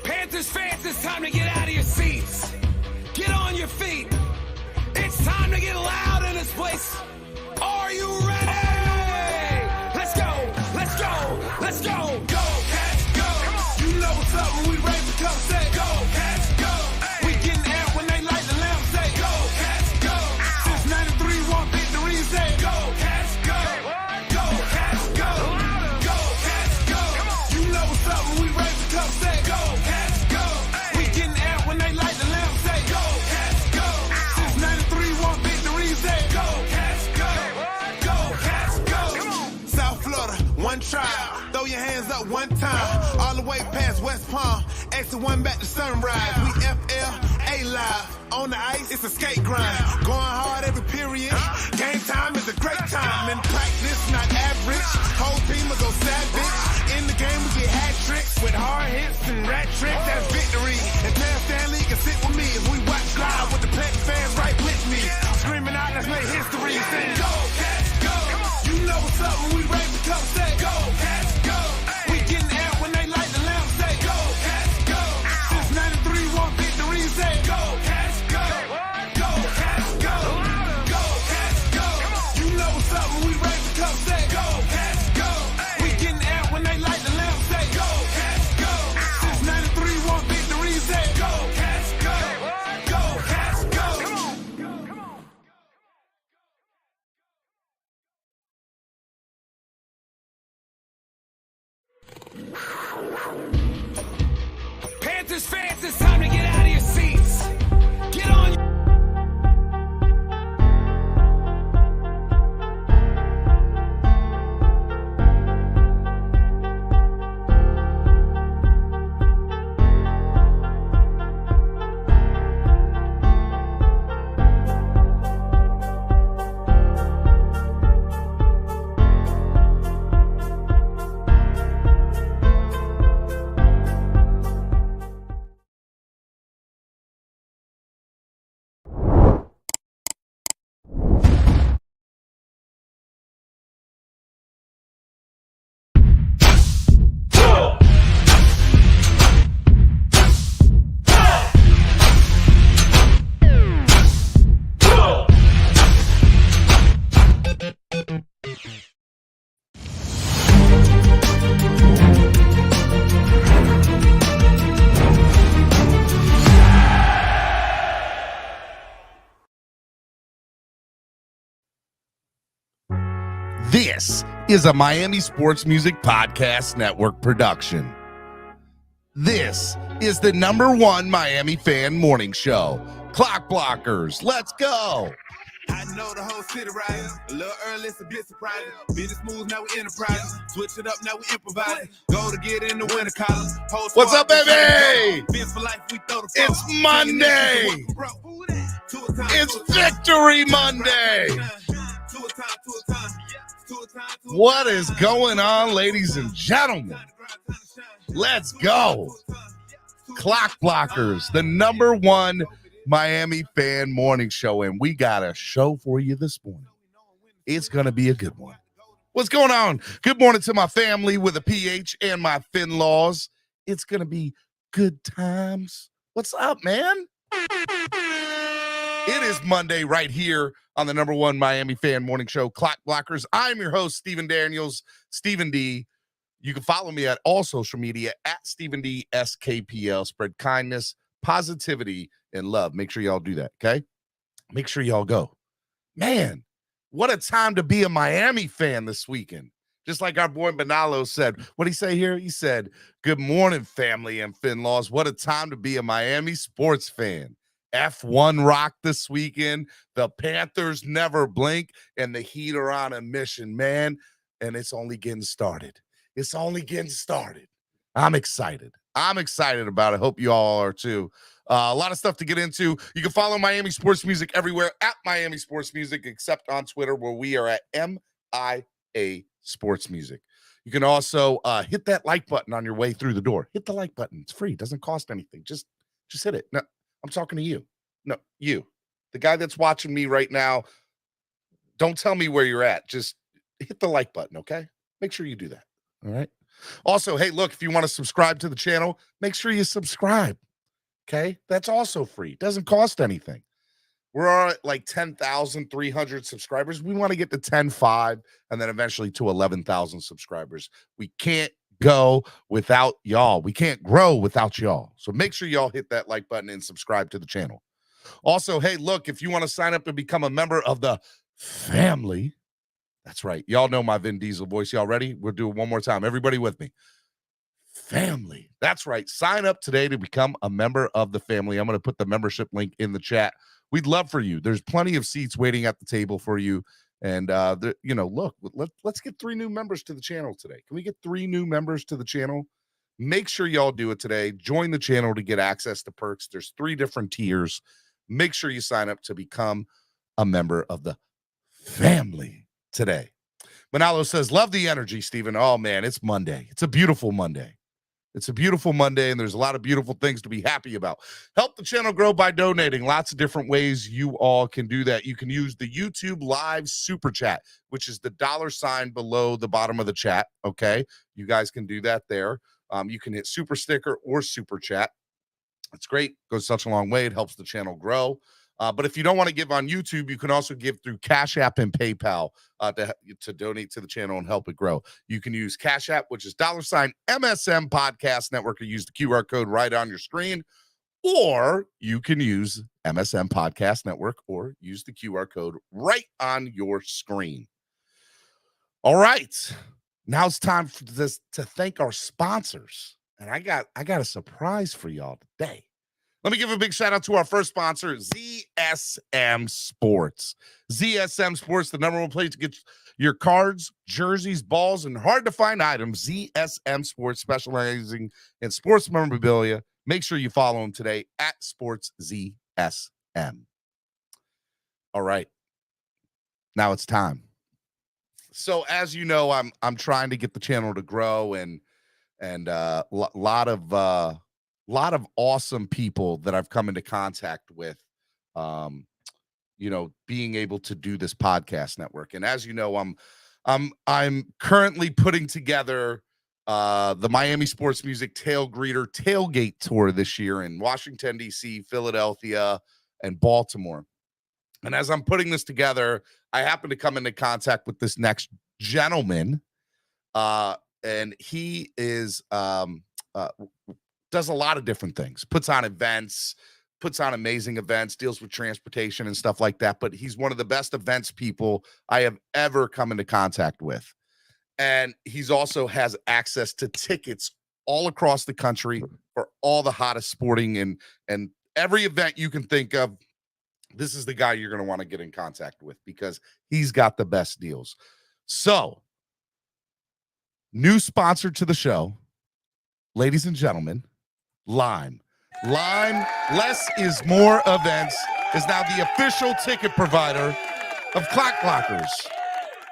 Panthers fans, it's time to get out of your seats. Get on your feet. It's time to get loud in this place. Are you ready? Let's go, let's go, let's go. Go, Cats, go. You know what's up when we raise the cup, say go, Cats, go. We getting amped when they light the lamp, say go, Cats, go. Since 93, one victory, say go, Cats, go. Go, Cats, go. Go, Cats, go. You know what's up when we raise the cup, say go, Cats, go. We getting amped when they light the lamp, say go, Cats, go. Since 93, one victory, say go, Cats, go. Go, Cats, go. South Florida, one try. Throw your hands up one time. All the way past West Palm. Exit one back to Sunrise. We FLA live. On the ice, it's a skate grind. Going hard every period. Game time is a great time. In practice, not average. Whole team will go savage. In the game, we get hat tricks with hard hits and rat tricks. That's victory. And tell Stanley can sit with me as we watch live with the Pet fans right with me. Screaming out, let's make history. Saying, go, Cats, go. You know what's up when we raise the cup, say go, Cats, go. We getting amped when they light the lamp, say go, Cats, go. Since 93, one victory, say go, Cats, go. Go, Cats, go. Go, Cats, go. You know what's up when we raise the cup, say go, Cats, go. We getting amped when they light the lamp, say go, Cats, go. Since 93, one victory, say go, Cats, go. Go, Cats, go. Come on. Panthers fans, it's time to get out of your seats. Get on your... This is a Miami Sports Music Podcast Network production. This is the #1 Miami fan morning show. Clock Blockers, let's go. I know the whole city riding. A little early, it's a bit surprising. Business moves, now we enterprising. Switch it up, now we improvising. Go to get in the winter column. What's up, baby? For life, we throw the It's Monday. It's Victory Monday. What is going on, ladies and gentlemen? Let's go. Clock Blockers, the #1 Miami fan morning show, and we got a show for you this morning. It's going to be a good one. What's going on? Good morning to my family with a PH and my Finlaws. It's going to be good times. What's up, man? It is Monday right here on the #1 Miami fan morning show, Clock Blockers. I'm your host, Stephen Daniels, Stephen D. You can follow me at all social media at Stephen D SKPL. Spread kindness, positivity, and love. Make sure y'all do that, okay? Make sure y'all go. Man, what a time to be a Miami fan this weekend. Just like our boy Benalo said. What did he say here? He said, good morning, family and Finlaws. What a time to be a Miami sports fan. F1 rock this weekend. The Panthers never blink, and the Heat are on a mission, man. And it's only getting started. It's only getting started. I'm excited. I'm excited about it. Hope you all are too. A lot of stuff to get into. You can follow Miami Sports Music everywhere at Miami Sports Music, except on Twitter, where we are at MIA Sports Music. You can also hit that like button on your way through the door. Hit the like button. It's free. It doesn't cost anything. Just hit it. No, I'm talking to you. No, you. The guy that's watching me right now, don't tell me where you're at. Just hit the like button, okay? Make sure you do that, all right? Also, hey, look, if you want to subscribe to the channel, make sure you subscribe. Okay, that's also free. Doesn't cost anything. We're at like 10,300 subscribers. We want to get to 10,500 and then eventually to 11,000 subscribers. We can't go without y'all. We can't grow without y'all. So make sure y'all hit that like button and subscribe to the channel. Also, hey, look, if you want to sign up and become a member of the family, that's right. Y'all know my Vin Diesel voice. Y'all ready? We'll do it one more time. Everybody with me. Family. That's right. Sign up today to become a member of the family. I'm going to put the membership link in the chat. We'd love for you. There's plenty of seats waiting at the table for you. And, look, let's get 3 new members to the channel today. Can we get 3 new members to the channel? Make sure y'all do it today. Join the channel to get access to perks. There's 3 different tiers. Make sure you sign up to become a member of the family today. Manalo says, love the energy, Steven. Oh, man, it's Monday. It's a beautiful Monday. It's a beautiful Monday, and there's a lot of beautiful things to be happy about. Help the channel grow by donating. Lots of different ways you all can do that. You can use the YouTube Live Super Chat, which is the $ below the bottom of the chat, okay? You guys can do that there. You can hit Super Sticker or Super Chat. It's great. Goes such a long way. It helps the channel grow. But if you don't want to give on YouTube, you can also give through Cash App and PayPal to donate to the channel and help it grow. You can use Cash App, which is $ MSM Podcast Network, or use the QR code right on your screen. Or you can use MSM Podcast Network or use the QR code right on your screen. All right. Now it's time for this to thank our sponsors. And I got a surprise for y'all today. Let me give a big shout out to our first sponsor, ZSM Sports. ZSM Sports, the #1 place to get your cards, jerseys, balls, and hard-to-find items. ZSM Sports, specializing in sports memorabilia. Make sure you follow them today at SportsZSM. All right. Now it's time. So as you know, I'm trying to get the channel to grow, and lot of awesome people that I've come into contact with, being able to do this podcast network. And as you know, I'm currently putting together the Miami Sports Music Tailgate Tour this year in Washington, D.C., Philadelphia, and Baltimore. And as I'm putting this together, I happen to come into contact with this next gentleman, and he is does a lot of different things, puts on events, puts on amazing events, deals with transportation and stuff like that. But he's one of the best events people I have ever come into contact with. And he's also has access to tickets all across the country for all the hottest sporting and every event you can think of. This is the guy you're going to want to get in contact with because he's got the best deals. So, new sponsor to the show, ladies and gentlemen, Lime. Less is More Events is now the official ticket provider of CLOCKBLOCKERS,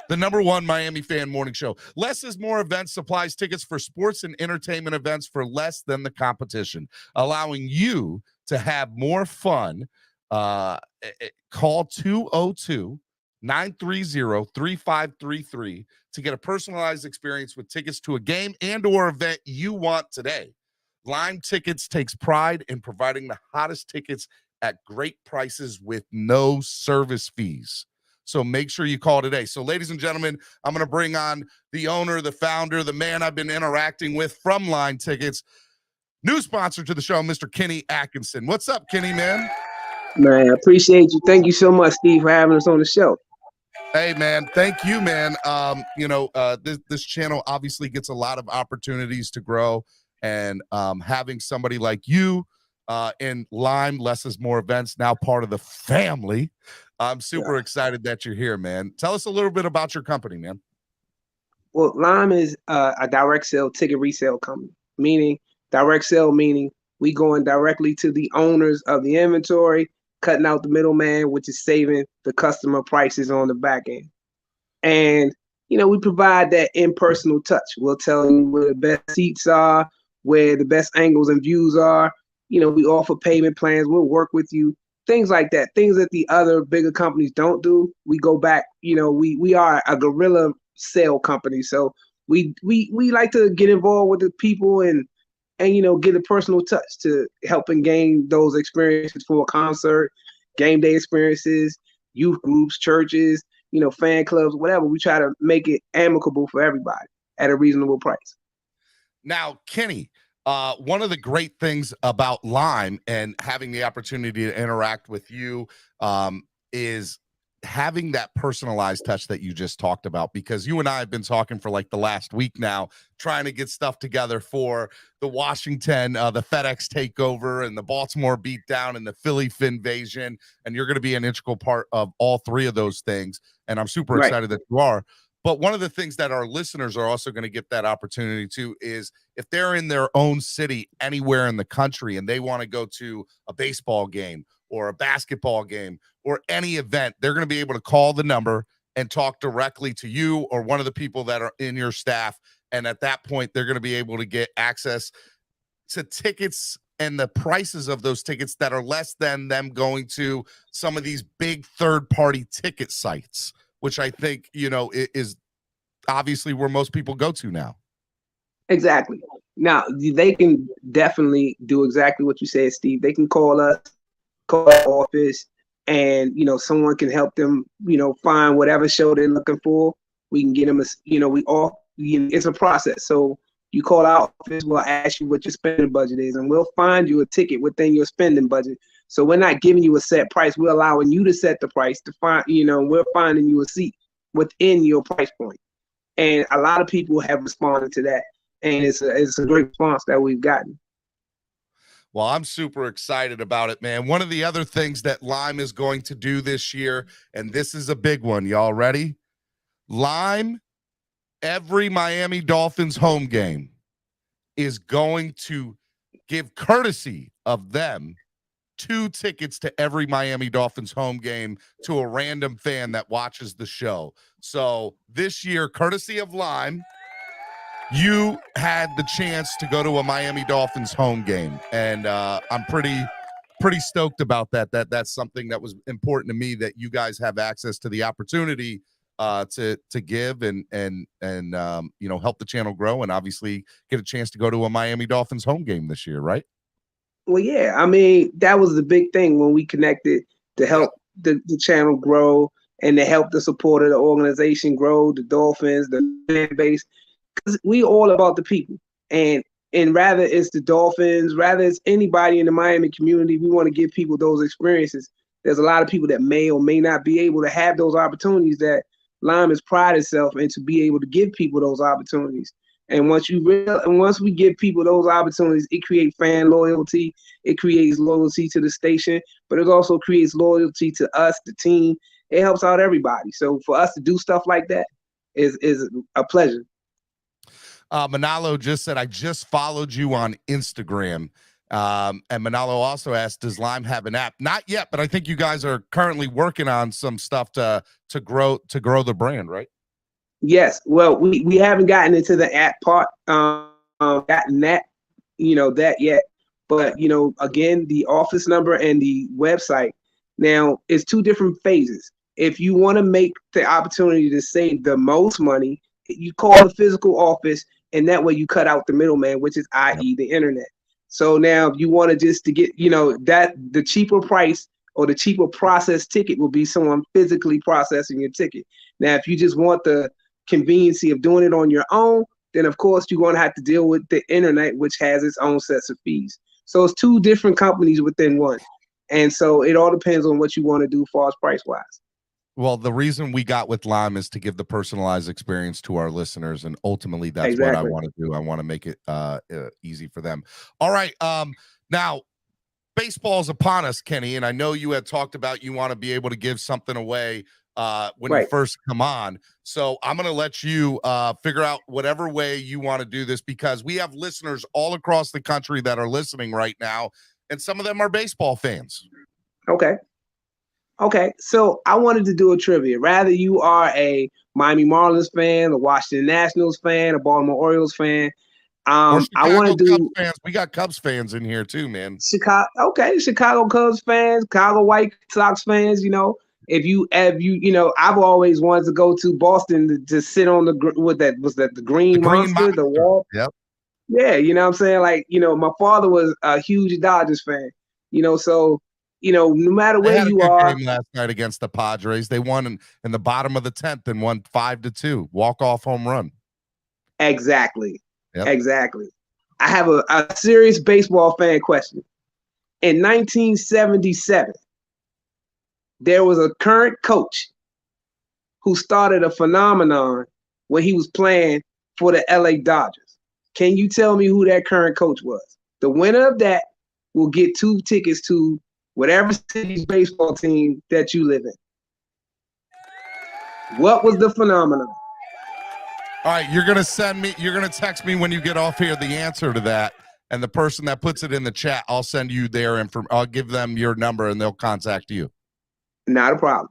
the #1 Miami fan morning show. Less is More Events supplies tickets for sports and entertainment events for less than the competition, allowing you to have more fun. Call 202-930-3533 to get a personalized experience with tickets to a game and or event you want today. Lime Tickets takes pride in providing the hottest tickets at great prices with no service fees. So make sure you call today. So ladies and gentlemen, I'm going to bring on the owner, the founder, the man I've been interacting with from Lime Tickets, new sponsor to the show, Mr. Kenny Atkinson. What's up, Kenny, man? Man, I appreciate you. Thank you so much, Steve, for having us on the show. Hey, man. Thank you, man. This channel obviously gets a lot of opportunities to grow, and having somebody like you in Lime, Less is More Events, now part of the family. I'm super excited that you're here, man. Tell us a little bit about your company, man. Well, Lime is a direct sale ticket resale company, meaning we going directly to the owners of the inventory, cutting out the middleman, which is saving the customer prices on the back end. And, we provide that impersonal touch. We'll tell you where the best seats are, where the best angles and views are. We offer payment plans. We'll work with you. Things like that, things that the other bigger companies don't do. We go back, we are a guerrilla sale company. So we like to get involved with the people and get a personal touch to helping gain those experiences for a concert, game day experiences, youth groups, churches, fan clubs, whatever. We try to make it amicable for everybody at a reasonable price. Now, Kenny, one of the great things about Lime and having the opportunity to interact with you is having that personalized touch that you just talked about, because you and I have been talking for like the last week now, trying to get stuff together for the Washington, the FedEx takeover and the Baltimore beatdown and the Philly invasion. And you're going to be an integral part of all three of those things. And I'm super excited that you are. But one of the things that our listeners are also going to get that opportunity to is if they're in their own city anywhere in the country and they want to go to a baseball game or a basketball game or any event, they're going to be able to call the number and talk directly to you or one of the people that are in your staff. And at that point, they're going to be able to get access to tickets and the prices of those tickets that are less than them going to some of these big third-party ticket sites, which I think, is obviously where most people go to now. Exactly. Now, they can definitely do exactly what you said, Steve. They can call us, call our office, and, someone can help them, find whatever show they're looking for. We can get them, it's a process. So you call our office, we'll ask you what your spending budget is, and we'll find you a ticket within your spending budget. So we're not giving you a set price. We're allowing you to set the price to find, we're finding you a seat within your price point. And a lot of people have responded to that. And it's a great response that we've gotten. Well, I'm super excited about it, man. One of the other things that Lime is going to do this year, and this is a big one, y'all ready? Lime, every Miami Dolphins home game is going to give courtesy of them 2 tickets to every Miami Dolphins home game to a random fan that watches the show. So this year, courtesy of Lime, you had the chance to go to a Miami Dolphins home game, and I'm pretty stoked about that. That's something that was important to me, that you guys have access to the opportunity to give and help the channel grow, and obviously get a chance to go to a Miami Dolphins home game this year, right? Well, yeah, I mean, that was the big thing when we connected to help the channel grow and to help the support of the organization grow, the Dolphins, the fan base. Because we all about the people, and rather it's the Dolphins, rather it's anybody in the Miami community, we want to give people those experiences. There's a lot of people that may or may not be able to have those opportunities that Lime has prided itself in to be able to give people those opportunities. And once we give people those opportunities, it creates fan loyalty, it creates loyalty to the station, but it also creates loyalty to us, the team. It helps out everybody. So for us to do stuff like that is a pleasure. Manalo just said, I just followed you on Instagram. And Manalo also asked, does Lime have an app? Not yet, but I think you guys are currently working on some stuff to grow the brand, right? Yes. Well, we haven't gotten into the app part, gotten that, that yet. But, again, the office number and the website, now it's 2 different phases. If you want to make the opportunity to save the most money, you call the physical office, and that way you cut out the middleman, which is i.e. the internet. So now if you want to just to get, that the cheaper price or the cheaper process ticket will be someone physically processing your ticket. Now, if you just want the conveniency of doing it on your own, then of course you're going to have to deal with the internet, which has its own sets of fees. So it's 2 different companies within one. And so it all depends on what you want to do as far as price wise. Well, the reason we got with Lime is to give the personalized experience to our listeners, and ultimately that's what I want to do. I want to make it easy for them. All right, now baseball's upon us, Kenny, and I know you had talked about you want to be able to give something away when you first come on. So I'm going to let you figure out whatever way you want to do this, because we have listeners all across the country that are listening right now, and some of them are baseball fans. Okay, so I wanted to do a trivia. Rather you are a Miami Marlins fan, a Washington Nationals fan, a Baltimore Orioles fan. I want to do Cubs fans. We got Cubs fans in here too, man. Chicago Cubs fans, Chicago White Sox fans. I've always wanted to go to Boston to sit on the the Green Monster, the wall. Yep. Yeah, you know what I'm saying? Like, my father was a huge Dodgers fan, so, no matter They where had a you good are. game last night against the Padres. They won in the bottom of the 10th and won 5-2. Walk-off home run. Exactly. Yep. Exactly. I have a serious baseball fan question. In 1977, there was a current coach who started a phenomenon when he was playing for the LA Dodgers. Can you tell me who that current coach was? The winner of that will get 2 tickets to whatever city's baseball team that you live in. What was the phenomenon? All right, you're going to text me when you get off here the answer to that. And the person that puts it in the chat, I'll send you their information. I'll give them your number and they'll contact you. Not a problem.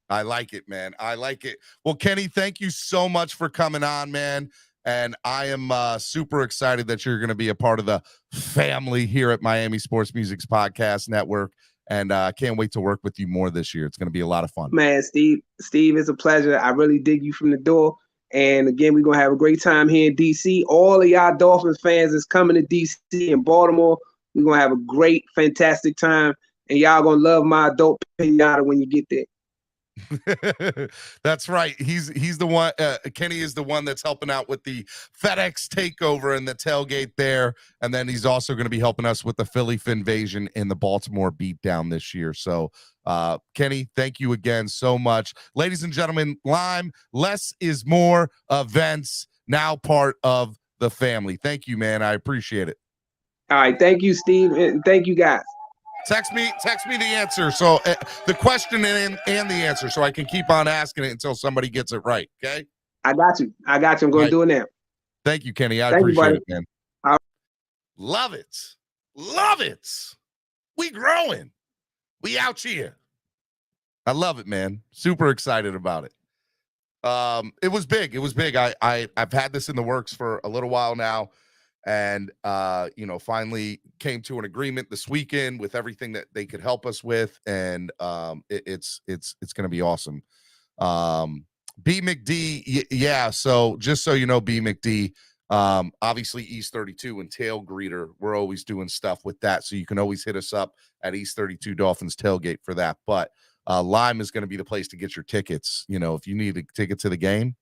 I like it, man. I like it. Well, Kenny, thank you so much for coming on, man. And I am super excited that you're going to be a part of the family here at Miami Sports Music's Podcast Network. And I can't wait to work with you more this year. It's going to be a lot of fun. Man, Steve, it's a pleasure. I really dig you from the door. And again, we're going to have a great time here in D.C. All of y'all Dolphins fans is coming to D.C. and Baltimore. We're going to have a great, fantastic time. And y'all going to love my adult pinata when you get there. That's right. He's the one. Kenny is the one that's helping out with the FedEx takeover and the tailgate there, and then he's also going to be helping us with the Philly Finvasion in the Baltimore beatdown this year. So, Kenny, thank you again so much, ladies and gentlemen. Lime, less is more events now part of the family. Thank you, man. I appreciate it. All right, thank you, Steve, and thank you, guys. Text me the answer. So the question and the answer, so I can keep on asking it until somebody gets it right. Okay. I got you. I'm going to do it now. Thank you, Kenny. I appreciate it, man. Love it. Love it. We growing. We out here. I love it, man. Super excited about it. It was big. It was big. I've had this in the works for a little while now. And, finally came to an agreement this weekend with everything that they could help us with. And it's going to be awesome. B McD. Yeah. So just so you know, B McD, obviously East 32 and Tail Greeter, we're always doing stuff with that. So you can always hit us up at East 32 Dolphins Tailgate for that. But Lime is going to be the place to get your tickets. If you need a ticket to the game,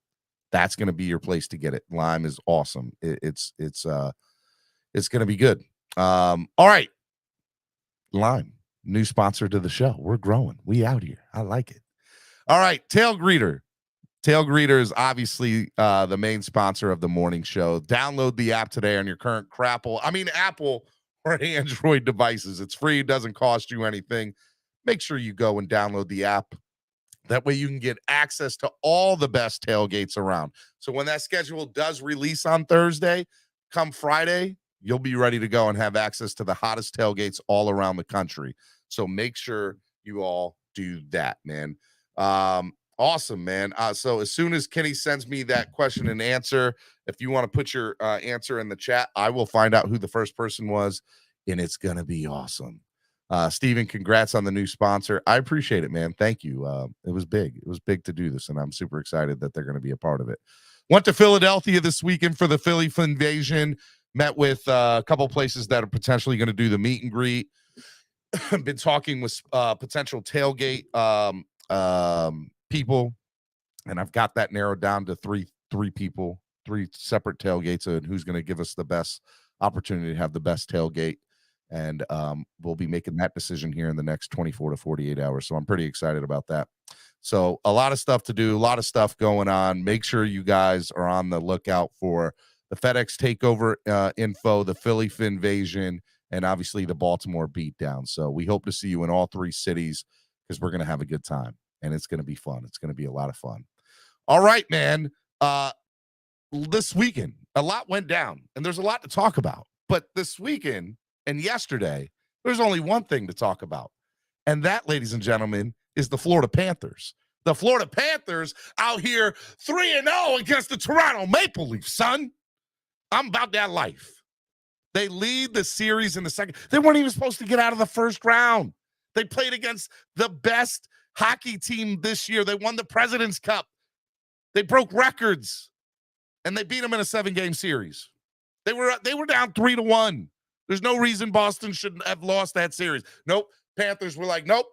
that's going to be your place to get it. Lime is awesome. It's going to be good. All right. Lime, new sponsor to the show. We're growing. We out here. I like it. All right. Tail Greeter. Tail Greeter is obviously the main sponsor of the morning show. Download the app today on your current Apple or Android devices. It's free. It doesn't cost you anything. Make sure you go and download the app. That way you can get access to all the best tailgates around. So when that schedule does release on Thursday, come Friday, you'll be ready to go and have access to the hottest tailgates all around the country. So make sure you all do that, man. Awesome, man. So as soon as Kenny sends me that question and answer, if you want to put your answer in the chat, I will find out who the first person was, and it's going to be awesome. Steven, congrats on the new sponsor. I appreciate it, man. Thank you. It was big. It was big to do this, and I'm super excited that they're going to be a part of it. Went to Philadelphia this weekend for the Philly Finvasion. Met with a couple places that are potentially going to do the meet and greet. Been talking with potential tailgate people, and I've got that narrowed down to three people, 3 separate tailgates, and who's going to give us the best opportunity to have the best tailgate. And we'll be making that decision here in the next 24 to 48 hours. So I'm pretty excited about that. So a lot of stuff to do, a lot of stuff going on. Make sure you guys are on the lookout for the FedEx takeover info, the Philly Finvasion, and obviously the Baltimore beatdown. So we hope to see you in all 3 cities because we're going to have a good time, and it's going to be fun. It's going to be a lot of fun. All right, man. This weekend, a lot went down, and there's a lot to talk about. But this weekend and yesterday, there's only one thing to talk about. And that, ladies and gentlemen, is the Florida Panthers. The Florida Panthers out here 3-0 against the Toronto Maple Leafs, son. I'm about that life. They lead the series in the second. They weren't even supposed to get out of the first round. They played against the best hockey team this year. They won the President's Cup. They broke records, and they beat them in a 7-game series. They were down 3-1. There's no reason Boston shouldn't have lost that series. Nope. Panthers were like, nope,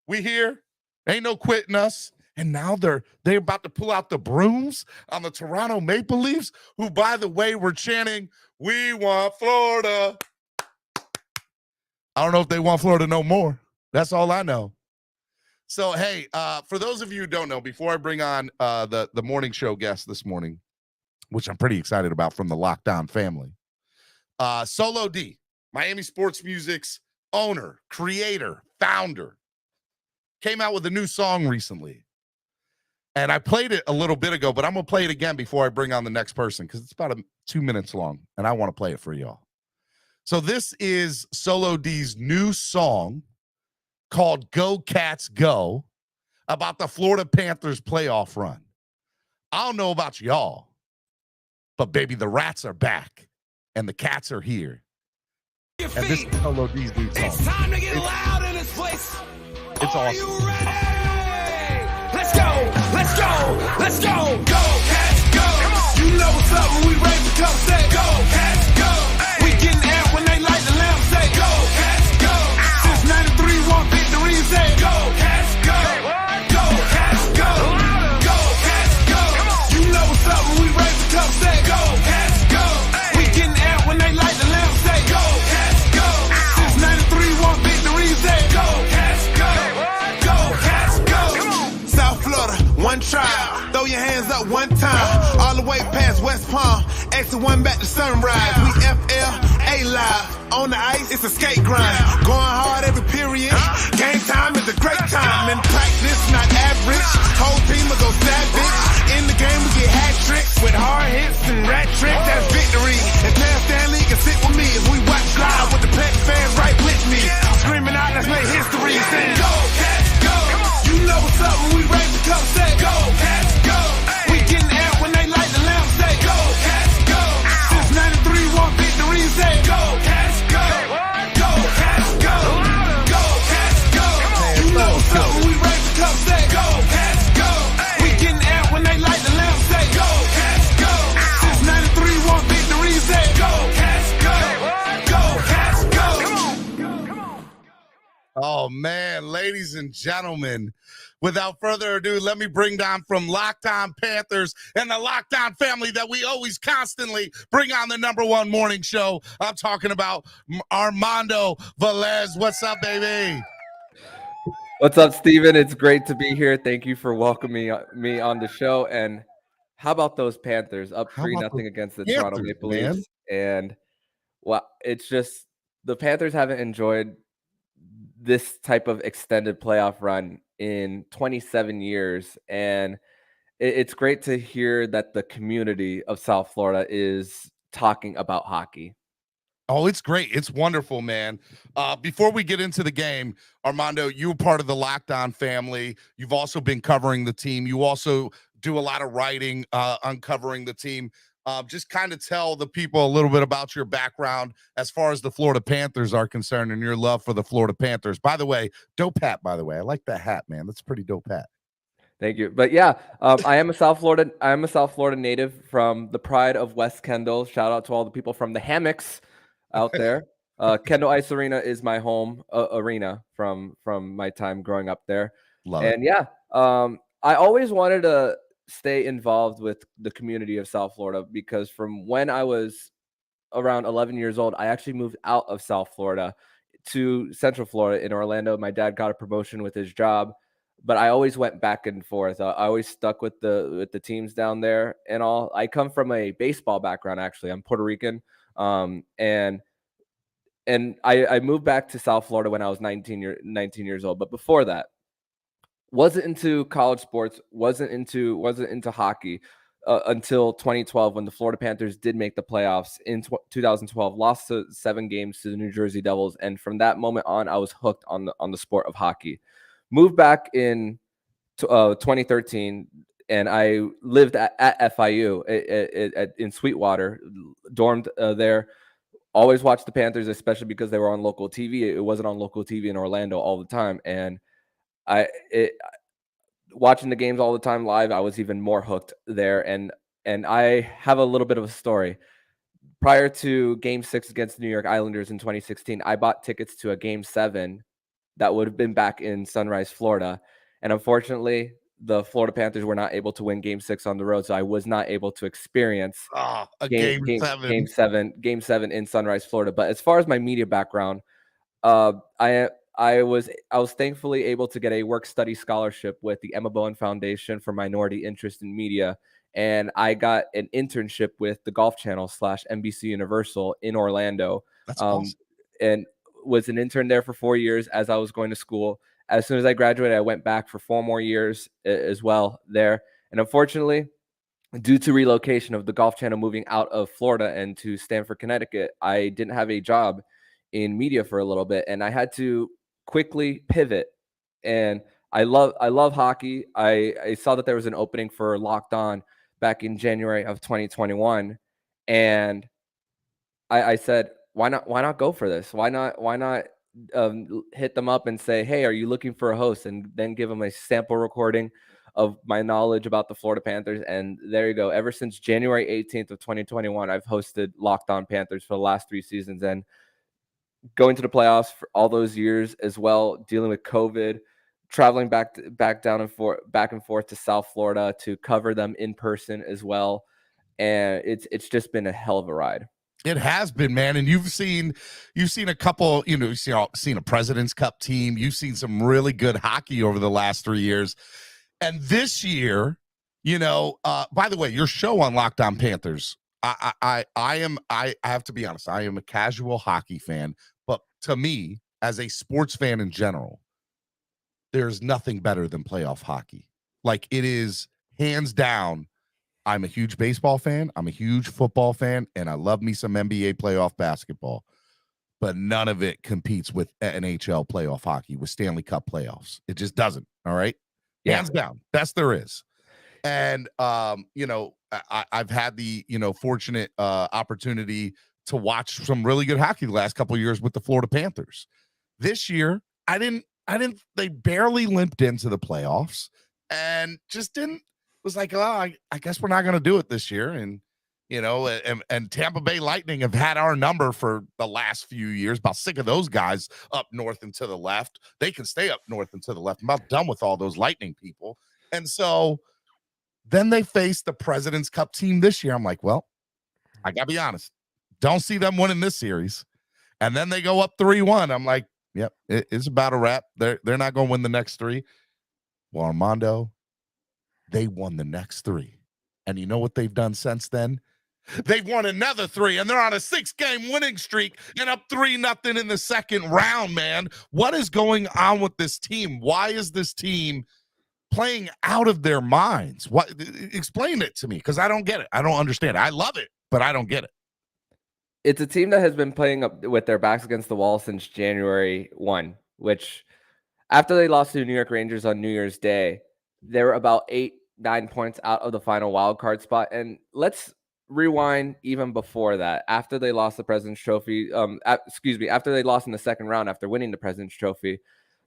we here. Ain't no quitting us. And now they're about to pull out the brooms on the Toronto Maple Leafs, who, by the way, were chanting, "We want Florida." I don't know if they want Florida no more. That's all I know. So, hey, for those of you who don't know, before I bring on the morning show guest this morning, which I'm pretty excited about from the Lockdown family, Solo D, Miami Sports Music's owner, creator, founder, came out with a new song recently. And I played it a little bit ago, but I'm going to play it again before I bring on the next person because it's about 2 minutes long, and I want to play it for y'all. So this is Solo D's new song called Go Cats Go, about the Florida Panthers playoff run. I don't know about y'all, but baby, the Rats are back, and the Cats are here. And this is Solo D's new song. It's time to get loud in this place. It's Are awesome. you ready? Let's go, let's go, let's go. Go, Cats, go. Come on. You know what's up when we raise the cup, say go, Cats, go. Hey. We getting amped when they light the lamp, say go, Cats, go. Since 93, one victory, say go, Cats, go. Go, Cats, go. Go, Cats, go. You know what's up when we raise the cup, say go, Cats, go. We getting amped when they light the lamp, say go, Cats, go. Since 93, one victory, say go, Cats, go. Go, Cats, go. South Florida, one try. Throw your hands up one time. All the way past West Palm. Exit 1 back to Sunrise. We FLA live. On the ice, it's a skate grind. Going hard every period. Game time is a great time. In practice, not average. Whole team will go savage. In the game, we get hat tricks with hard hits and rat tricks. That's victory. And Tam Stanley can sit with me as we watch live with the Pet fans right with me. Screaming out, let's make history. Saying, go, Cats, go. You know what's up when we raise the cup, say go, Cats, go. We getting amped when they light the lamp, say go, Cats, go. Since 93, one victory, say go, Cats, go. Go, Cats, go. Go, Cats, go. You know what's up when we raise the cup, say go, Cats, go. We getting amped when they light the lamp, say go, Cats, go. Since 93, one victory, say go, Cats, go. Go, Cats, go. Oh, man, ladies and gentlemen, without further ado, let me bring down from Lockdown Panthers and the Lockdown family that we always constantly bring on the #1 morning show. I'm talking about Armando Velez. What's up, baby? What's up, Steven? It's great to be here. Thank you for welcoming me on the show. And how about those Panthers up How 3-0 about against the Panthers, Toronto Maple man? Leafs? And well, it's just the Panthers haven't enjoyed this type of extended playoff run in 27 years. And it's great to hear that the community of South Florida is talking about hockey. Oh, it's great. It's wonderful, man. Before we get into the game, Armando, you were part of the Lockdown family. You've also been covering the team. You also do a lot of writing, uncovering the team. Just kind of tell the people a little bit about your background as far as the Florida Panthers are concerned and your love for the Florida Panthers. By the way, dope hat, by the way. I like that hat, man. That's a pretty dope hat. Thank you. But yeah, I am a South Florida native from the pride of West Kendall. Shout out to all the people from the hammocks out there. Kendall Ice Arena is my home arena from my time growing up there. Love it. And yeah, I always wanted to stay involved with the community of South Florida because from when I was around 11 years old, I actually moved out of South Florida to Central Florida in Orlando. My dad got a promotion with his job, but I always went back and forth. I always stuck with the teams down there and all. I come from a baseball background, actually. I'm Puerto Rican. And I moved back to South Florida when I was 19 years old. But before that, wasn't into college sports, wasn't into hockey until 2012 when the Florida Panthers did make the playoffs in 2012, lost 7 games to the New Jersey Devils. And from that moment on, I was hooked on the sport of hockey. Moved back in 2013, and I lived at FIU in Sweetwater, dormed there. Always watched the Panthers, especially because they were on local TV. It wasn't on local TV in Orlando all the time. And Watching the games all the time live, I was even more hooked there. And I have a little bit of a story. Prior to Game 6 against the New York Islanders in 2016, I bought tickets to a Game 7 that would have been back in Sunrise, Florida. And unfortunately, the Florida Panthers were not able to win Game 6 on the road, so I was not able to experience Game 7 in Sunrise, Florida. But as far as my media background, I was thankfully able to get a work-study scholarship with the Emma Bowen Foundation for Minority Interest in Media, and I got an internship with the Golf Channel / NBC Universal in Orlando. That's awesome. And was an intern there for 4 years as I was going to school. As soon as I graduated, I went back for 4 more years as well there. And unfortunately, due to relocation of the Golf Channel moving out of Florida and to Stamford, Connecticut, I didn't have a job in media for a little bit, and I had to quickly pivot. And I love hockey. I saw that there was an opening for Locked On back in January of 2021, and I said, why not go for this? Why not hit them up and say, hey, are you looking for a host? And then give them a sample recording of my knowledge about the Florida Panthers. And there you go. Ever since January 18th of 2021, I've hosted Locked On Panthers for the last 3 seasons, and going to the playoffs for all those years as well, dealing with COVID, traveling back and forth to South Florida to cover them in person as well. And it's just been a hell of a ride. It has been, man. And you've seen a couple, you've seen a President's Cup team. You've seen some really good hockey over the last 3 years. And this year, by the way, your show on Locked On Panthers, I have to be honest, I am a casual hockey fan, but to me, as a sports fan in general, there's nothing better than playoff hockey. Like, it is hands down. I'm a huge baseball fan. I'm a huge football fan, and I love me some NBA playoff basketball. But none of it competes with NHL playoff hockey, with Stanley Cup playoffs. It just doesn't. All right. Yeah. Hands down. Best there is. And, I've had the, fortunate opportunity to watch some really good hockey the last couple of years with the Florida Panthers. This year, they barely limped into the playoffs and just was like, oh, I guess we're not going to do it this year. And, and Tampa Bay Lightning have had our number for the last few years. About sick of those guys up north and to the left. They can stay up north and to the left. I'm about done with all those Lightning people. And so then they faced the President's Cup team this year. I'm like, well, I got to be honest. Don't see them winning this series. And then they go up 3-1. I'm like, yep, it's about a wrap. They're not going to win the next 3. Well, Armando, they won the next 3. And you know what they've done since then? They've won another 3, and they're on a 6-game winning streak and up 3-0 in the second round, man. What is going on with this team? Why is this team playing out of their minds? What? Explain it to me, because I don't get it. I don't understand it. I love it, but I don't get it. It's a team that has been playing up with their backs against the wall since January 1, which after they lost to the New York Rangers on New Year's Day, they were about 8-9 points out of the final wild card spot. And let's rewind even before that. After they lost the President's Trophy, after they lost in the second round after winning the President's Trophy,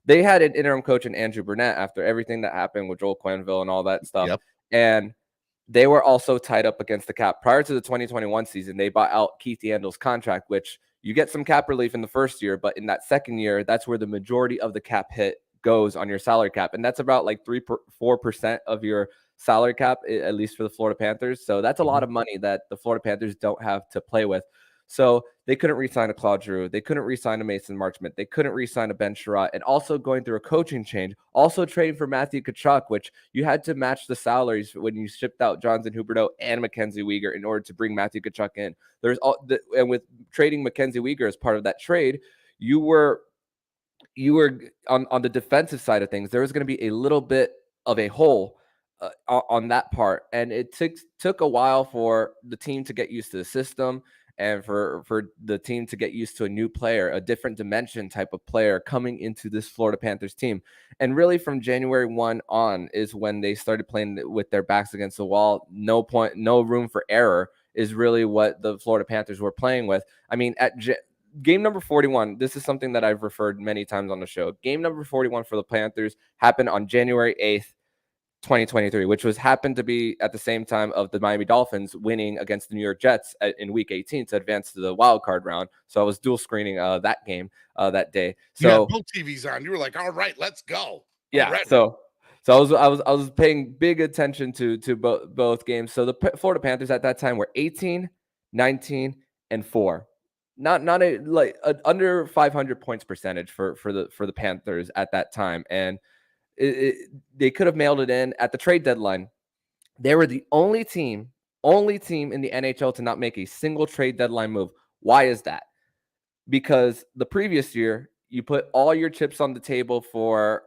they had an interim coach in Andrew Burnett after everything that happened with Joel Quenneville and all that stuff. Yep. And they were also tied up against the cap. Prior to the 2021 season, they bought out Keith Yandel's contract, which you get some cap relief in the first year, but in that second year, that's where the majority of the cap hit goes on your salary cap. And that's about like 4% of your salary cap, at least for the Florida Panthers. So that's a lot of money that the Florida Panthers don't have to play with. So they couldn't re-sign a Claude Giroux. They couldn't re-sign a Mason Marchment. They couldn't re-sign a Ben Sherratt. And also going through a coaching change, also trading for Matthew Tkachuk, which you had to match the salaries when you shipped out Jonathan Huberdeau and Mackenzie Weegar in order to bring Matthew Tkachuk in. And with trading Mackenzie Weegar as part of that trade, you were on the defensive side of things. There was going to be a little bit of a hole on that part. And it took a while for the team to get used to the system, and for the team to get used to a new player, a different dimension type of player coming into this Florida Panthers team. And really from January 1 on is when they started playing with their backs against the wall. No room for error is really what the Florida Panthers were playing with. I mean, game number 41, this is something that I've referred many times on the show. Game number 41 for the Panthers happened on January 8th, 2023, which happened to be at the same time of the Miami Dolphins winning against the New York Jets in Week 18 to advance to the wild card round. So I was dual screening that game that day. So you had both TVs on. You were like, "All right, let's go." Yeah. So I was paying big attention to both games. So the Florida Panthers at that time were 18, 19, and 4. Not under 500 points percentage for the Panthers at that time, and they could have mailed it in at the trade deadline. They were the only team in the NHL to not make a single trade deadline move. Why is that? Because the previous year, you put all your chips on the table to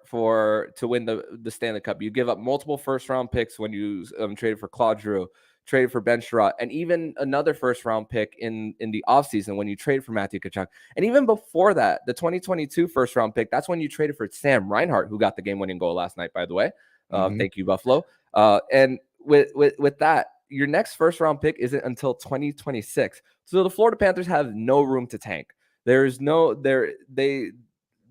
win the Stanley Cup. You give up multiple first-round picks when you traded for Claude Giroux, traded for Ben Sherratt, and even another first-round pick in the offseason when you traded for Matthew Tkachuk. And even before that, the 2022 first-round pick, that's when you traded for Sam Reinhart, who got the game-winning goal last night, by the way. Thank you, Buffalo. And with that, your next first-round pick isn't until 2026. So the Florida Panthers have no room to tank.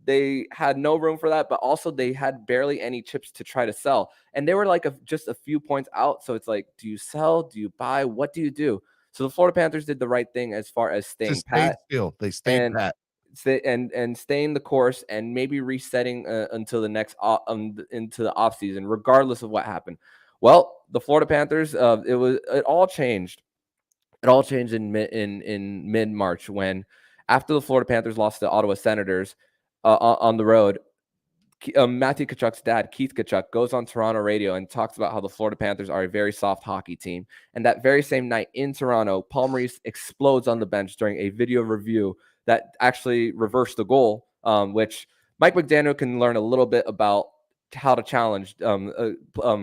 They had no room for that, but also they had barely any chips to try to sell. And they were like just a few points out. So it's like, do you sell? Do you buy? What do you do? So the Florida Panthers did the right thing as far as staying pat. They stayed pat. And staying the course and maybe resetting until the next into the offseason, regardless of what happened. Well, the Florida Panthers, it all changed. It all changed in mid-March when, after the Florida Panthers lost to Ottawa Senators on the road, Matthew Tkachuk's dad, Keith Tkachuk, goes on Toronto radio and talks about how the Florida Panthers are a very soft hockey team. And that very same night in Toronto, Paul Maurice explodes on the bench during a video review that actually reversed the goal, which Mike McDaniel can learn a little bit about how to challenge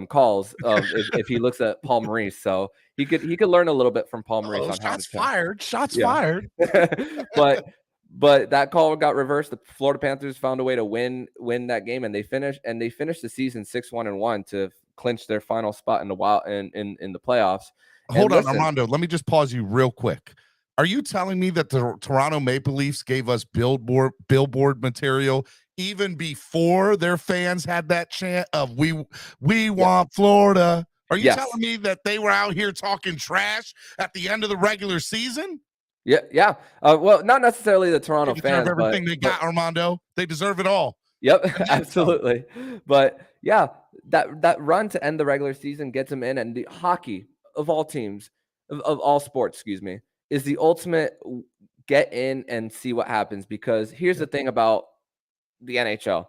calls if he looks at Paul Maurice. So he could learn a little bit from Paul Maurice on how to fired. Shots fired. But that call got reversed. The Florida Panthers found a way to win that game, and they finished the season 6-1-1 to clinch their final spot in the playoffs. Hold on, Armando. Let me just pause you real quick. Are you telling me that the Toronto Maple Leafs gave us billboard material even before their fans had that chant of "We want Florida"? Are you telling me that they were out here talking trash at the end of the regular season? Yeah. Well, not necessarily the Toronto fans. Everything they got, Armando. They deserve it all. Yep, absolutely. But yeah, that run to end the regular season gets them in, and the hockey of all teams, of all sports, is the ultimate get in and see what happens. Because here's the thing about the NHL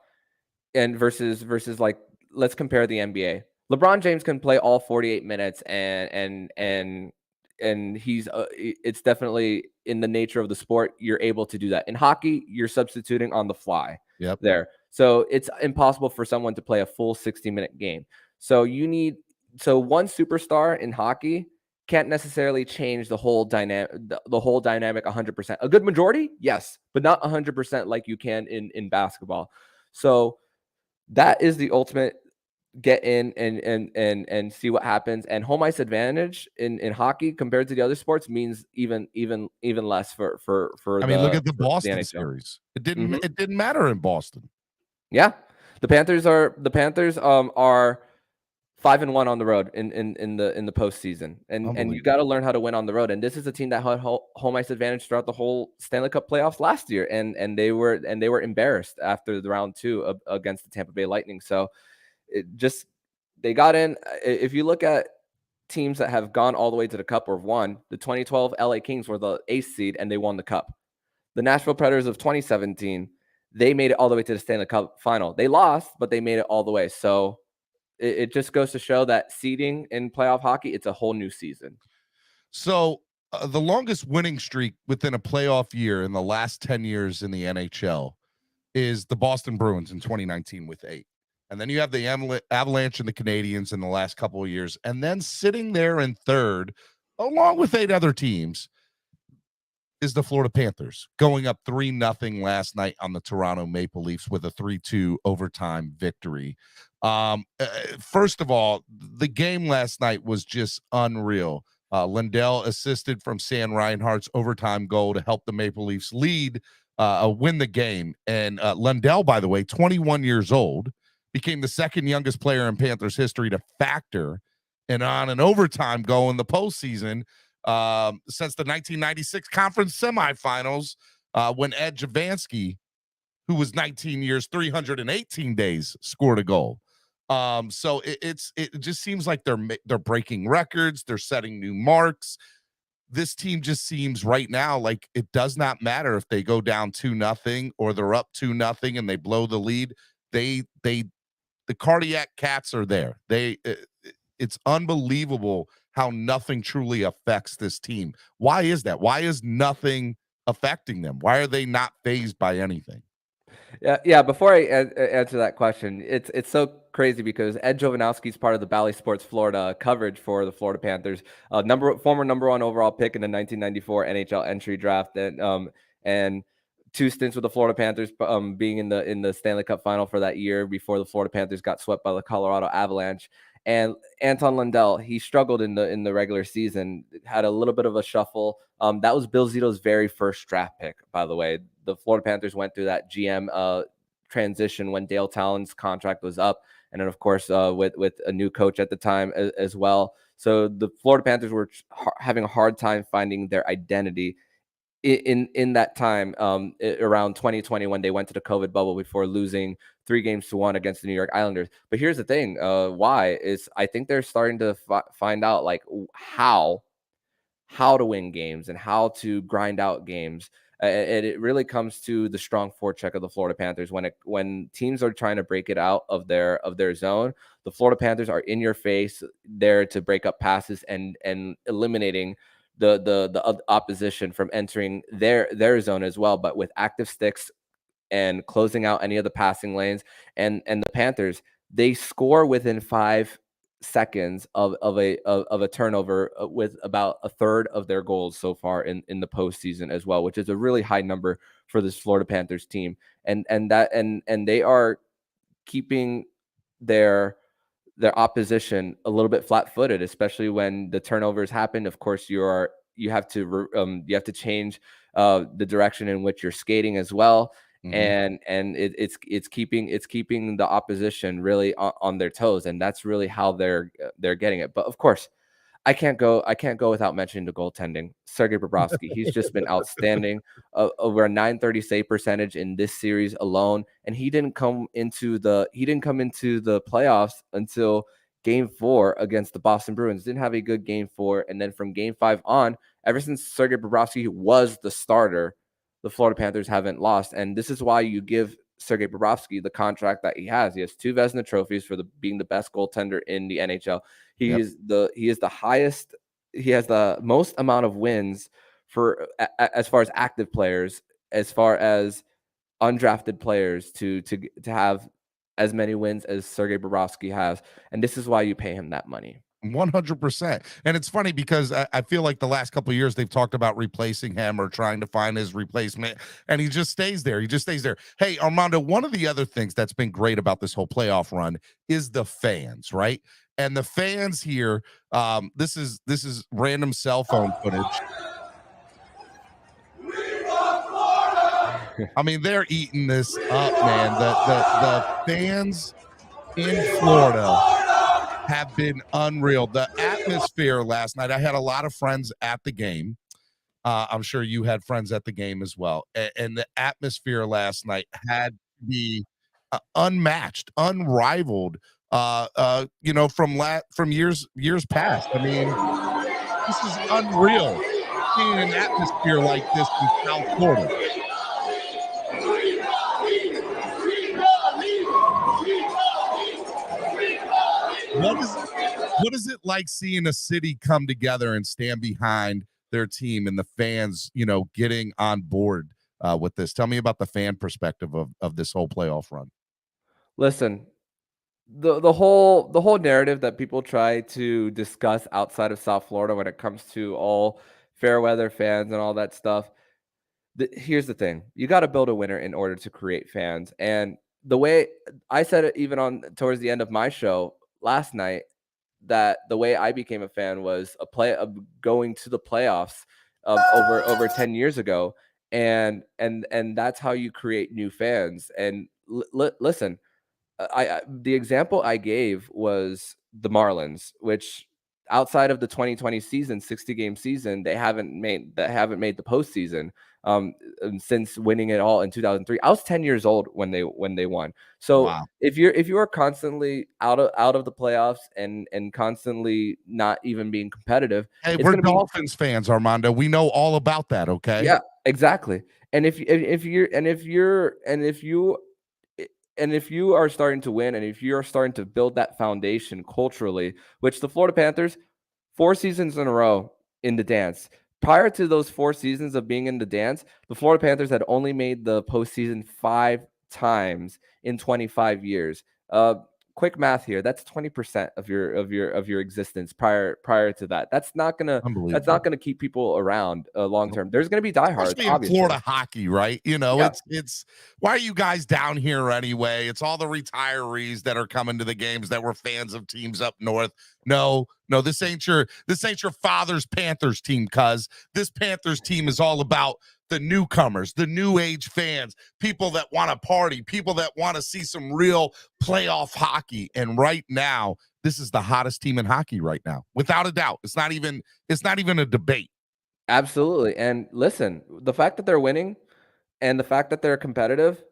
and versus like, let's compare the NBA. LeBron James can play all 48 minutes and he's it's definitely in the nature of the sport. You're able to do that. In hockey, you're substituting on the fly there. So it's impossible for someone to play a full 60-minute game. So one superstar in hockey can't necessarily change the whole dynamic 100%. A good majority, yes, but not 100% like you can in basketball. So that is the ultimate get in and see what happens. And home ice advantage in hockey compared to the other sports means even less for look at the Boston series. It didn't matter in Boston. Yeah. The Panthers are 5-1 on the road in the postseason, and you got to learn how to win on the road. And this is a team that had home ice advantage throughout the whole Stanley Cup playoffs last year, and they were embarrassed after the round 2 against the Tampa Bay Lightning. So they got in. If you look at teams that have gone all the way to the Cup or won, the 2012 LA Kings were the 8th seed and they won the Cup. The Nashville Predators of 2017, they made it all the way to the Stanley Cup final. They lost, but they made it all the way. So it just goes to show that seeding in playoff hockey, it's a whole new season. So the longest winning streak within a playoff year in the last 10 years in the NHL is the Boston Bruins in 2019 with 8. And then you have the Avalanche and the Canadiens in the last couple of years. And then sitting there in third, along with 8 other teams, is the Florida Panthers, going up 3-0 last night on the Toronto Maple Leafs with a 3-2 overtime victory. First of all, the game last night was just unreal. Lindell assisted from Sam Reinhart's overtime goal to help the Maple Leafs win the game. And Lindell, by the way, 21 years old, became the second youngest player in Panthers history to factor and on an overtime goal in the postseason since the 1996 conference semifinals when Ed Javansky, who was 19 years, 318 days, scored a goal. So it just seems like they're breaking records, they're setting new marks. This team just seems right now like it does not matter if they go down 2-0 or they're up 2-0 and they blow the lead. The cardiac cats are there. It's unbelievable how nothing truly affects this team. Why is that? Why is nothing affecting them? Why are they not fazed by anything? Yeah. Before I answer that question, it's so crazy because Ed Jovanovski is part of the Bally Sports Florida coverage for the Florida Panthers, former number 1 overall pick in the 1994 NHL entry draft, and 2 stints with the Florida Panthers, being in the Stanley Cup final for that year before the Florida Panthers got swept by the Colorado Avalanche. And Anton Lundell, he struggled in the regular season, had a little bit of a shuffle. That was Bill Zito's very first draft pick, by the way. The Florida Panthers went through that GM transition when Dale Talon's contract was up, and then of course with a new coach at the time as well. So the Florida Panthers were having a hard time finding their identity in that time, around 2020 when they went to the COVID bubble before losing 3-1 against the New York Islanders. But here's the thing, why is I think they're starting to find out like how to win games and how to grind out games. And it really comes to the strong forecheck of the Florida Panthers. When teams are trying to break it out of their zone, the Florida Panthers are in your face, there to break up passes and eliminating the opposition from entering their zone as well, but with active sticks and closing out any of the passing lanes. And the Panthers, they score within 5 seconds of a turnover, with about a third of their goals so far in the postseason as well, which is a really high number for this Florida Panthers team. And they are keeping their opposition a little bit flat-footed, especially when the turnovers happen. Of course, you have to change the direction in which you're skating as well. Mm-hmm. And it's keeping the opposition really on their toes, and that's really how they're getting it. But of course, I can't go without mentioning the goaltending. Sergei Bobrovsky, he's just been outstanding. Over a .930 save percentage in this series alone, and he didn't come into the playoffs until Game 4 against the Boston Bruins. Didn't have a good Game 4, and then from Game 5 on, ever since Sergei Bobrovsky was the starter, the Florida Panthers haven't lost. And this is why you give Sergei Bobrovsky the contract that he has. He has 2 Vezina trophies for being the best goaltender in the NHL. He is the highest. He has the most amount of wins for as far as active players, as far as undrafted players to have as many wins as Sergei Bobrovsky has. And this is why you pay him that money. 100%. And it's funny because I feel like the last couple of years they've talked about replacing him or trying to find his replacement, and he just stays there. Hey, Armando, one of the other things that's been great about this whole playoff run is the fans, right? And the fans here, this is random cell phone footage. I mean, they're eating this up, man. The fans in Florida have been unreal. The atmosphere last night, I had a lot of friends at the game. I'm sure you had friends at the game as well. And the atmosphere last night had to be unmatched, unrivaled, from years past. I mean, this is unreal, seeing an atmosphere like this in South Florida. What is it like seeing a city come together and stand behind their team and the fans, getting on board with this? Tell me about the fan perspective of this whole playoff run. Listen, the whole narrative that people try to discuss outside of South Florida when it comes to all fair weather fans and all that stuff. Here's the thing. You got to build a winner in order to create fans. And the way I said it, even towards the end of my show last night, that the way I became a fan was going to the playoffs over 10 years ago, and that's how you create new fans. And listen, the example I gave was the Marlins, which outside of the 2020 season, 60-game season, they haven't made the postseason since winning it all in 2003. I was 10 years old when they won. So Wow. if you are constantly out of the playoffs and constantly not even being competitive, Hey, it's we're gonna be Dolphins fans, Armando. We know all about that. Okay. yeah, exactly. And if you are starting to win, and if you're starting to build that foundation culturally, which the Florida Panthers, 4 seasons in a row in the dance. Prior to those 4 seasons of being in the dance, the Florida Panthers had only made the postseason 5 times in 25 years. Quick math here. That's 20% of your existence prior to that. That's not gonna keep people around long term. There's gonna be diehards, Especially in obviously. Florida hockey, right? You know, Yeah. it's why are you guys down here anyway? It's all the retirees that are coming to the games that were fans of teams up north. No, this ain't your father's Panthers team, cuz this Panthers team is all about the newcomers, the new age fans, people that want to party, people that want to see some real playoff hockey. And right now, this is the hottest team in hockey right now, without a doubt. It's not even a debate. Absolutely. And listen, the fact that they're winning and the fact that they're competitive,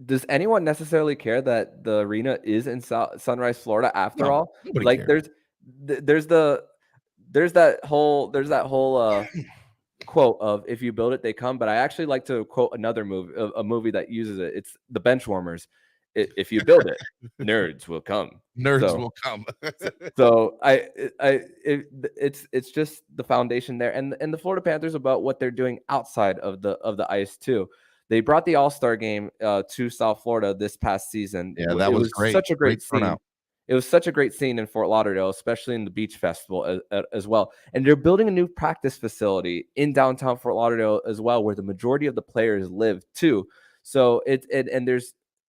does anyone necessarily care that the arena is in Sunrise, Florida after No, all? nobody Like cares. there's that whole quote of if you build it, they come. But I actually like to quote another movie, a movie that uses it. It's The Benchwarmers. If you build it, nerds will come. Nerds will come. So it's just the foundation there, and the Florida Panthers about what they're doing outside of the ice too. They brought the All-Star game to South Florida this past season. Yeah, that was great. Such a great scene. turnout. It was such a great scene in Fort Lauderdale, especially in the beach festival as well. And they're building a new practice facility in downtown Fort Lauderdale as well, where the majority of the players live too. So and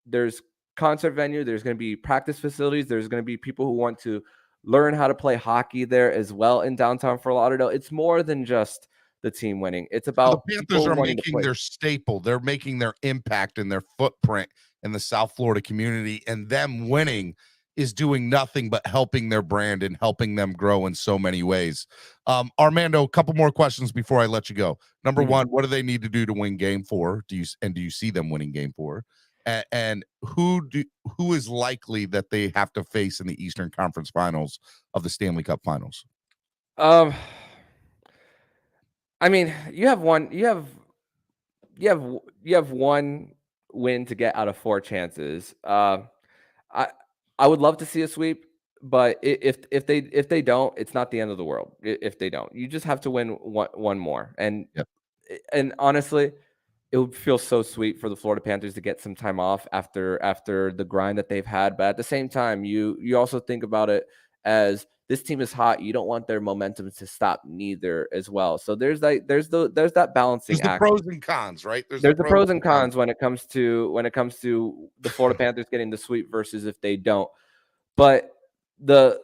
there's concert venue. There's going to be practice facilities. There's going to be people who want to learn how to play hockey there as well in downtown Fort Lauderdale. It's more than just the team winning. It's about the Panthers are making their staple. They're making their impact and their footprint in the South Florida community, and them winning is doing nothing but helping their brand and helping them grow in so many ways. Armando, a couple more questions before I let you go. Number one, what do they need to do to win game 4? Do you see them winning game 4? And who is likely that they have to face in the Eastern Conference Finals of the Stanley Cup Finals? I mean, you have one win to get out of 4 chances. I would love to see a sweep, but if they don't, it's not the end of the world. If they don't, you just have to win one more. And and honestly, it would feel so sweet for the Florida Panthers to get some time off after the grind that they've had. But at the same time, you also think about it as this team is hot. You don't want their momentum to stop neither as well. So there's that balancing There's the act. pros and cons, right? There's the pros and cons when it comes to the Florida Panthers getting the sweep versus if they don't. But the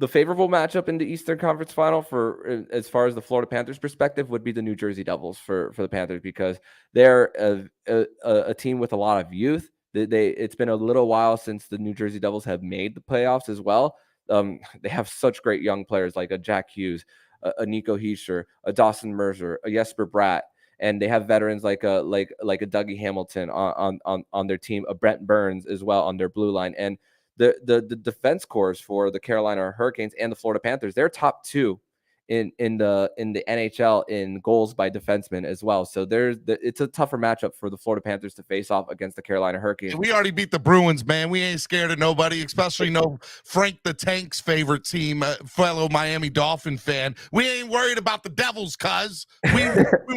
favorable matchup in the Eastern Conference Final for as far as the Florida Panthers perspective would be the New Jersey Devils for the Panthers, because they're a team with a lot of youth. It's been a little while since the New Jersey Devils have made the playoffs as well. They have such great young players like a Jack Hughes, a Nico Hischier, a Dawson Mercer, a Jesper Bratt, and they have veterans like a Dougie Hamilton on their team, a Brent Burns as well on their blue line, and the defense corps for the Carolina Hurricanes and the Florida Panthers, they're top 2 in the NHL in goals by defensemen as well. So it's a tougher matchup for the Florida Panthers to face off against the Carolina Hurricanes. We already beat the Bruins, man. We ain't scared of nobody, especially no Frank the Tank's favorite team, fellow Miami Dolphin fan. We ain't worried about the Devils, cuz we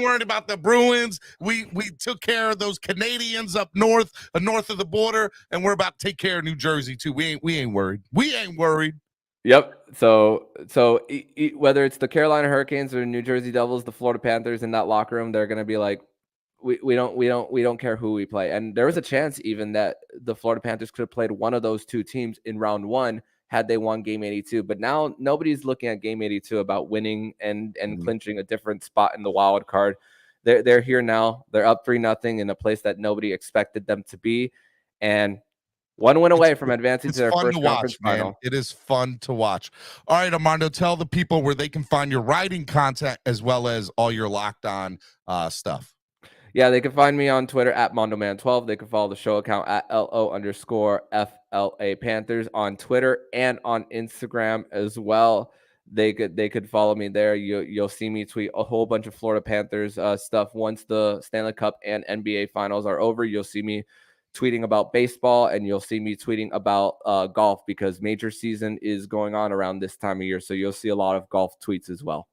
worried about the Bruins. We took care of those Canadians up north of the border, and we're about to take care of New Jersey too. We ain't worried. We ain't worried. Yep. So whether it's the Carolina Hurricanes or the New Jersey Devils, the Florida Panthers in that locker room, they're going to be like, we don't care who we play. And there was a chance even that the Florida Panthers could have played one of those 2 teams in round 1 had they won game 82. But now nobody's looking at game 82 about winning and clinching a different spot in the wild card. They're here now. They're up 3-0 in a place that nobody expected them to be, and one win away from advancing to their first conference final. It is fun to watch. All right, Armando, tell the people where they can find your writing content as well as all your Locked On stuff. Yeah, they can find me on Twitter at MondoMan12. They can follow the show account at LO_FLA Panthers on Twitter and on Instagram as well. They could follow me there. You'll see me tweet a whole bunch of Florida Panthers stuff once the Stanley Cup and NBA finals are over. You'll see me tweeting about baseball, and you'll see me tweeting about golf, because major season is going on around this time of year. So you'll see a lot of golf tweets as well.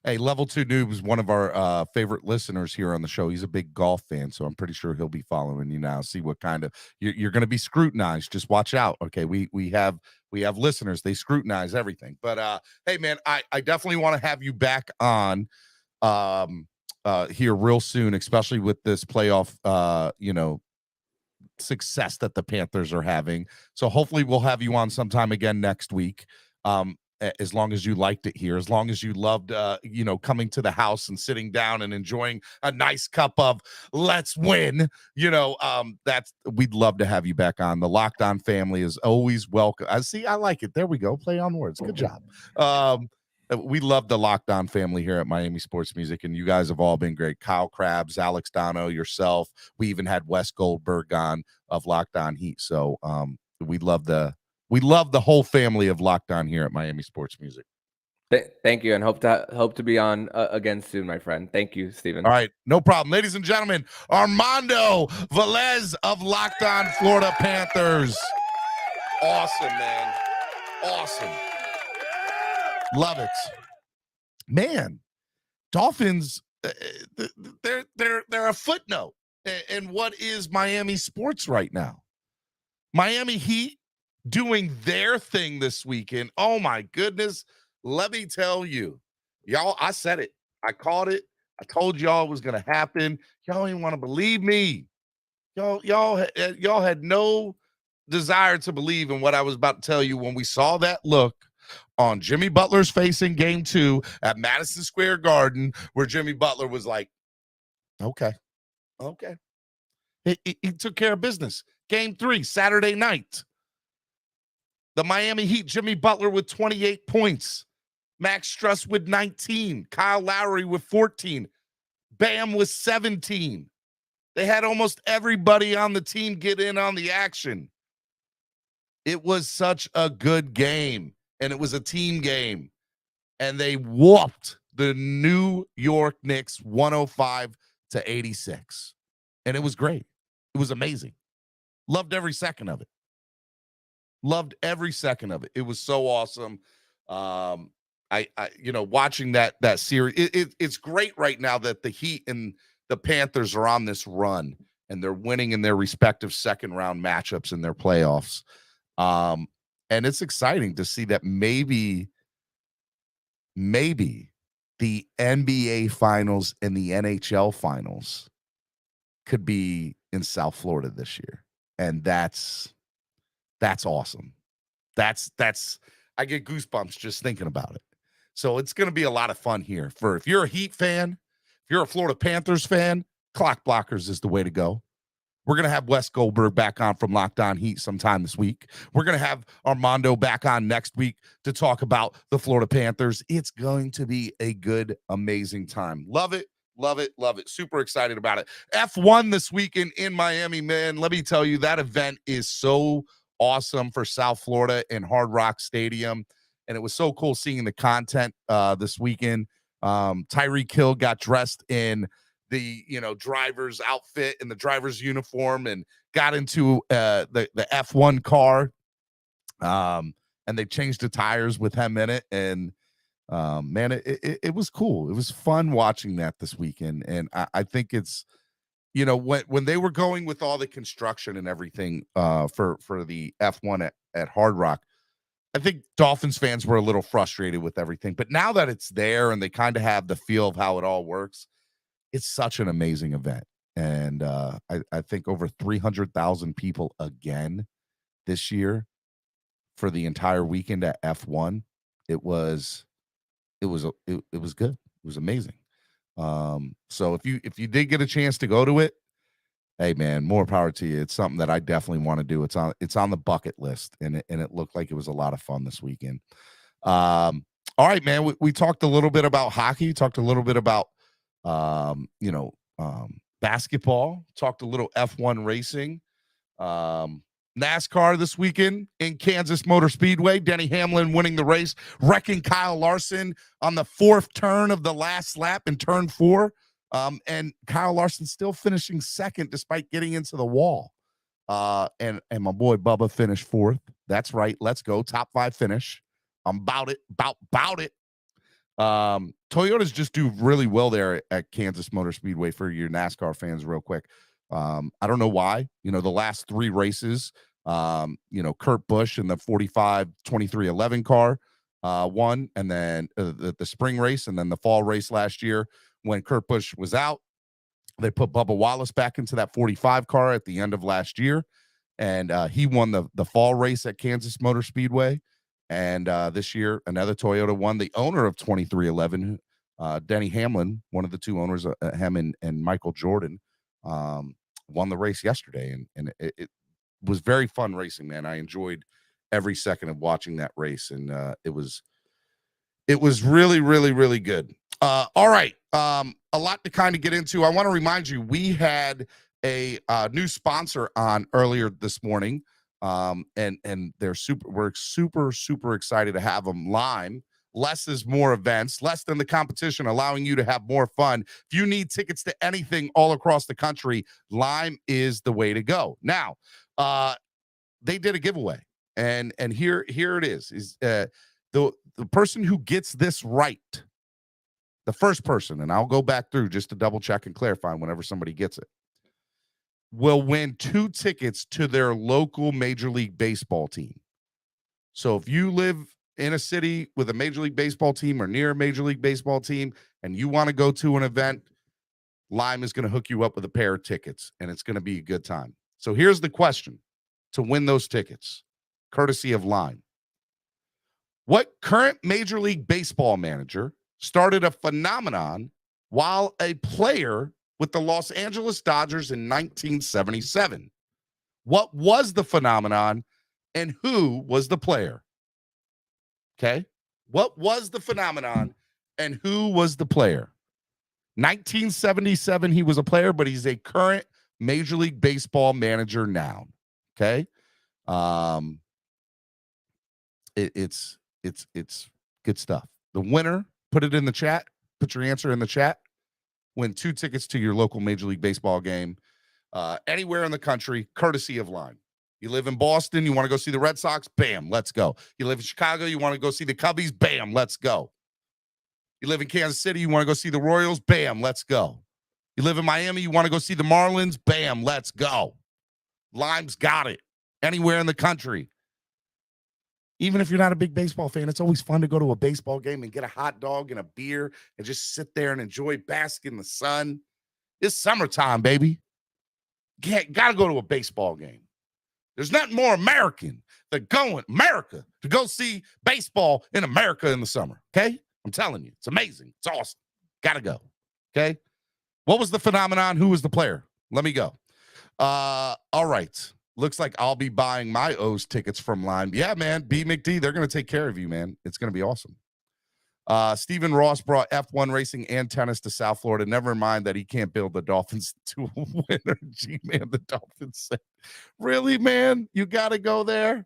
Hey, Level 2 Noob is one of our favorite listeners here on the show. He's a big golf fan, so I'm pretty sure he'll be following you now. See what kind of you're going to be scrutinized. Just watch out. Okay, we have listeners. They scrutinize everything. But hey, man, I definitely want to have you back on here real soon, especially with this playoff success that the Panthers are having. So hopefully we'll have you on sometime again next week. As long as you liked it here, as long as you loved, coming to the house and sitting down and enjoying a nice cup of let's win, we'd love to have you back on. The Locked On family is always welcome. I like it. There we go. Play on words. Good job. We love the Locked On family here at Miami Sports Music, and you guys have all been great. Kyle Krabs, Alex Dono, yourself. We even had Wes Goldberg on of Locked On Heat. So we love the whole family of Locked On here at Miami Sports Music. Thank you, and hope to be on again soon, my friend. Thank you, Steven. All right, no problem. Ladies and gentlemen, Armando Velez of Locked On Florida Panthers. Awesome, man. Awesome. Love it. Man, Dolphins, they're a footnote in what is Miami sports right now. Miami Heat doing their thing this weekend. Oh my goodness. Let me tell you, y'all, I said it. I called it. I told y'all it was going to happen. Y'all didn't want to believe me. Y'all had no desire to believe in what I was about to tell you when we saw that look on Jimmy Butler's face in game 2 at Madison Square Garden, where Jimmy Butler was like, okay. He took care of business. Game 3, Saturday night. The Miami Heat, Jimmy Butler with 28 points. Max Struss with 19. Kyle Lowry with 14. Bam with 17. They had almost everybody on the team get in on the action. It was such a good game, and it was a team game. And they whooped the New York Knicks 105-86. And it was great. It was amazing. Loved every second of it. It was so awesome. Watching that series, it's great right now that the Heat and the Panthers are on this run and they're winning in their respective second round matchups in their playoffs. And it's exciting to see that maybe the NBA finals and the NHL finals could be in South Florida this year. And that's awesome. That's I get goosebumps just thinking about it. So it's going to be a lot of fun here. If you're a Heat fan, if you're a Florida Panthers fan, Clock Blockers is the way to go. We're going to have Wes Goldberg back on from Locked On Heat sometime this week. We're going to have Armando back on next week to talk about the Florida Panthers. It's going to be a good, amazing time. Love it. Super excited about it. F1 this weekend in Miami, man. Let me tell you, that event is so awesome for South Florida and Hard Rock Stadium. And it was so cool seeing the content this weekend. Tyreek Hill got dressed in the driver's outfit and the driver's uniform and got into the F1 car. And they changed the tires with him in it. And man, it was cool. It was fun watching that this weekend. And I think it's, when they were going with all the construction and everything for the F1 at Hard Rock, I think Dolphins fans were a little frustrated with everything. But now that it's there and they kind of have the feel of how it all works, it's such an amazing event. And I think over 300,000 people again this year for the entire weekend at F1. It was good. It was amazing. So if you did get a chance to go to it, hey man, more power to you. It's something that I definitely want to do. It's on the bucket list, and it looked like it was a lot of fun this weekend. All right, man. We talked a little bit about hockey, talked a little bit about basketball, talked a little F1 racing. NASCAR this weekend in Kansas Motor Speedway. Denny Hamlin winning the race, wrecking Kyle Larson on the fourth turn of the last lap in turn 4. And Kyle Larson still finishing second despite getting into the wall. And my boy Bubba finished 4th. That's right. Let's go. Top 5 finish. I'm about it. About it. Toyotas just do really well there at Kansas Motor Speedway for your NASCAR fans real quick. I don't know why. The last 3 races, Kurt Busch in the 45-23-11 car won, and then the spring race, and then the fall race last year when Kurt Busch was out, they put Bubba Wallace back into that 45 car at the end of last year, and he won the fall race at Kansas Motor Speedway. And this year, another Toyota won. The owner of 2311, Denny Hamlin, one of the 2 owners, him and Michael Jordan, won the race yesterday, and it was very fun racing, man. I enjoyed every second of watching that race, and it was really, really, really good. All right, a lot to kind of get into. I want to remind you, we had a new sponsor on earlier this morning, and we're super excited to have them. Lime. Less is more events, less than the competition, allowing you to have more fun. If you need tickets to anything all across the country, Lime is the way to go. Now, they did a giveaway, and here it is the person who gets this right, the first person, and I'll go back through just to double check and clarify whenever somebody gets it, will win 2 tickets to their local Major League Baseball team. So if you live in a city with a Major League Baseball team or near a Major League Baseball team, and you want to go to an event, Lime is going to hook you up with a pair of tickets, and it's going to be a good time. So here's the question to win those tickets, courtesy of Lime. What current Major League Baseball manager started a phenomenon while a player with the Los Angeles Dodgers in 1977? What was the phenomenon, and who was the player? Okay. What was the phenomenon, and who was the player? 1977, he was a player, but he's a current Major League Baseball manager now. Okay. It's good stuff. The winner, put it in the chat. Put your answer in the chat. Win 2 tickets to your local Major League Baseball game anywhere in the country, courtesy of Lime. You live in Boston, you want to go see the Red Sox? Bam, let's go. You live in Chicago, you want to go see the Cubbies? Bam, let's go. You live in Kansas City, you want to go see the Royals? Bam, let's go. You live in Miami, you want to go see the Marlins? Bam, let's go. Lime's got it. Anywhere in the country. Even if you're not a big baseball fan, it's always fun to go to a baseball game and get a hot dog and a beer and just sit there and enjoy basking in the sun. It's summertime, baby. Got to go to a baseball game. There's nothing more American than going America to go see baseball in America in the summer. Okay. I'm telling you, it's amazing. It's awesome. Got to go. Okay. What was the phenomenon? Who was the player? Let me go. All right. Looks like I'll be buying my O's tickets from Lime. Yeah, man. B McD, they're going to take care of you, man. It's going to be awesome. Stephen Ross brought F1 racing and tennis to South Florida. Never mind that he can't build the Dolphins to a winner. G-Man, the Dolphins said, really, man? You got to go there?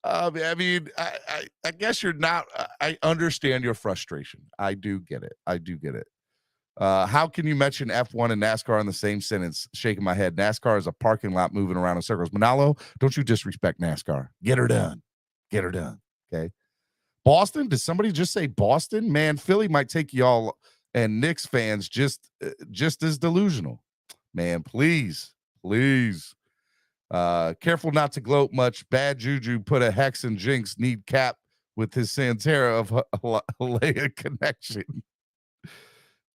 I mean, I guess you're not. I understand your frustration. I do get it. How can you mention F1 and NASCAR in the same sentence? Shaking my head. NASCAR is a parking lot moving around in circles. Manalo, don't you disrespect NASCAR. Get her done. Okay. Boston? Did somebody just say Boston? Man, Philly might take y'all and Knicks fans just as delusional. Man, please. Careful not to gloat much. Bad juju put a hex and jinx. Need cap with his Santera of Halea connection.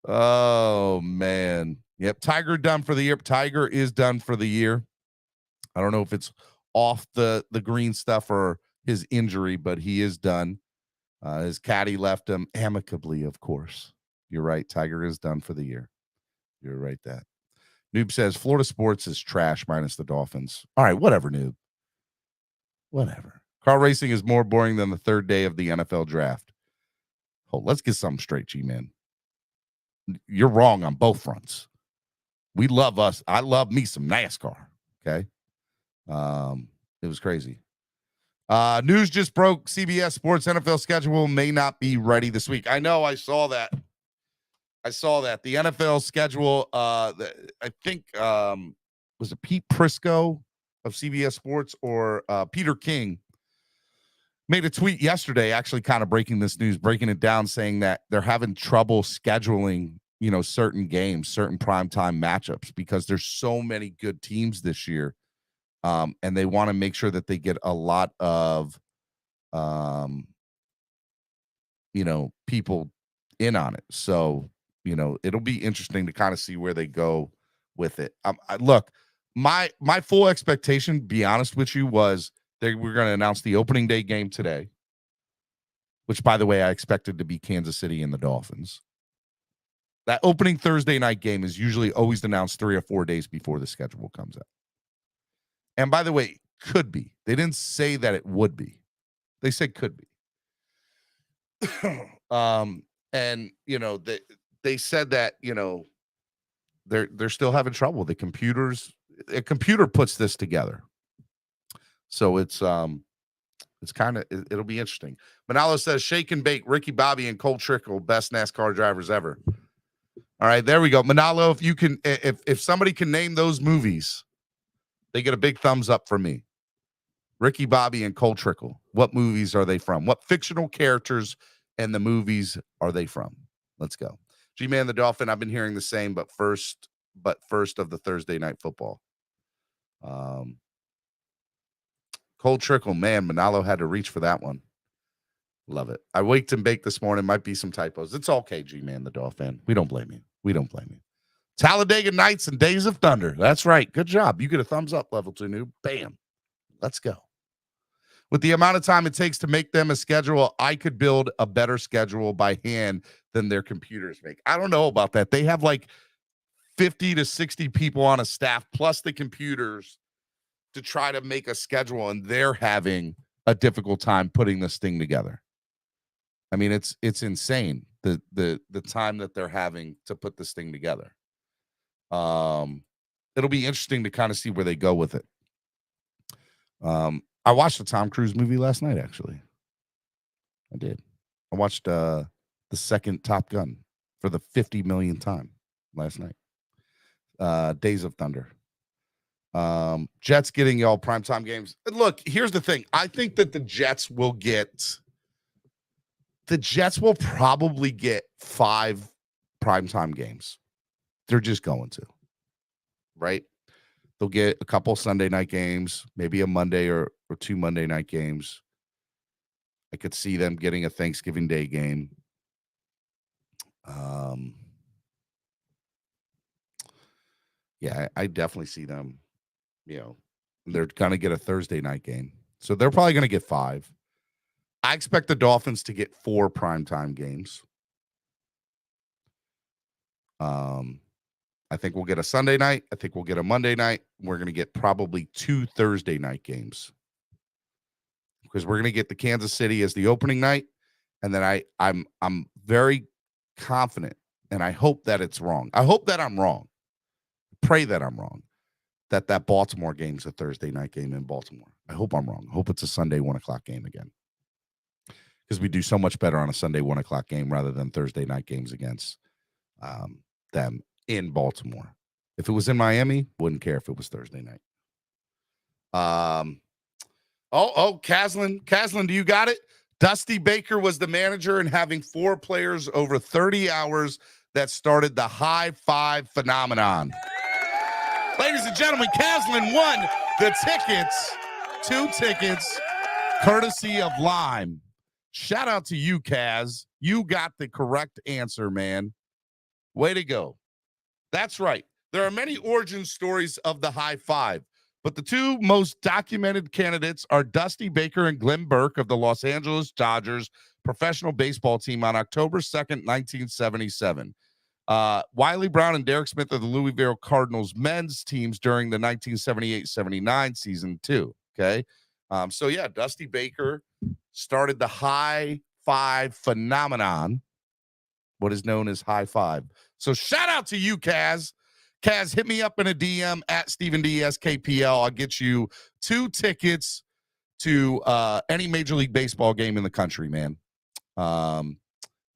Oh, man. Yep, Tiger done for the year. Tiger is done for the year. I don't know if it's off the green stuff or his injury, but he is done. His caddy left him amicably, of course. You're right. Tiger is done for the year. You're right that. Noob says Florida sports is trash minus the Dolphins. All right, whatever, Noob. Whatever. Car racing is more boring than the third day of the NFL draft. Oh, let's get something straight, G-Man. You're wrong on both fronts. We love us. I love me some NASCAR. Okay. It was crazy. News just broke. CBS Sports NFL schedule may not be ready this week. I know. I saw that. The NFL schedule. I think was it Pete Prisco of CBS Sports or Peter King made a tweet yesterday, actually kind of breaking this news, breaking it down, saying that they're having trouble scheduling, certain games, certain primetime matchups because there's so many good teams this year. And they want to make sure that they get a lot of, people in on it. So, it'll be interesting to kind of see where they go with it. Look, my full expectation, be honest with you, was we're going to announce the opening day game today, which, by the way, I expected to be Kansas City and the Dolphins. That opening Thursday night game is usually always announced 3 or 4 days before the schedule comes out. And by the way, could be. They didn't say that it would be. They said could be. And they said that, they're still having trouble. A computer puts this together. So it's kind of, it'll be interesting. Manalo says shake and bake, Ricky Bobby and Cole Trickle, best NASCAR drivers ever. All right, there we go. Manalo, if you can, if somebody can name those movies, they get a big thumbs up from me. Ricky Bobby and Cole Trickle. What movies are they from? What fictional characters and the movies are they from? Let's go. G-Man the Dolphin. I've been hearing the same, but first of the Thursday night football. Cole Trickle, man, Manalo had to reach for that one. Love it. I waked and baked this morning. Might be some typos. It's okay, G-Man the Dolphin. We don't blame you. Talladega Nights and Days of Thunder. That's right. Good job. You get a thumbs up, level 2 noob. Bam. Let's go. With the amount of time it takes to make them a schedule, I could build a better schedule by hand than their computers make. I don't know about that. They have like 50 to 60 people on a staff plus the computers to try to make a schedule, and they're having a difficult time putting this thing together. I mean, it's insane the time that they're having to put this thing together. It'll be interesting to kind of see where they go with it. I watched the Tom Cruise movie last night, actually. I did. I watched the second Top Gun for the 50 millionth time last night. Days of Thunder. Jets getting y'all primetime games. Look, here's the thing. I think that the Jets will probably get 5 primetime games. They're just going to, right? They'll get a couple Sunday night games, maybe a Monday or 2 Monday night games. I could see them getting a Thanksgiving Day game. Yeah, I definitely see them, they're going to get a Thursday night game. So they're probably going to get 5. I expect the Dolphins to get 4 primetime games. I think we'll get a Sunday night. I think we'll get a Monday night. We're going to get probably 2 Thursday night games because we're going to get the Kansas City as the opening night. And then I'm very confident, and I hope that it's wrong. I hope that I'm wrong. Pray that I'm wrong, that Baltimore game's a Thursday night game in Baltimore. I hope I'm wrong. I hope it's a Sunday 1:00 game again because we do so much better on a Sunday 1:00 game rather than Thursday night games against them in Baltimore. If it was in Miami, wouldn't care if it was Thursday night. Caslin, do you got it? Dusty Baker was the manager and having 4 players over 30 hours that started the high five phenomenon. Ladies and gentlemen, Caslin won the tickets, 2 tickets, courtesy of Lime. Shout out to you, Kaz. You got the correct answer, man. Way to go. That's right. There are many origin stories of the high five. But the two most documented candidates are Dusty Baker and Glenn Burke of the Los Angeles Dodgers professional baseball team on October 2nd, 1977. Wiley Brown and Derek Smith of the Louisville Cardinals men's teams during the 1978-79 season too. Okay. So yeah, Dusty Baker started the high five phenomenon, what is known as high five. So shout out to you, Kaz. Kaz, hit me up in a DM at Stephen D SKPL. I'll get you 2 tickets to any Major League Baseball game in the country, man.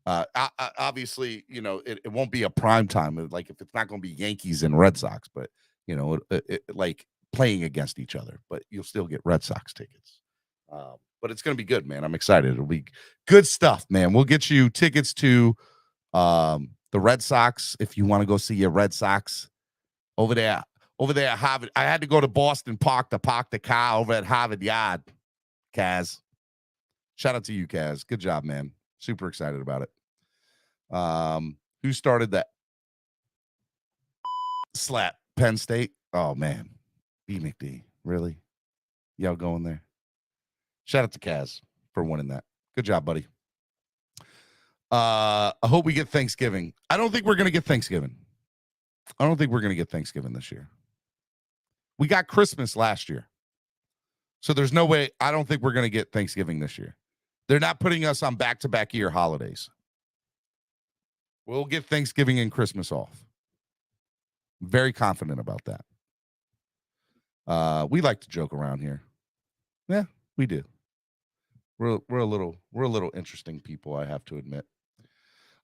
Obviously, you know, it won't be a prime time, like if it's not going to be Yankees and Red Sox, but you know, like playing against each other, but you'll still get Red Sox tickets. But it's going to be good, man. I'm excited. It'll be good stuff, man. We'll get you tickets to the Red Sox if you want to go see your Red Sox over there at Harvard. I had to go to Boston Park to park the car over at Harvard Yard. Kaz, shout out to you, Kaz. Good job, man. Super excited about it. Who started that slap? Penn State. Oh man, B McD. Really? Y'all going there? Shout out to Kaz for winning that. Good job, buddy. I hope we get Thanksgiving. I don't think we're gonna get Thanksgiving. I don't think we're gonna get Thanksgiving this year. We got Christmas last year, so there's no way. I don't think we're gonna get Thanksgiving this year. They're not putting us on back-to-back year holidays. We'll get Thanksgiving and Christmas off. Very confident about that. We like to joke around here. Yeah, we do. We're a little interesting people, I have to admit.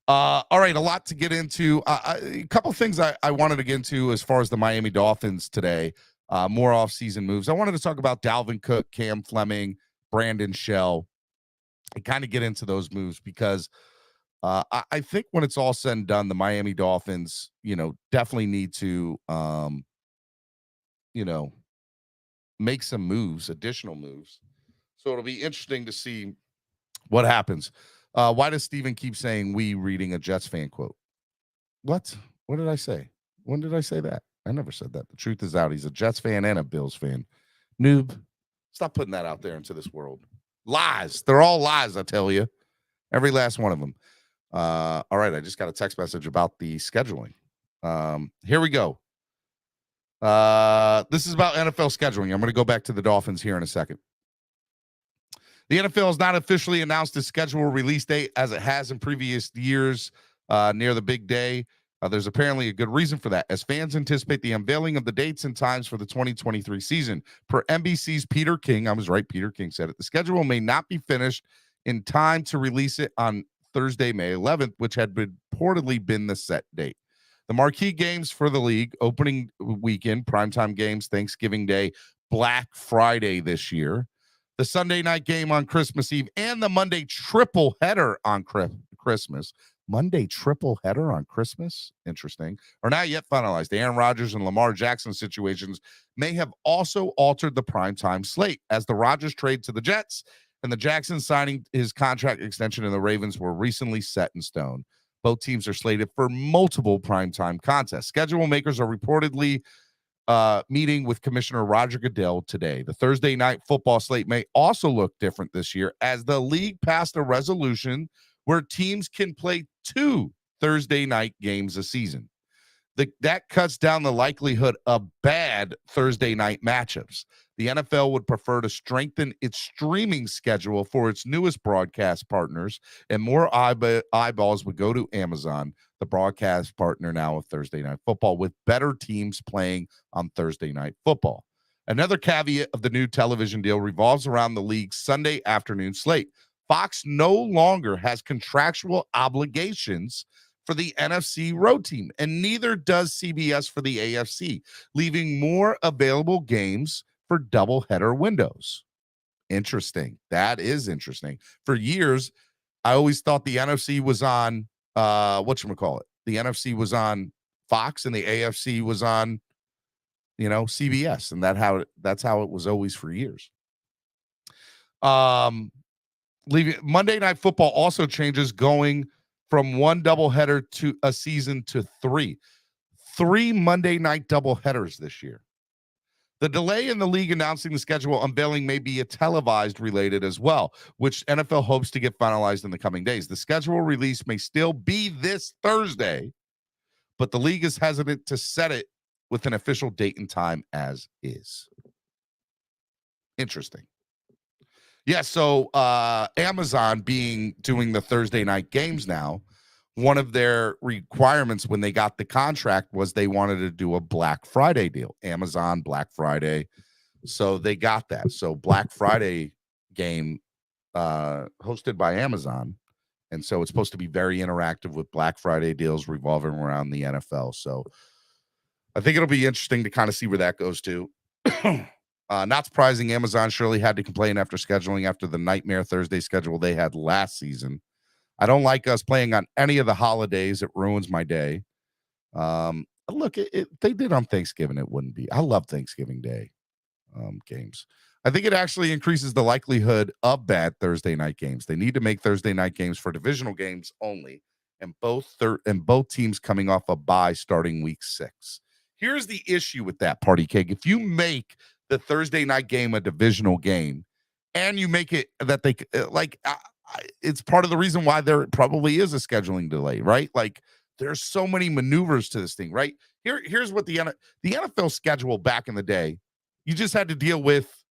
All right, a lot to get into. A couple things I wanted to get into as far as the Miami Dolphins today. More off-season moves. I wanted to talk about Dalvin Cook, Cam Fleming, Brandon Shell, and kind of get into those moves because I think when it's all said and done, the Miami Dolphins, you know, definitely need to, you know, make some moves, additional moves. So it'll be interesting to see what happens. Why does Steven keep saying we reading a Jets fan quote? What? What did I say? When did I say that? I never said that. The truth is out. He's a Jets fan and a Bills fan. Noob. Stop putting that out there into this world. Lies. They're all lies, I tell you. Every last one of them. All right, I just got a text message about the scheduling. Here we go. This is about NFL scheduling. I'm going to go back to the Dolphins here in a second. The NFL has not officially announced its schedule release date as it has in previous years near the big day. There's apparently a good reason for that, as fans anticipate the unveiling of the dates and times for the 2023 season. Per NBC's Peter King, I was right, Peter King said it, the schedule may not be finished in time to release it on Thursday, May 11th, which had reportedly been the set date. The marquee games for the league, opening weekend, primetime games, Thanksgiving Day, Black Friday this year, the Sunday night game on Christmas Eve, and the Monday triple header on Christmas. Monday triple header on Christmas? Interesting. Are not yet finalized. The Aaron Rodgers and Lamar Jackson situations may have also altered the primetime slate, as the Rodgers trade to the Jets and the Jackson signing his contract extension in the Ravens were recently set in stone. Both teams are slated for multiple primetime contests. Schedule makers are reportedly meeting with Commissioner Roger Goodell today. The Thursday night football slate may also look different this year, as the league passed a resolution where teams can play 2 Thursday night games a season. That cuts down the likelihood of bad Thursday night matchups. The NFL would prefer to strengthen its streaming schedule for its newest broadcast partners, and more eyeballs would go to Amazon, the broadcast partner now of Thursday Night Football, with better teams playing on Thursday Night Football. Another caveat of the new television deal revolves around the league's Sunday afternoon slate. Fox no longer has contractual obligations for the NFC road team, and neither does CBS for the AFC, leaving more available games for doubleheader windows. Interesting. That is interesting. For years, I always thought the NFC was on whatchamacallit. The NFC was on Fox and the AFC was on, CBS, and that's how it was always for years. Leaving Monday Night Football also changes, going from 1 doubleheader to a season to 3. 3 Monday night doubleheaders this year. The delay in the league announcing the schedule unveiling may be a televised related as well, which NFL hopes to get finalized in the coming days. The schedule release may still be this Thursday, but the league is hesitant to set it with an official date and time as is. Interesting. Yeah, so Amazon doing the Thursday night games now, one of their requirements when they got the contract was they wanted to do a Black Friday deal. Amazon Black Friday. So they got that. So Black Friday game hosted by Amazon. And so it's supposed to be very interactive with Black Friday deals revolving around the NFL. So I think it'll be interesting to kind of see where that goes to. Not surprising, Amazon surely had to complain after scheduling after the nightmare Thursday schedule they had last season. I don't like us playing on any of the holidays. It ruins my day. Look, they did on Thanksgiving. It wouldn't be. I love Thanksgiving Day games. I think it actually increases the likelihood of bad Thursday night games. They need to make Thursday night games for divisional games only, and both teams coming off a bye starting week 6. Here's the issue with that, Party Cake. If you make the Thursday night game a divisional game, and you make it that they it's part of the reason why there probably is a scheduling delay, right? Like there's so many maneuvers to this thing, right? Here's what the NFL schedule back in the day, you just had to deal with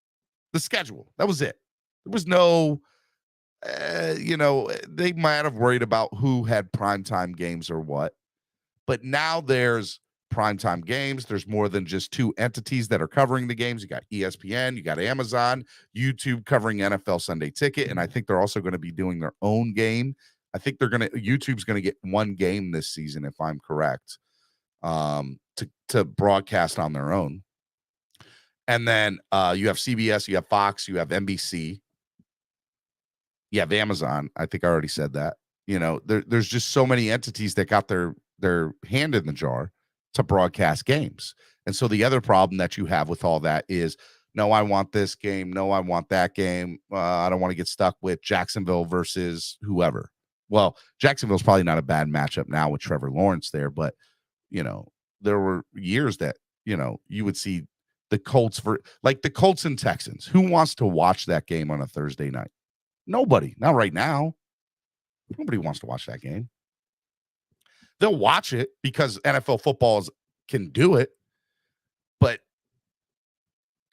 the schedule. That was it. There was no, they might have worried about who had primetime games or what, but now there's primetime games. There's more than just 2 entities that are covering the games. You got ESPN, you got Amazon, YouTube covering NFL Sunday Ticket, and I think they're also going to be doing their own game. I think YouTube's going to get 1 game this season, if I'm correct, to broadcast on their own. And then you have CBS, you have Fox, you have NBC, you have Amazon. I think I already said that. There's just so many entities that got their hand in the jar to broadcast games. And so the other problem that you have with all that is, no, I want this game. No, I want that game. I don't want to get stuck with Jacksonville versus whoever. Well, Jacksonville's probably not a bad matchup now with Trevor Lawrence there, but there were years that, you would see the Colts the Colts and Texans. Who wants to watch that game on a Thursday night? Nobody. Not right now. Nobody wants to watch that game. They'll watch it because NFL football can do it, but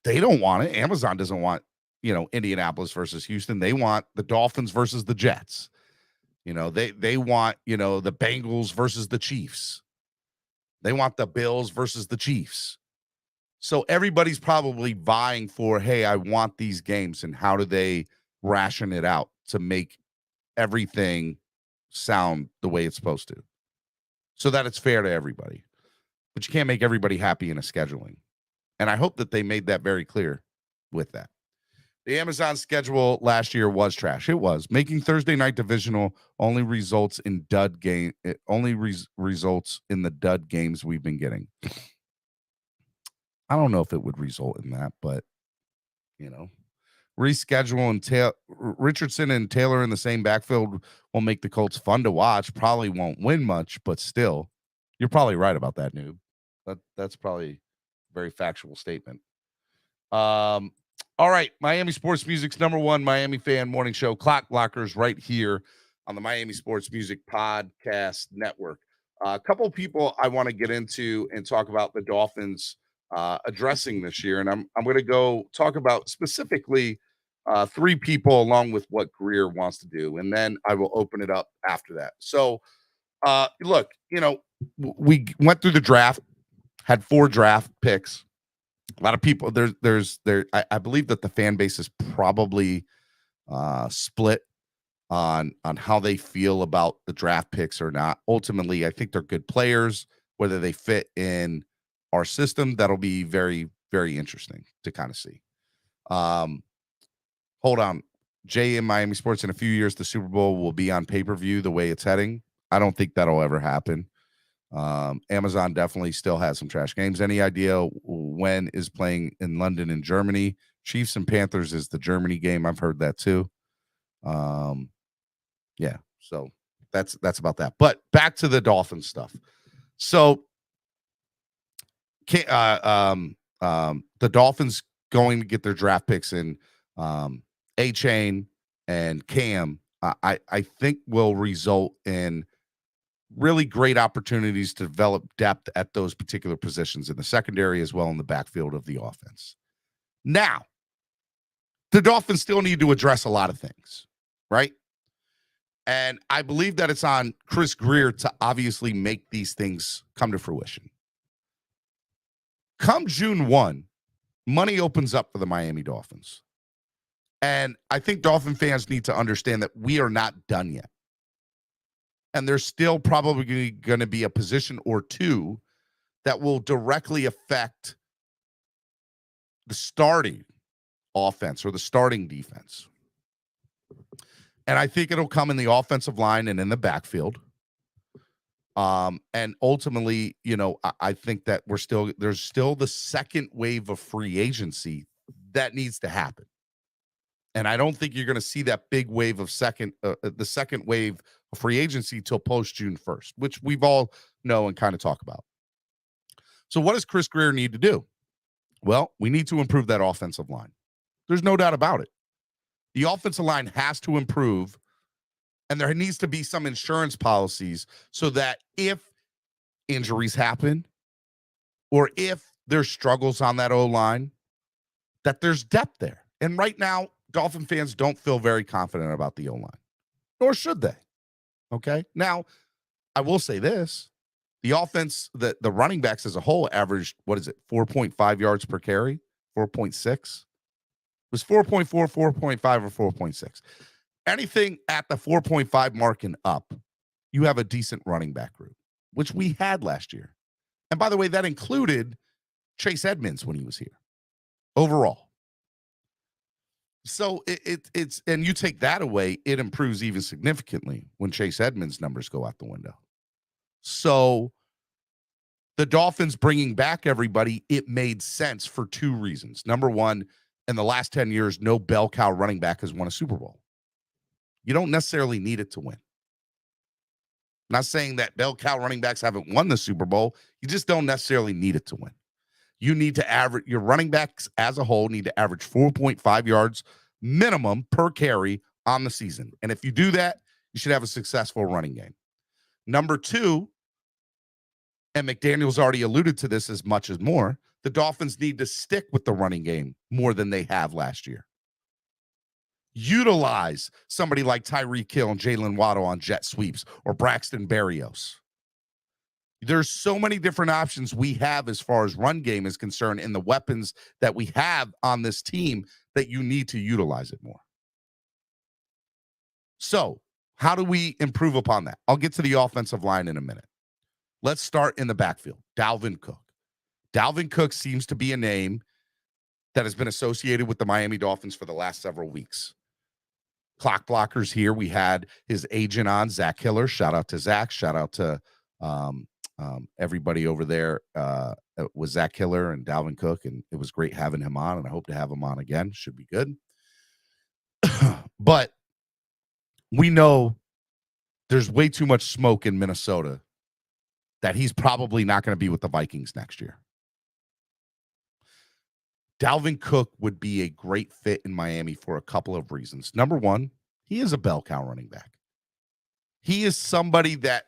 they don't want it. Amazon doesn't want, Indianapolis versus Houston. They want the Dolphins versus the Jets. They want, the Bengals versus the Chiefs. They want the Bills versus the Chiefs. So everybody's probably vying for, hey, I want these games, and how do they ration it out to make everything sound the way it's supposed to, so that it's fair to everybody. But you can't make everybody happy in a scheduling. And I hope that they made that very clear with that. The Amazon schedule last year was trash. It was. Making Thursday night divisional only results in dud game. It only results in the dud games we've been getting. I don't know if it would result in that, but reschedule and Richardson and Taylor in the same backfield will make the Colts fun to watch. Probably won't win much, but still, you're probably right about that, noob. That's probably a very factual statement. All right, Miami Sports Music's #1 Miami fan morning show, Clock Blockers, right here on the Miami Sports Music Podcast Network. A couple people I want to get into and talk about the Dolphins addressing this year, and I'm going to go talk about specifically 3 people along with what Greer wants to do, and then I will open it up after that. So, look, we went through the draft, had 4 draft picks. A lot of people I believe that the fan base is probably split on how they feel about the draft picks or not. Ultimately, I think they're good players. Whether they fit in our system, that'll be very, very interesting to kind of see. Hold on. Jay in Miami Sports, in a few years, the Super Bowl will be on pay-per-view the way it's heading. I don't think that'll ever happen. Amazon definitely still has some trash games. Any idea when is playing in London and Germany? Chiefs and Panthers is the Germany game. I've heard that too. Yeah, so that's about that. But back to the Dolphins stuff. So the Dolphins going to get their draft picks in A-Chain and Cam, I think will result in really great opportunities to develop depth at those particular positions in the secondary as well in the backfield of the offense. Now, the Dolphins still need to address a lot of things, right? And I believe that it's on Chris Grier to obviously make these things come to fruition. Come June 1, money opens up for the Miami Dolphins. And I think Dolphin fans need to understand that we are not done yet. And there's still probably going to be a position or two that will directly affect the starting offense or the starting defense. And I think it'll come in the offensive line and in the backfield. And ultimately, I think that there's still the second wave of free agency that needs to happen. And I don't think you're going to see that big wave of the second wave of free agency till post June 1st, which we've all know and kind of talk about. So what does Chris Grier need to do? Well, we need to improve that offensive line. There's no doubt about it. The offensive line has to improve, and there needs to be some insurance policies so that if injuries happen or if there's struggles on that O-line, that there's depth there. And right now, Dolphin fans don't feel very confident about the O-line, nor should they. Okay? Now, I will say this. The offense, the running backs as a whole averaged, 4.5 yards per carry? 4.6? It was 4.4, 4.5, or 4.6. Anything at the 4.5 mark and up, you have a decent running back group, which we had last year. And by the way, that included Chase Edmonds when he was here overall. So it's and you take that away, it improves even significantly when Chase Edmonds' numbers go out the window. So the Dolphins bringing back everybody, it made sense for two reasons. Number one, in the last 10 years, no bell cow running back has won a Super Bowl. You don't necessarily need it to win. I'm not saying that bell cow running backs haven't won the Super Bowl. You just don't necessarily need it to win. You need to average, your running backs as a whole need to average 4.5 yards minimum per carry on the season. And if you do that, you should have a successful running game. Number two, and McDaniel's already alluded to this as much as more, the Dolphins need to stick with the running game more than they have last year. Utilize somebody like Tyreek Hill and Jalen Waddle on jet sweeps or Braxton Berrios. There's so many different options we have as far as run game is concerned in the weapons that we have on this team that you need to utilize it more. So how do we improve upon that? I'll get to the offensive line in a minute. Let's start in the backfield. Dalvin Cook. Dalvin Cook seems to be a name that has been associated with the Miami Dolphins for the last several weeks. Clock blockers here. We had his agent on, Zach Hiller. Shout out to Zach. Shout out to everybody over there with Zach Hiller and Dalvin Cook, and it was great having him on, and I hope to have him on again. Should be good. But we know there's way too much smoke in Minnesota that he's probably not going to be with the Vikings next year. Dalvin Cook would be a great fit in Miami for a couple of reasons. Number one, he is a bell cow running back. He is somebody that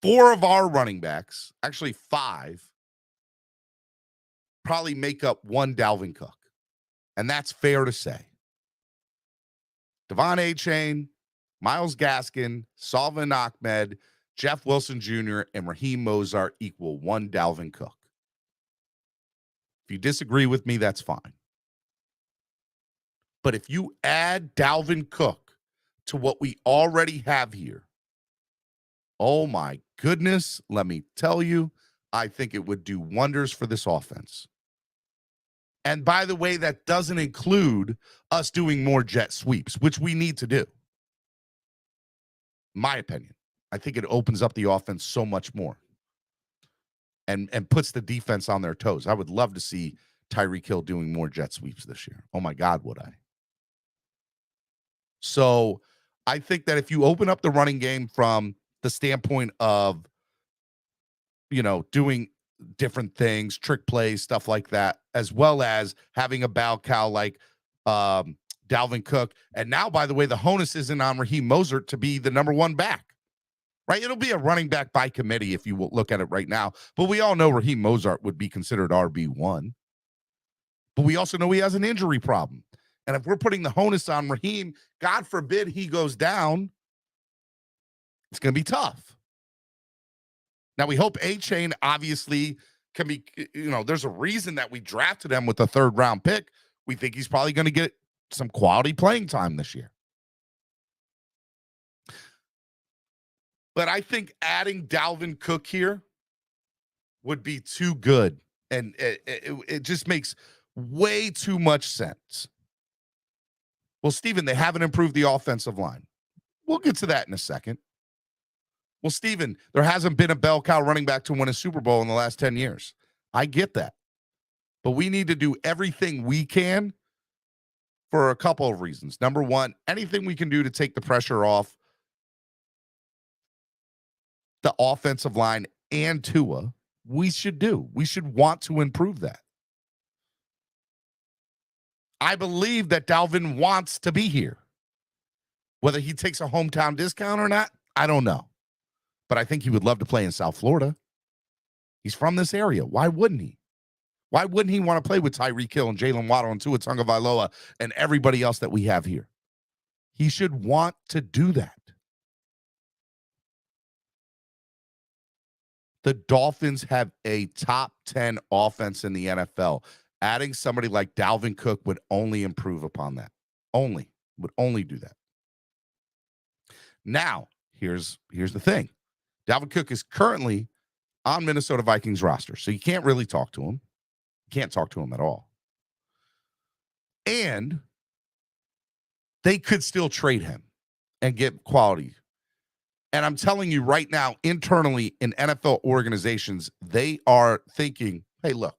4 of our running backs, actually 5, probably make up one Dalvin Cook. And that's fair to say. Devon A-Chain, Myles Gaskin, Salvin Ahmed, Jeff Wilson Jr., and Raheem Mostert equal one Dalvin Cook. If you disagree with me, that's fine. But if you add Dalvin Cook to what we already have here, oh my goodness, let me tell you, I think it would do wonders for this offense. And by the way, that doesn't include us doing more jet sweeps, which we need to do. My opinion. I think it opens up the offense so much more and puts the defense on their toes. I would love to see Tyreek Hill doing more jet sweeps this year. Oh my God, would I? So I think that if you open up the running game from the standpoint of, doing different things, trick plays, stuff like that, as well as having a bow cow like Dalvin Cook. And now, by the way, the onus isn't on Raheem Mostert to be the number one back, right? It'll be a running back by committee if you will look at it right now. But we all know Raheem Mostert would be considered RB1. But we also know he has an injury problem. And if we're putting the onus on Raheem, God forbid he goes down, it's going to be tough. Now, we hope A-Chain obviously can be, there's a reason that we drafted him with a third-round pick. We think he's probably going to get some quality playing time this year. But I think adding Dalvin Cook here would be too good. And it just makes way too much sense. Well, Steven, they haven't improved the offensive line. We'll get to that in a second. Well, Steven, there hasn't been a bell cow running back to win a Super Bowl in the last 10 years. I get that. But we need to do everything we can for a couple of reasons. Number one, anything we can do to take the pressure off the offensive line and Tua, we should do. We should want to improve that. I believe that Dalvin wants to be here. Whether he takes a hometown discount or not, I don't know. But I think he would love to play in South Florida. He's from this area. Why wouldn't he? Why wouldn't he want to play with Tyreek Hill and Jalen Waddle and Tua Tagovailoa and everybody else that we have here? He should want to do that. The Dolphins have a top 10 offense in the NFL. Adding somebody like Dalvin Cook would only improve upon that. Would only do that. Now, here's the thing. Dalvin Cook is currently on Minnesota Vikings roster, so you can't really talk to him. You can't talk to him at all. And they could still trade him and get quality. And I'm telling you right now, internally in NFL organizations, they are thinking, hey, look,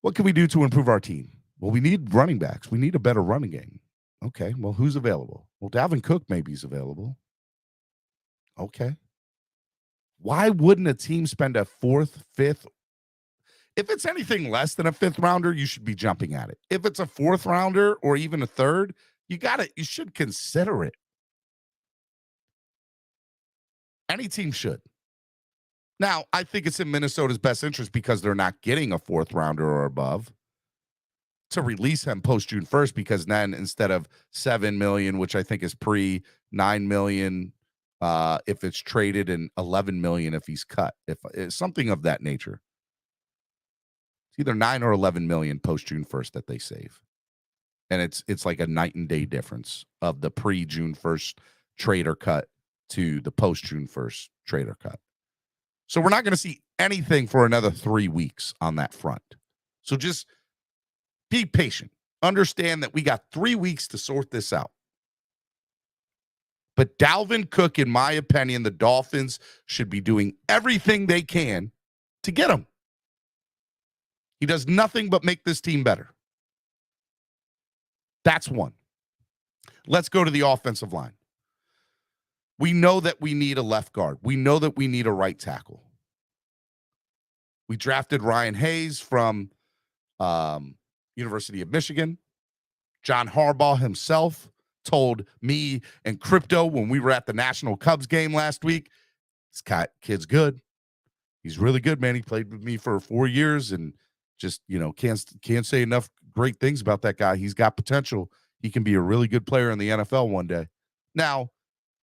what can we do to improve our team? Well, we need running backs. We need a better running game. Okay, well, who's available? Well, Dalvin Cook maybe is available. Okay. Why wouldn't a team spend a fourth, fifth? If it's anything less than a fifth rounder, you should be jumping at it. If it's a fourth rounder or even a third, you should consider it. Any team should. Now, I think it's in Minnesota's best interest because they're not getting a fourth rounder or above to release him post June 1st, because then instead of $7 million, which I think is pre $9 million, if it's traded, and $11 million if he's cut, if it's something of that nature, it's either $9 or $11 million post June 1st that they save. And it's like a night and day difference of the pre June 1st trader cut to the post June 1st trader cut. So we're not going to see anything for another 3 weeks on that front. So just be patient. Understand that we got 3 weeks to sort this out. But Dalvin Cook, in my opinion, the Dolphins should be doing everything they can to get him. He does nothing but make this team better. That's one. Let's go to the offensive line. We know that we need a left guard. We know that we need a right tackle. We drafted Ryan Hayes from University of Michigan. John Harbaugh himself told me and Crypto when we were at the National Cubs game last week, this kid's good. He's really good, man. He played with me for 4 years and just, can't say enough great things about that guy. He's got potential. He can be a really good player in the NFL one day. Now,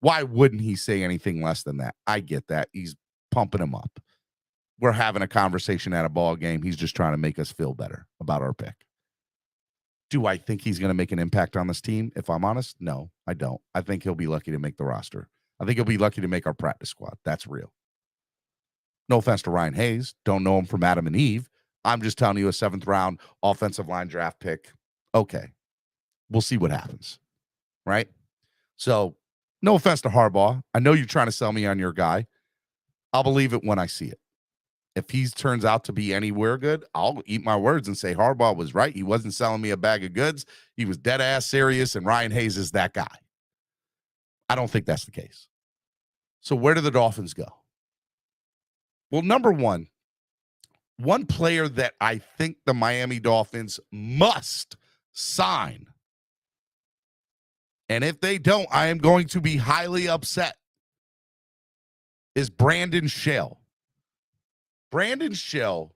why wouldn't he say anything less than that? I get that. He's pumping him up. We're having a conversation at a ball game. He's just trying to make us feel better about our pick. Do I think he's going to make an impact on this team? If I'm honest, no, I don't. I think he'll be lucky to make the roster. I think he'll be lucky to make our practice squad. That's real. No offense to Ryan Hayes. Don't know him from Adam and Eve. I'm just telling you, a 7th round offensive line draft pick. Okay. We'll see what happens. Right? So, no offense to Harbaugh. I know you're trying to sell me on your guy. I'll believe it when I see it. If he turns out to be anywhere good, I'll eat my words and say Harbaugh was right. He wasn't selling me a bag of goods. He was dead ass serious, and Ryan Hayes is that guy. I don't think that's the case. So where do the Dolphins go? Well, number one player that I think the Miami Dolphins must sign, and if they don't, I am going to be highly upset, is Brandon Shell. Brandon Shell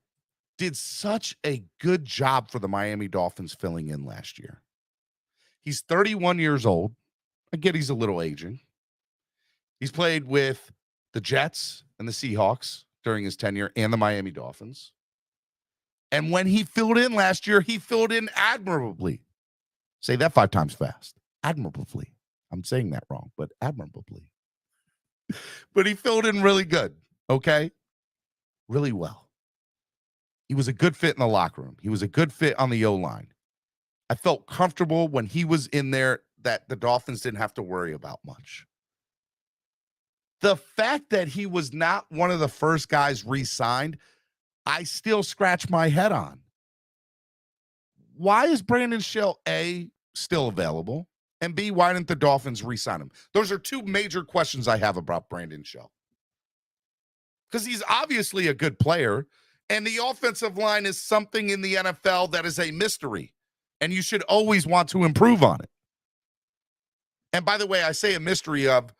did such a good job for the Miami Dolphins filling in last year. He's 31 years old. I get he's a little aging. He's played with the Jets and the Seahawks during his tenure and the Miami Dolphins. And when he filled in last year, he filled in admirably. Say that 5 times fast. Admirably. I'm saying that wrong, but admirably. But he filled in really good, okay? Really well. He was a good fit in the locker room. He was a good fit on the O-line. I felt comfortable when he was in there that the Dolphins didn't have to worry about much. The fact that he was not one of the first guys re-signed, I still scratch my head on. Why is Brandon Shell, A, still available, and B, why didn't the Dolphins re-sign him? Those are 2 major questions I have about Brandon Shell. Because he's obviously a good player, and the offensive line is something in the NFL that is a mystery, and you should always want to improve on it. And by the way, I say a mystery of,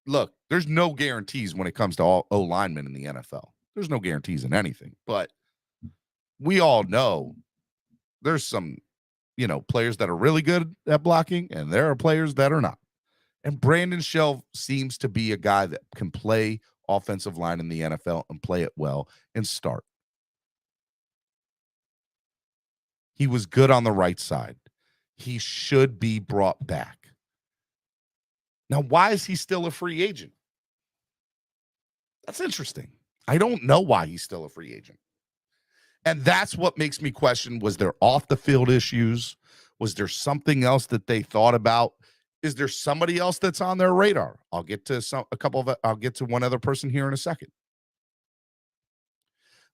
look, there's no guarantees when it comes to all O-linemen in the NFL. There's no guarantees in anything, but we all know there's some, players that are really good at blocking, and there are players that are not. And Brandon Shell seems to be a guy that can play offensive line in the NFL and play it well and start. He was good on the right side. He should be brought back. Now, why is he still a free agent? That's interesting. I don't know why he's still a free agent. And that's what makes me question, was there off the field issues? Was there something else that they thought about? Is there somebody else that's on their radar? I'll get to one other person here in a second.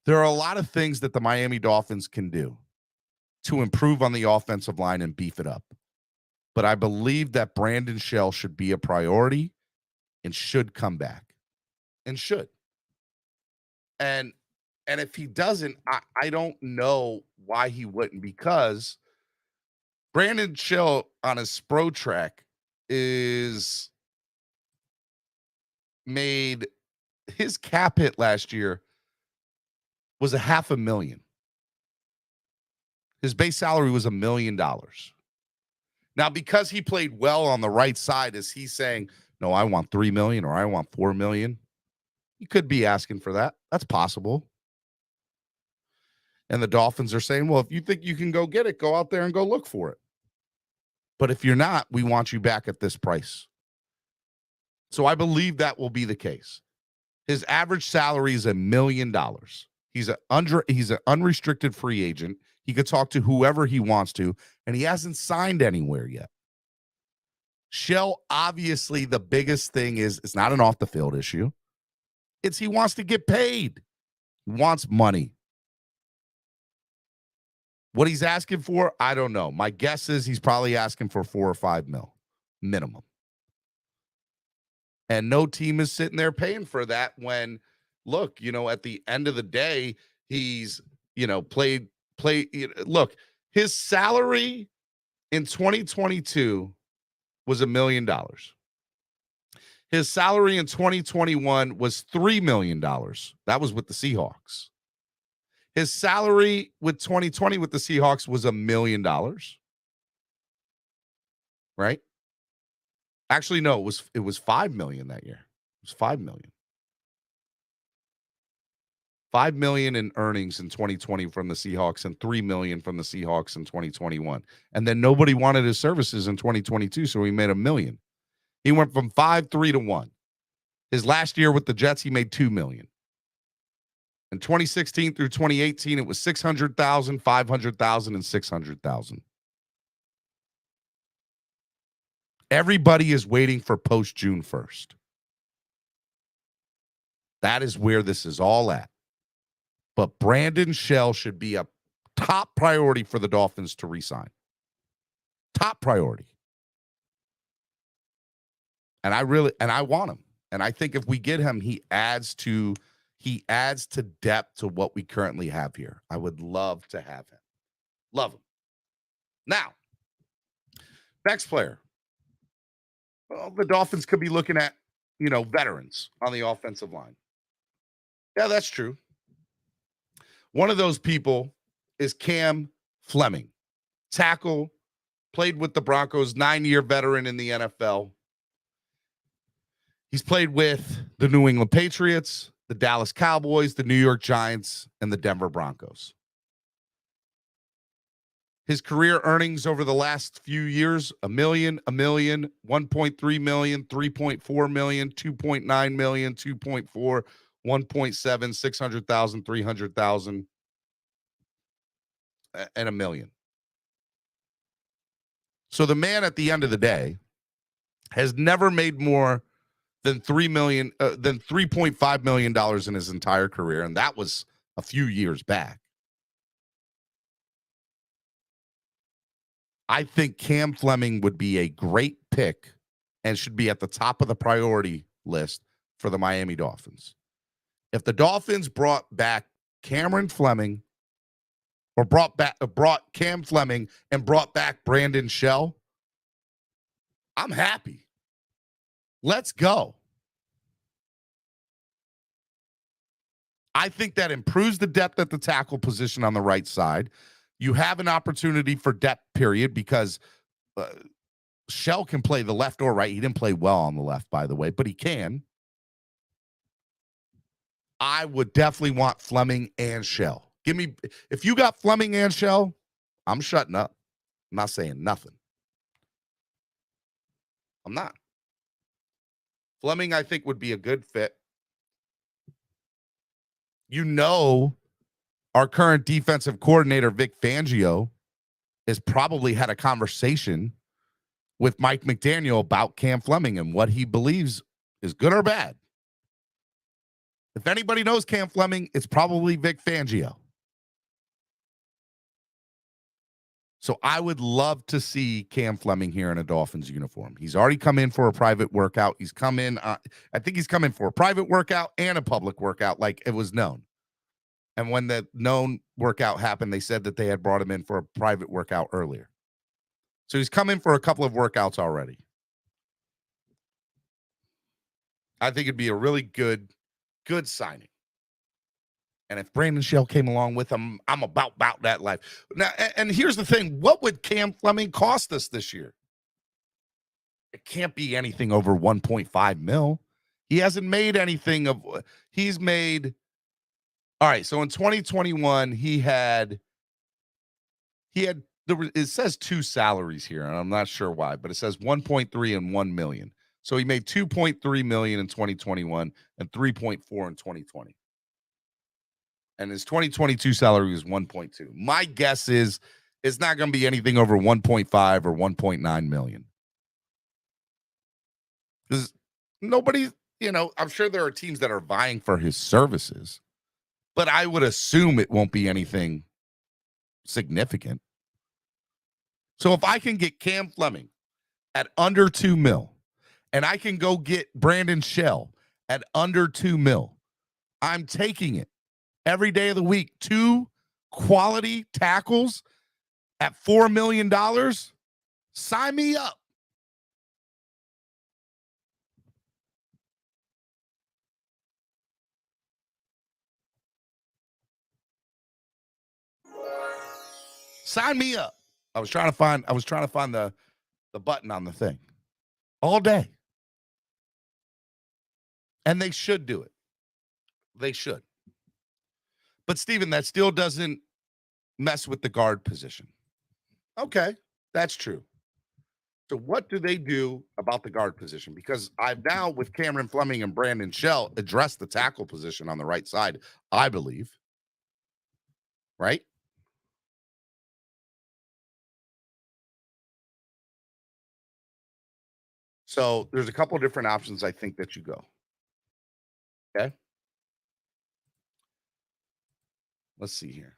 There are a lot of things that the Miami Dolphins can do to improve on the offensive line and beef it up. But I believe that Brandon Shell should be a priority and should come back. And should. And if he doesn't, I don't know why he wouldn't, because Brandon Shell on his Spro track is made, his cap hit last year was $500,000. His base salary was $1 million. Now, because he played well on the right side, is he saying, no, I want $3 million or I want $4 million? He could be asking for that. That's possible. And the Dolphins are saying, well, if you think you can go get it, go out there and go look for it. But if you're not, we want you back at this price. So I believe that will be the case. His average salary is $1 million. He's an unrestricted free agent. He could talk to whoever he wants to, and he hasn't signed anywhere yet. Shell, obviously, the biggest thing is it's not an off-the-field issue. It's he wants to get paid. He wants money. What he's asking for, I don't know. My guess is he's probably asking for $4 or $5 mil minimum. And no team is sitting there paying for that when, look, at the end of the day, he's, played. Look, his salary in 2022 was $1 million. His salary in 2021 was $3 million. That was with the Seahawks. His salary with 2020 with the Seahawks was $1 million. Right? Actually, no, it was $5 million that year. It was $5 million. $5 million in earnings in 2020 from the Seahawks and $3 million from the Seahawks in 2021. And then nobody wanted his services in 2022, so he made $1 million. He went from 5-3 to 1. His last year with the Jets, he made $2 million. In 2016 through 2018, it was $600,000, $500,000, and $600,000. Everybody is waiting for post June 1st. That is where this is all at. But Brandon Shell should be a top priority for the Dolphins to re-sign. Top priority. And I want him. And I think if we get him, he adds to, He adds to depth to what we currently have here. I would love to have him. Love him. Now, next player. Well, the Dolphins could be looking at, veterans on the offensive line. Yeah, that's true. One of those people is Cam Fleming. Tackle, played with the Broncos, 9-year veteran in the NFL. He's played with the New England Patriots, the Dallas Cowboys, the New York Giants, and the Denver Broncos. His career earnings over the last few years, $1 million, $1 million, $1.3 million, $3.4 million, $2.9 million, 2.4, 1.7, 600,000, 300,000, and $1 million. So the man at the end of the day has never made more than $3.5 million in his entire career, and that was a few years back. I think Cam Fleming would be a great pick and should be at the top of the priority list for the Miami Dolphins. If the Dolphins brought back Cameron Fleming or brought Cam Fleming and brought back Brandon Shell, I'm happy. Let's go. I think that improves the depth at the tackle position on the right side. You have an opportunity for depth, period, because Shell can play the left or right. He didn't play well on the left, by the way, but he can. I would definitely want Fleming and Shell. If you got Fleming and Shell, I'm shutting up. I'm not saying nothing. I'm not. Fleming, I think, would be a good fit. Our current defensive coordinator, Vic Fangio, has probably had a conversation with Mike McDaniel about Cam Fleming and what he believes is good or bad. If anybody knows Cam Fleming, it's probably Vic Fangio. So I would love to see Cam Fleming here in a Dolphins uniform. He's already come in for a private workout. He's come in, I think he's come in for a private workout and a public workout, like it was known. And when the known workout happened, they said that they had brought him in for a private workout earlier. So he's come in for a couple of workouts already. I think it'd be a really good signing. And if Brandon Shell came along with him, I'm about that life. Now, and here's the thing. What would Cam Fleming cost us this year? It can't be anything over 1.5 mil. He hasn't made anything of, he's made, all right, so in 2021, it says two salaries here, and I'm not sure why, but it says 1.3 and 1 million. So he made 2.3 million in 2021 and 3.4 in 2020. And his 2022 salary was 1.2. My guess is it's not going to be anything over 1.5 or 1.9 million. Because nobody, I'm sure there are teams that are vying for his services, but I would assume it won't be anything significant. So if I can get Cam Fleming at under 2 mil, and I can go get Brandon Shell at under 2 mil, I'm taking it every day of the week. 2 quality tackles at $4 million. Sign me up. Sign me up. I was trying to find the button on the thing all day. And they should do it. They should. But Steven, that still doesn't mess with the guard position. Okay, that's true. So what do they do about the guard position? Because I've now, with Cameron Fleming and Brandon Shell, addressed the tackle position on the right side, I believe. Right? So there's a couple of different options I think that you go. Okay. Let's see here.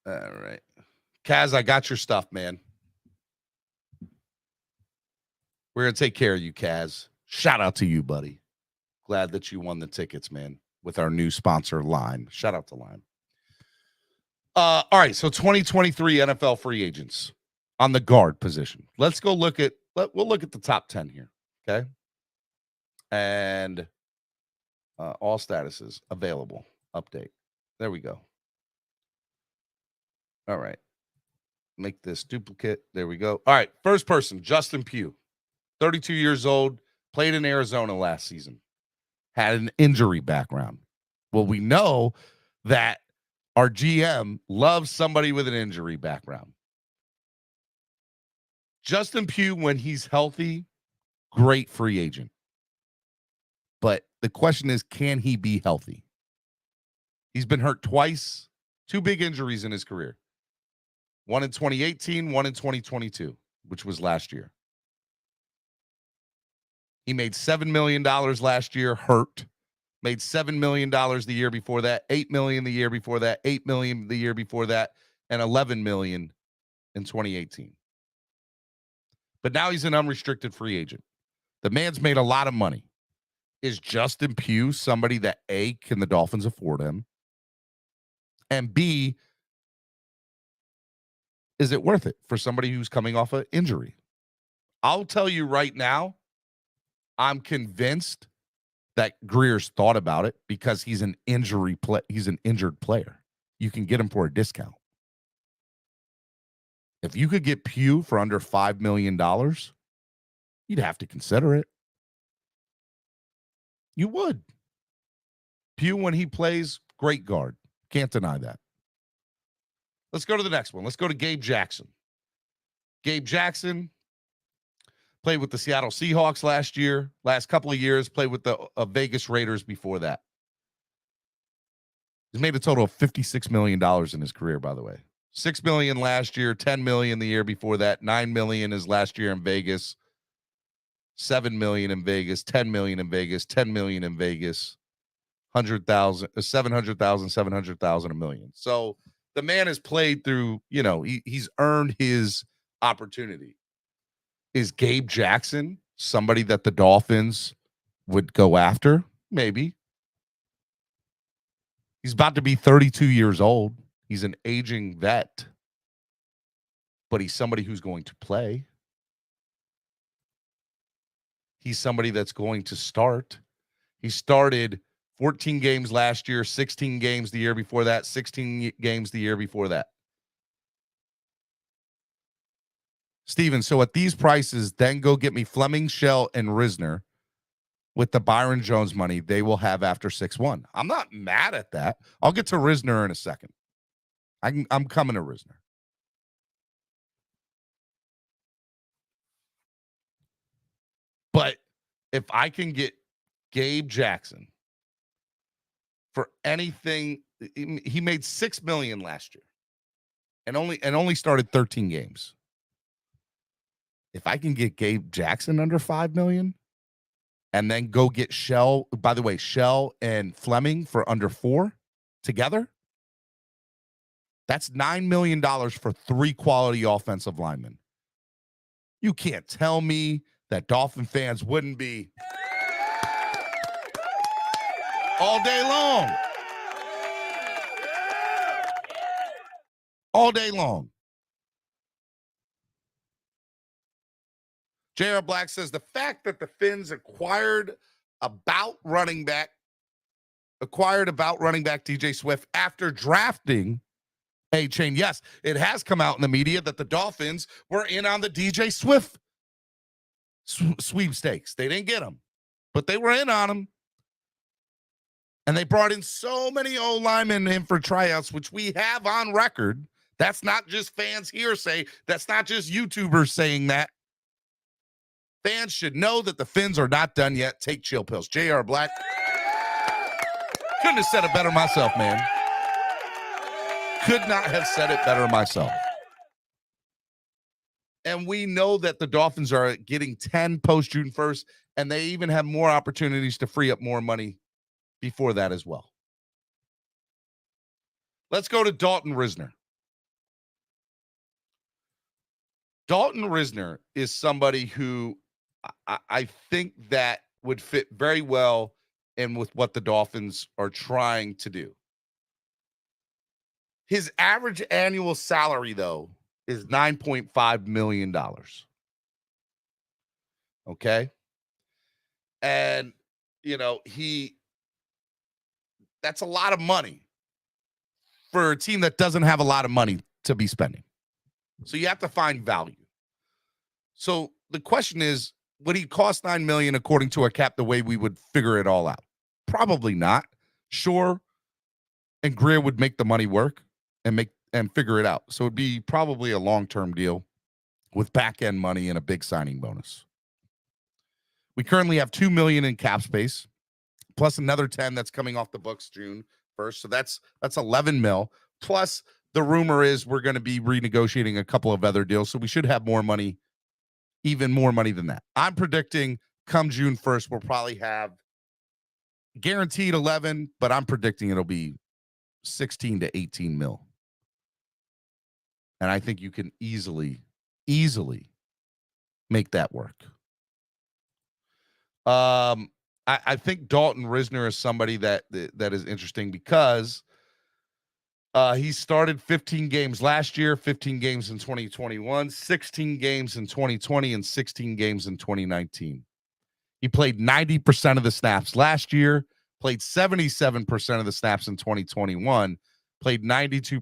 All right. Kaz, I got your stuff, man. We're going to take care of you, Kaz. Shout out to you, buddy. Glad that you won the tickets, man, with our new sponsor, Lime. Shout out to Lime. All right, so 2023 NFL free agents on the guard position. Let's go look at we'll look at the top 10 here, okay? And all statuses available. Update. There we go. All right. Make this duplicate. There we go. All right, first person, Justin Pugh, 32 years old, played in Arizona last season, had an injury background. Well, we know that our GM loves somebody with an injury background. Justin Pugh, when he's healthy, great free agent. But the question is, can he be healthy? He's been hurt twice, 2 big injuries in his career. One in 2018, one in 2022, which was last year. He made $7 million last year, hurt. Made $7 million the year before that, $8 million the year before that, $8 million the year before that, and $11 million in 2018. But now he's an unrestricted free agent. The man's made a lot of money. Is Justin Pugh somebody that, A, can the Dolphins afford him? And B, is it worth it for somebody who's coming off an injury? I'll tell you right now, I'm convinced that Greer's thought about it because he's an he's an injured player. You can get him for a discount. If you could get Pugh for under $5 million, you'd have to consider it. You would. Pugh, when he plays, great guard. Can't deny that. Let's go to the next one. Let's go to Gabe Jackson. Gabe Jackson played with the Seattle Seahawks last year. Last couple of years, played with the Vegas Raiders before that. He's made a total of $56 million in his career, by the way. $6 million last year, $10 million the year before that, $9 million is last year in Vegas, $7 million in Vegas, $10 million in Vegas, $10 million in Vegas, 100,000, 700,000, 700,000, $1 million. So the man has played through, he's earned his opportunity. Is Gabe Jackson somebody that the Dolphins would go after? Maybe. He's about to be 32 years old. He's an aging vet, but he's somebody who's going to play. He's somebody that's going to start. He started 14 games last year, 16 games the year before that, 16 games the year before that. Steven, so at these prices, then go get me Fleming, Shell, and Risner with the Byron Jones money they will have after 6-1. I'm not mad at that. I'll get to Risner in a second. I'm coming to Risner. But if I can get Gabe Jackson for anything, he made $6 million last year and only started 13 games. If I can get Gabe Jackson under $5 million and then go get Shell, by the way, Shell and Fleming for under $4 million together, that's $9 million for 3 quality offensive linemen. You can't tell me that Dolphin fans wouldn't be all day long. All day long. J.R. Black says the fact that the Fins acquired about running back DJ Swift after drafting A-Chain. Yes, it has come out in the media that the Dolphins were in on the DJ Swift sweepstakes. They didn't get him, but they were in on him. And they brought in so many O-linemen in for tryouts, which we have on record. That's not just fans hearsay. That's not just YouTubers saying that. Fans should know that the Fins are not done yet. Take chill pills. J.R. Black. Couldn't have said it better myself, man. Could not have said it better myself. And we know that the Dolphins are getting 10 post-June 1st, and they even have more opportunities to free up more money before that as well. Let's go to Dalton Risner. Dalton Risner is somebody who I think that would fit very well and with what the Dolphins are trying to do. His average annual salary, though, is $9.5 million. Okay. And, that's a lot of money for a team that doesn't have a lot of money to be spending. So you have to find value. So the question is, would he cost $9 million according to a cap the way we would figure it all out? Probably not. Sure. And Greer would make the money work and figure it out. So it'd be probably a long-term deal with back-end money and a big signing bonus. We currently have $2 million in cap space, plus another 10 that's coming off the books June 1st. So that's 11 mil. Plus the rumor is we're going to be renegotiating a couple of other deals. So we should have more money, even more money than that. I'm predicting come June 1st, we'll probably have guaranteed 11, but I'm predicting it'll be 16 to 18 mil. And I think you can easily make that work. I think Dalton Risner is somebody that is interesting because he started 15 games last year, 15 games in 2021, 16 games in 2020, and 16 games in 2019. He played 90% of the snaps last year, played 77% of the snaps in 2021, played 92%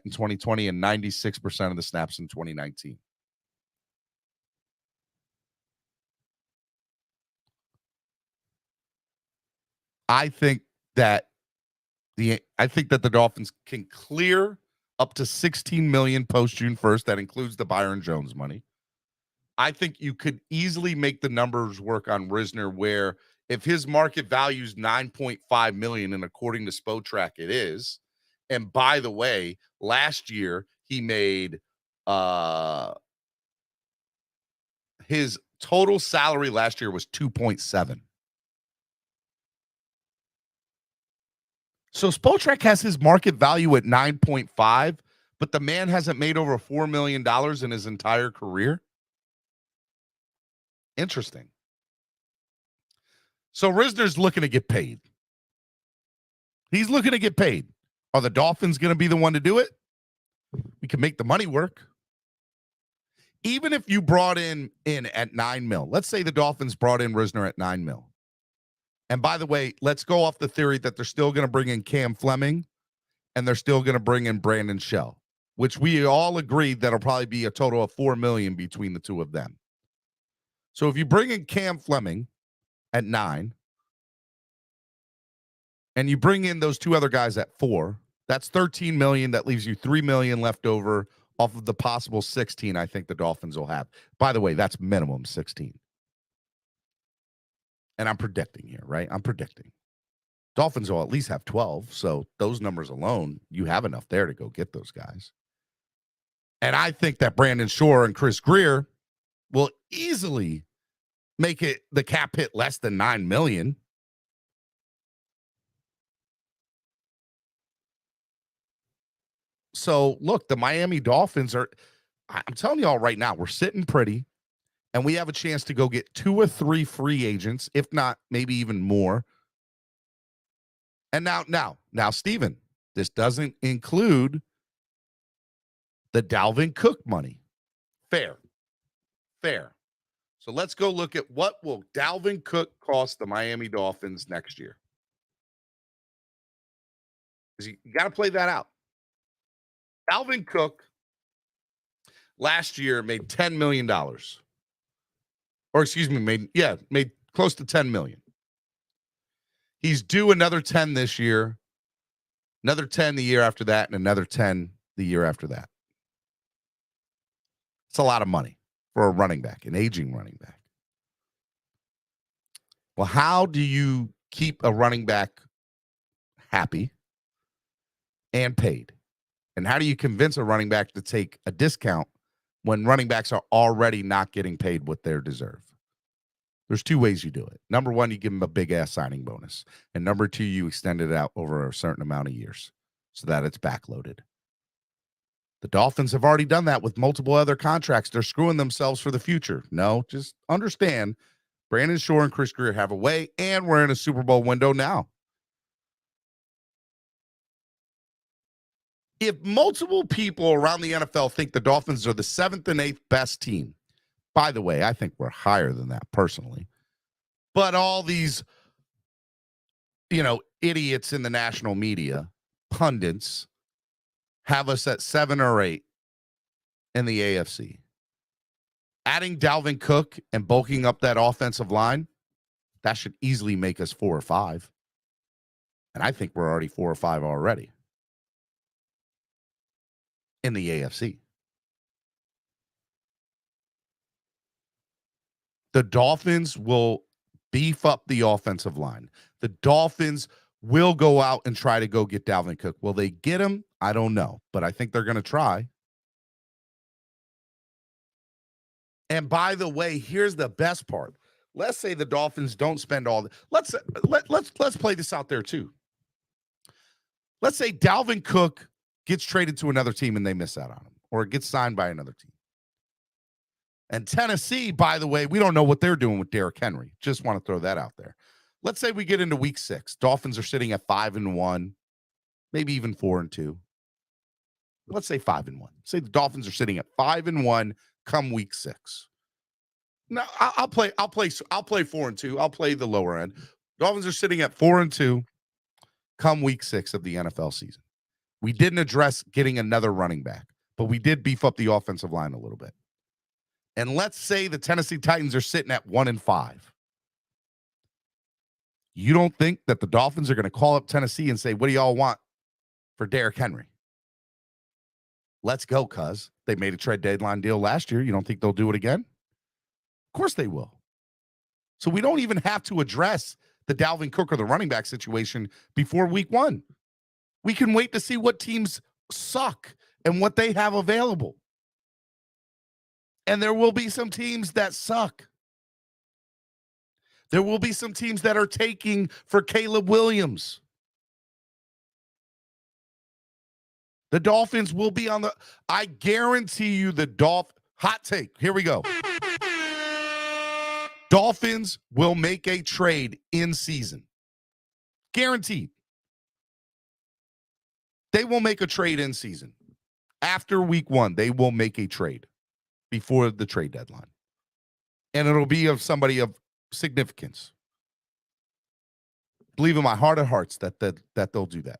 in 2020, and 96% of the snaps in 2019. I think that the Dolphins can clear up to $16 million post June 1st. That includes the Byron Jones money. I think you could easily make the numbers work on Risner, where if his market value is $9.5 million, and according to Spotrac it is, and by the way, last year he made his total salary last year was 2.7. So Spotrac has his market value at 9.5, but the man hasn't made over $4 million in his entire career. Interesting. So Risner's looking to get paid. He's looking to get paid. Are the Dolphins going to be the one to do it? We can make the money work. Even if you brought in at 9 mil, let's say the Dolphins brought in Risner at 9 mil. And by the way, let's go off the theory that they're still going to bring in Cam Fleming and they're still going to bring in Brandon Shell, which we all agreed that'll probably be a total of $4 million between the two of them. So if you bring in Cam Fleming at 9 and you bring in those two other guys at 4, that's $13 million. That leaves you $3 million left over off of the possible 16 I think the Dolphins will have. By the way, that's minimum 16. And I'm predicting here, right? I'm predicting. Dolphins will at least have 12. So those numbers alone, you have enough there to go get those guys. And I think that Brandon Shore and Chris Greer will easily make it the cap hit less than $9 million. So look, the Miami Dolphins I'm telling y'all right now, we're sitting pretty. And we have a chance to go get 2 or 3 free agents, if not maybe even more. And now, Steven, this doesn't include the Dalvin Cook money. Fair. So let's go look at what will Dalvin Cook cost the Miami Dolphins next year. Because you got to play that out. Dalvin Cook last year made $10 million. Or excuse me, made close to 10 million. He's due another 10 this year, another 10 the year after that, and another 10 the year after that. It's a lot of money for a running back, an aging running back. Well, how do you keep a running back happy and paid? And how do you convince a running back to take a discount when running backs are already not getting paid what they deserve? There's 2 ways you do it. Number 1, you give them a big-ass signing bonus. And number 2, you extend it out over a certain amount of years so that it's backloaded. The Dolphins have already done that with multiple other contracts. They're screwing themselves for the future. No, just understand Brandon Shore and Chris Greer have a way, and we're in a Super Bowl window now. If multiple people around the NFL think the Dolphins are the 7th and 8th best team, by the way, I think we're higher than that personally, but all these, idiots in the national media, pundits, have us at 7 or 8 in the AFC. Adding Dalvin Cook and bulking up that offensive line, that should easily make us 4 or 5. And I think we're already 4 or 5 already in the AFC. The Dolphins will beef up the offensive line. The Dolphins will go out and try to go get Dalvin Cook. Will they get him? I don't know, but I think they're going to try. And by the way, here's the best part. Let's say the Dolphins don't spend all the, let's play this out there too. Let's say Dalvin Cook gets traded to another team and they miss out on him, or gets signed by another team. And Tennessee, by the way, we don't know what they're doing with Derrick Henry. Just want to throw that out there. Let's say we get into week 6. Dolphins are sitting at 5-1, maybe even 4-2. Let's say 5-1. Say the Dolphins are sitting at 5-1 come week 6. Now I'll play 4-2. I'll play the lower end. Dolphins are sitting at 4-2 come week 6 of the NFL season. We didn't address getting another running back, but we did beef up the offensive line a little bit. And let's say the Tennessee Titans are sitting at 1-5. You don't think that the Dolphins are going to call up Tennessee and say, what do y'all want for Derrick Henry? Let's go, cuz. They made a trade deadline deal last year. You don't think they'll do it again? Of course they will. So we don't even have to address the Dalvin Cook or the running back situation before week 1. We can wait to see what teams suck and what they have available. And there will be some teams that suck. There will be some teams that are taking for Caleb Williams. The Dolphins will be on the, I guarantee you hot take. Here we go. Dolphins will make a trade in season. Guaranteed. They will make a trade in season. After week 1, they will make a trade before the trade deadline. And it'll be of somebody of significance. Believe in my heart of hearts that they'll do that.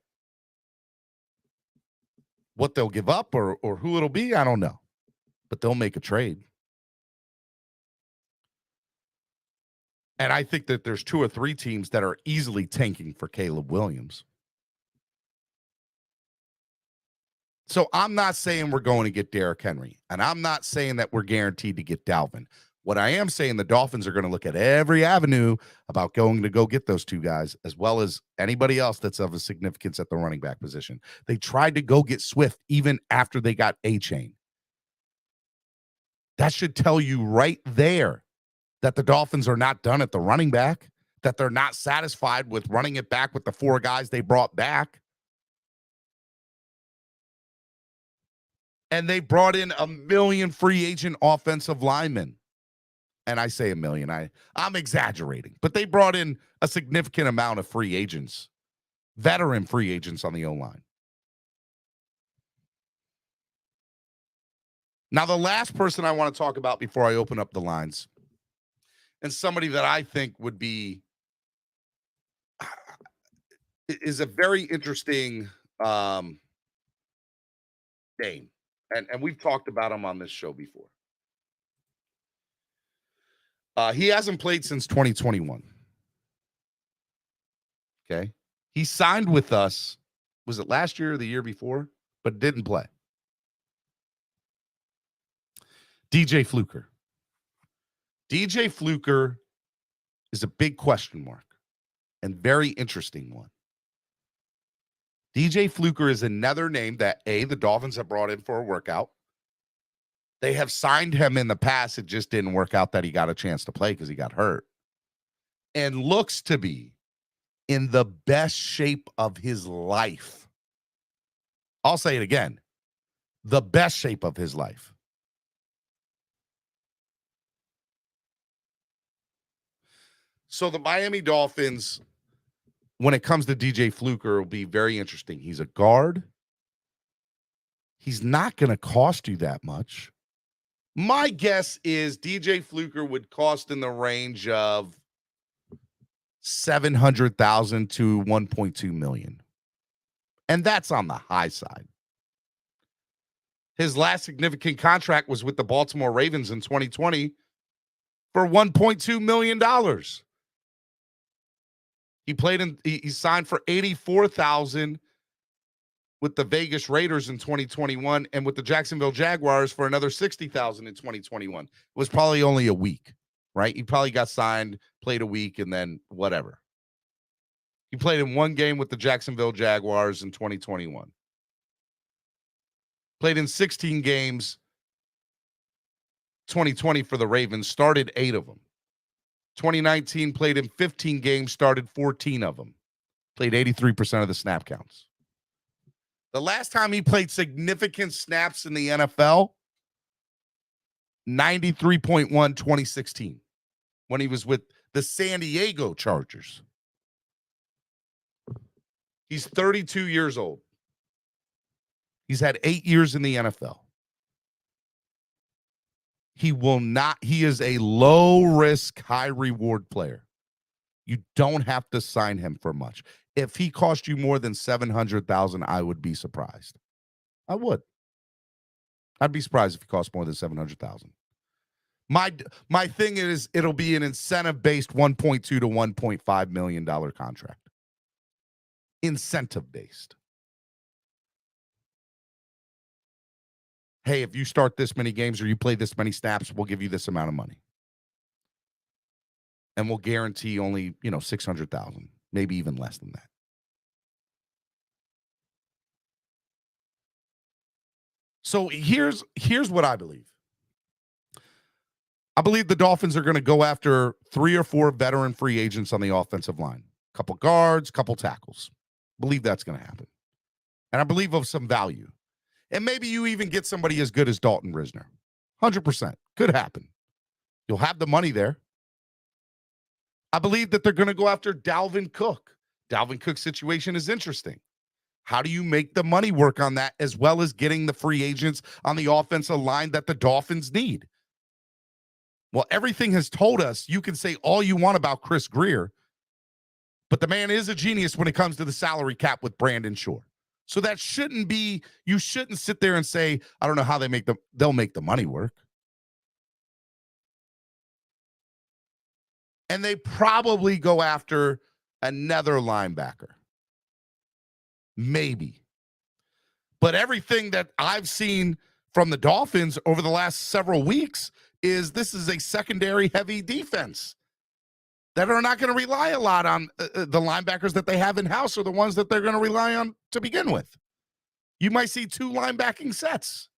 What they'll give up or who it'll be, I don't know. But they'll make a trade. And I think that there's 2 or 3 teams that are easily tanking for Caleb Williams. So I'm not saying we're going to get Derrick Henry, and I'm not saying that we're guaranteed to get Dalvin. What I am saying, the Dolphins are going to look at every avenue about going to go get those 2 guys, as well as anybody else that's of a significance at the running back position. They tried to go get Swift even after they got A-Chain. That should tell you right there that the Dolphins are not done at the running back, that they're not satisfied with running it back with the 4 guys they brought back. And they brought in 1 million free agent offensive linemen. And I say 1 million. I'm exaggerating. But they brought in a significant amount of free agents, veteran free agents on the O-line. Now, the last person I want to talk about before I open up the lines, and somebody that I think would be, is a very interesting name. And we've talked about him on this show before. He hasn't played since 2021. Okay. He signed with us, was it last year or the year before? But didn't play. DJ Fluker. DJ Fluker is a big question mark and very interesting one. DJ Fluker is another name that, the Dolphins have brought in for a workout. They have signed him in the past. It just didn't work out that he got a chance to play because he got hurt. And looks to be in the best shape of his life. I'll say it again. The best shape of his life. So the Miami Dolphins, when it comes to DJ Fluker, will be very interesting. He's a guard. He's not going to cost you that much. My guess is DJ Fluker would cost in the range of $700,000 to $1.2 million. And that's on the high side. His last significant contract was with the Baltimore Ravens in 2020 for $1.2 million. He signed for $84,000 with the Vegas Raiders in 2021 and with the Jacksonville Jaguars for another $60,000 in 2021. It was probably only a week, right? He probably got signed, played a week, and then whatever. He played in one game with the Jacksonville Jaguars in 2021. Played in 16 games 2020 for the Ravens, started 8 of them. 2019 played in 15 games, started 14 of them. Played 83% of the snap counts. The last time he played significant snaps in the NFL, 93.1, 2016, when he was with the San Diego Chargers. He's 32 years old. He's had 8 years in the NFL. He is a low risk, high reward player. You don't have to sign him for much. If he cost you more than $700,000, I would be surprised. I would. I'd be surprised if he cost more than $700,000. My thing is, it'll be an incentive-based $1.2 to $1.5 million contract. Incentive-based. Hey, if you start this many games or you play this many snaps, we'll give you this amount of money. And we'll guarantee only, $600,000, maybe even less than that. So here's what I believe. I believe the Dolphins are going to go after 3 or 4 veteran free agents on the offensive line. Couple guards, couple tackles. I believe that's going to happen. And I believe of some value. And maybe you even get somebody as good as Dalton Risner. 100%. Could happen. You'll have the money there. I believe that they're going to go after Dalvin Cook. Dalvin Cook's situation is interesting. How do you make the money work on that as well as getting the free agents on the offensive line that the Dolphins need? Well, everything has told us you can say all you want about Chris Greer, but the man is a genius when it comes to the salary cap with Brandon Shore. So that shouldn't be, you shouldn't sit there and say, I don't know how they'll make the money work. And they probably go after another linebacker. Maybe. But everything that I've seen from the Dolphins over the last several weeks is this is a secondary heavy defense that are not going to rely a lot on the linebackers that they have in-house or the ones that they're going to rely on to begin with. You might see 2 linebacking sets.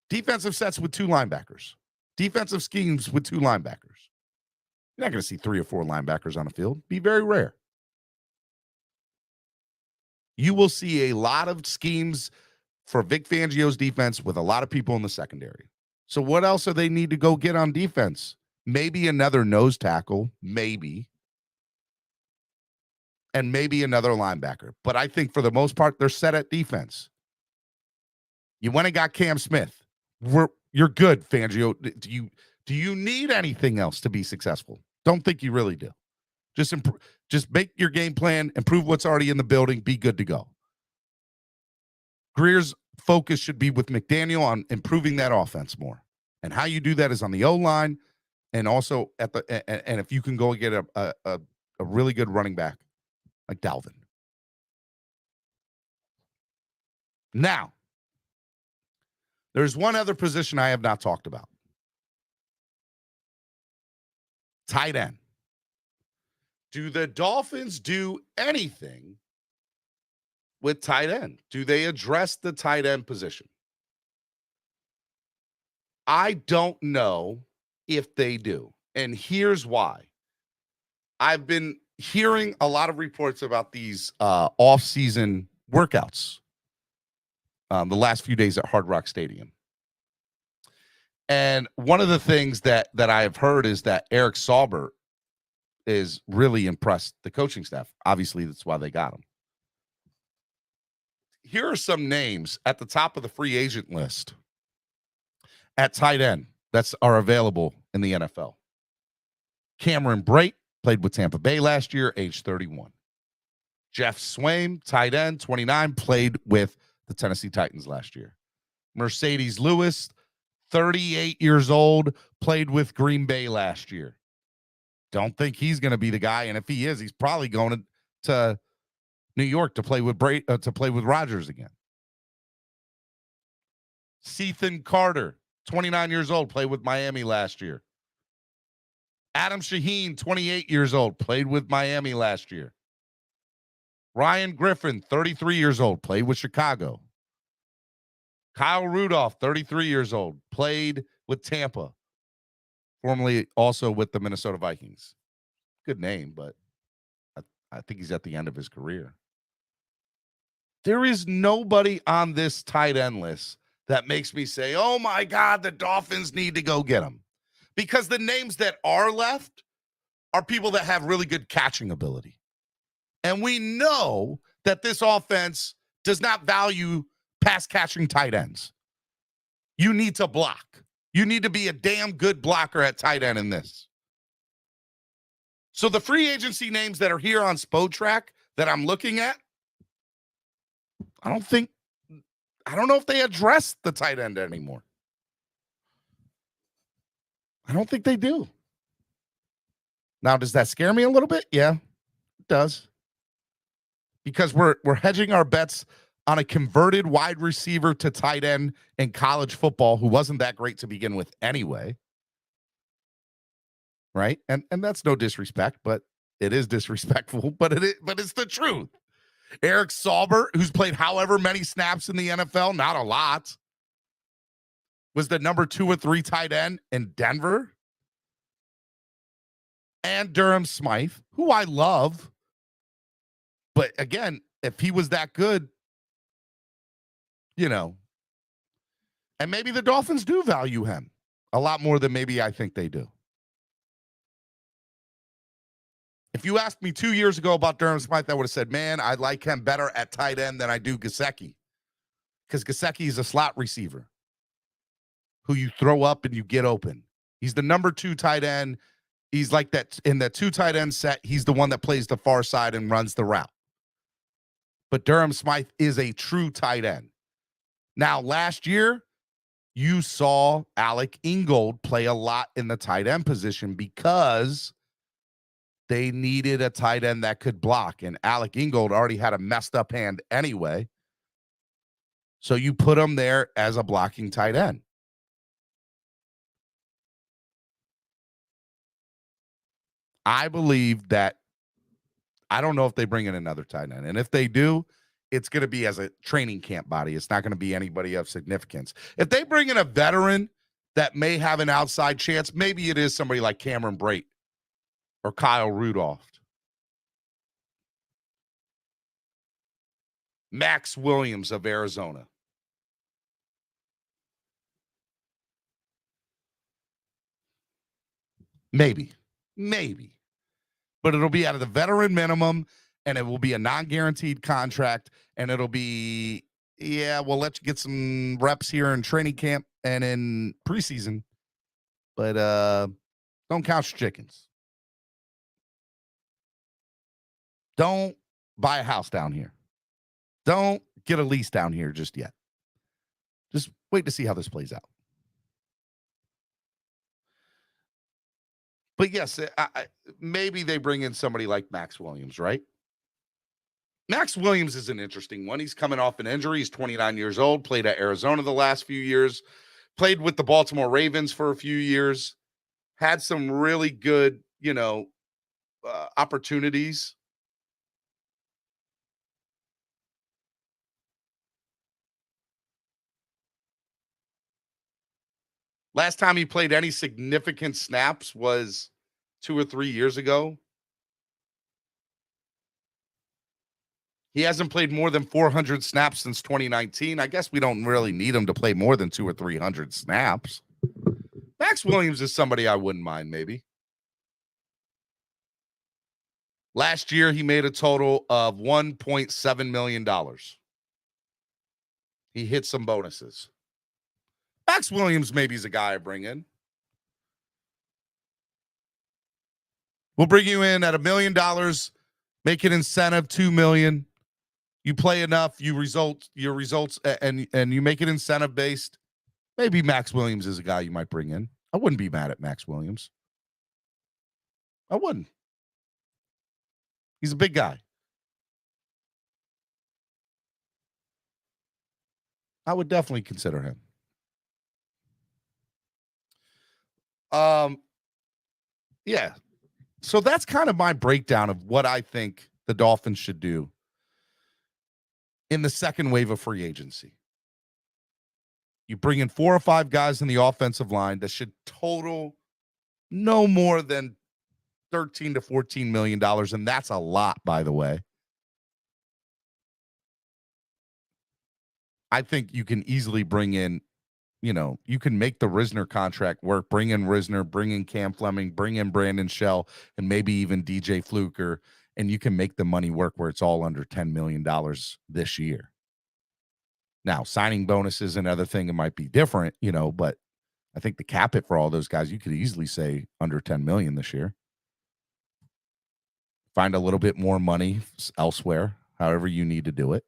Defensive sets with 2 linebackers. Defensive schemes with 2 linebackers. You're not going to see 3 or 4 linebackers on the field. Be very rare. You will see a lot of schemes for Vic Fangio's defense with a lot of people in the secondary. So what else do they need to go get on defense? Maybe another nose tackle, maybe. And maybe another linebacker. But I think for the most part, they're set at defense. You went and got Cam Smith. You're good, Fangio. Do you need anything else to be successful? Don't think you really do. Just make your game plan, improve what's already in the building, be good to go. Greer's focus should be with McDaniel on improving that offense more. And how you do that is on the O-line and also and if you can go and get a really good running back like Dalvin. Now, there's one other position I have not talked about. Tight end. Do the Dolphins do anything with tight end? Do they address the tight end position? I don't know if they do. And here's why. I've been hearing a lot of reports about these off-season workouts the last few days at Hard Rock Stadium. And one of the things that I have heard is that Eric Saubert is really impressed the coaching staff. Obviously, that's why they got him. Here are some names at the top of the free agent list at tight end that are available in the NFL. Cameron Brate played with Tampa Bay last year, age 31. Jeff Swaim, tight end, 29, played with the Tennessee Titans last year. Mercedes Lewis, 38 years old, played with Green Bay last year. Don't think he's going to be the guy, and if he is, he's probably going to New York to play with Rodgers again. Cethan Carter, 29 years old, played with Miami last year. Adam Shaheen, 28 years old, played with Miami last year. Ryan Griffin, 33 years old, played with Chicago. Kyle Rudolph, 33 years old, played with Tampa, formerly also with the Minnesota Vikings. Good name, but I think he's at the end of his career. There is nobody on this tight end list that makes me say, oh my God, the Dolphins need to go get him. Because the names that are left are people that have really good catching ability. And we know that this offense does not value pass catching tight ends. You need to block. You need to be a damn good blocker at tight end in this. So the free agency names that are here on Spotrac that I'm looking at, I don't know if they address the tight end anymore. I don't think they do. Now, does that scare me a little bit? Yeah, it does. Because we're hedging our bets on a converted wide receiver to tight end in college football who wasn't that great to begin with anyway. Right? And that's no disrespect, but it is disrespectful, but it's the truth. Eric Saubert, who's played however many snaps in the NFL, not a lot, was the number 2 or 3 tight end in Denver. And Durham Smythe, who I love. But again, if he was that good, and maybe the Dolphins do value him a lot more than maybe I think they do. If you asked me 2 years ago about Durham Smythe, I would have said, man, I like him better at tight end than I do Gesicki. Because Gesicki is a slot receiver who you throw up and you get open. He's the number 2 tight end. He's like that in that 2 tight end set. He's the one that plays the far side and runs the route. But Durham Smythe is a true tight end. Now, last year, you saw Alec Ingold play a lot in the tight end position because they needed a tight end that could block. And Alec Ingold already had a messed up hand anyway. So you put him there as a blocking tight end. I believe that I don't know if they bring in another tight end. And if they do, it's going to be as a training camp body. It's not going to be anybody of significance. If they bring in a veteran that may have an outside chance, maybe it is somebody like Cameron Brate or Kyle Rudolph. Max Williams of Arizona. Maybe. But it'll be out of the veteran minimum, and it will be a non-guaranteed contract, and it'll be, we'll let you get some reps here in training camp and in preseason, but don't count your chickens. Don't buy a house down here. Don't get a lease down here just yet. Just wait to see how this plays out. But yes, maybe they bring in somebody like Max Williams, right? Max Williams is an interesting one. He's coming off an injury. He's 29 years old, played at Arizona the last few years, played with the Baltimore Ravens for a few years, had some really good, opportunities. Last time he played any significant snaps was 2 or 3 years ago. He hasn't played more than 400 snaps since 2019. I guess we don't really need him to play more than 200 or 300 snaps. Max Williams is somebody I wouldn't mind, maybe. Last year, he made a total of $1.7 million. He hit some bonuses. Max Williams maybe is a guy I bring in. We'll bring you in at $1 million, make an incentive $2 million. You play enough, your results, and you make it incentive based. Maybe Max Williams is a guy you might bring in. I wouldn't be mad at Max Williams. I wouldn't. He's a big guy. I would definitely consider him. Yeah. So that's kind of my breakdown of what I think the Dolphins should do in the second wave of free agency. You bring in 4 or 5 guys in the offensive line that should total no more than $13 to $14 million, and that's a lot, by the way. I think you can easily bring in, you can make the Risner contract work. Bring in Risner, bring in Cam Fleming, bring in Brandon Shell, and maybe even DJ Fluker, and you can make the money work where it's all under $10 million this year. Now, signing bonuses and other thing, it might be different, but I think the cap hit for all those guys, you could easily say under $10 million this year. Find a little bit more money elsewhere, however you need to do it.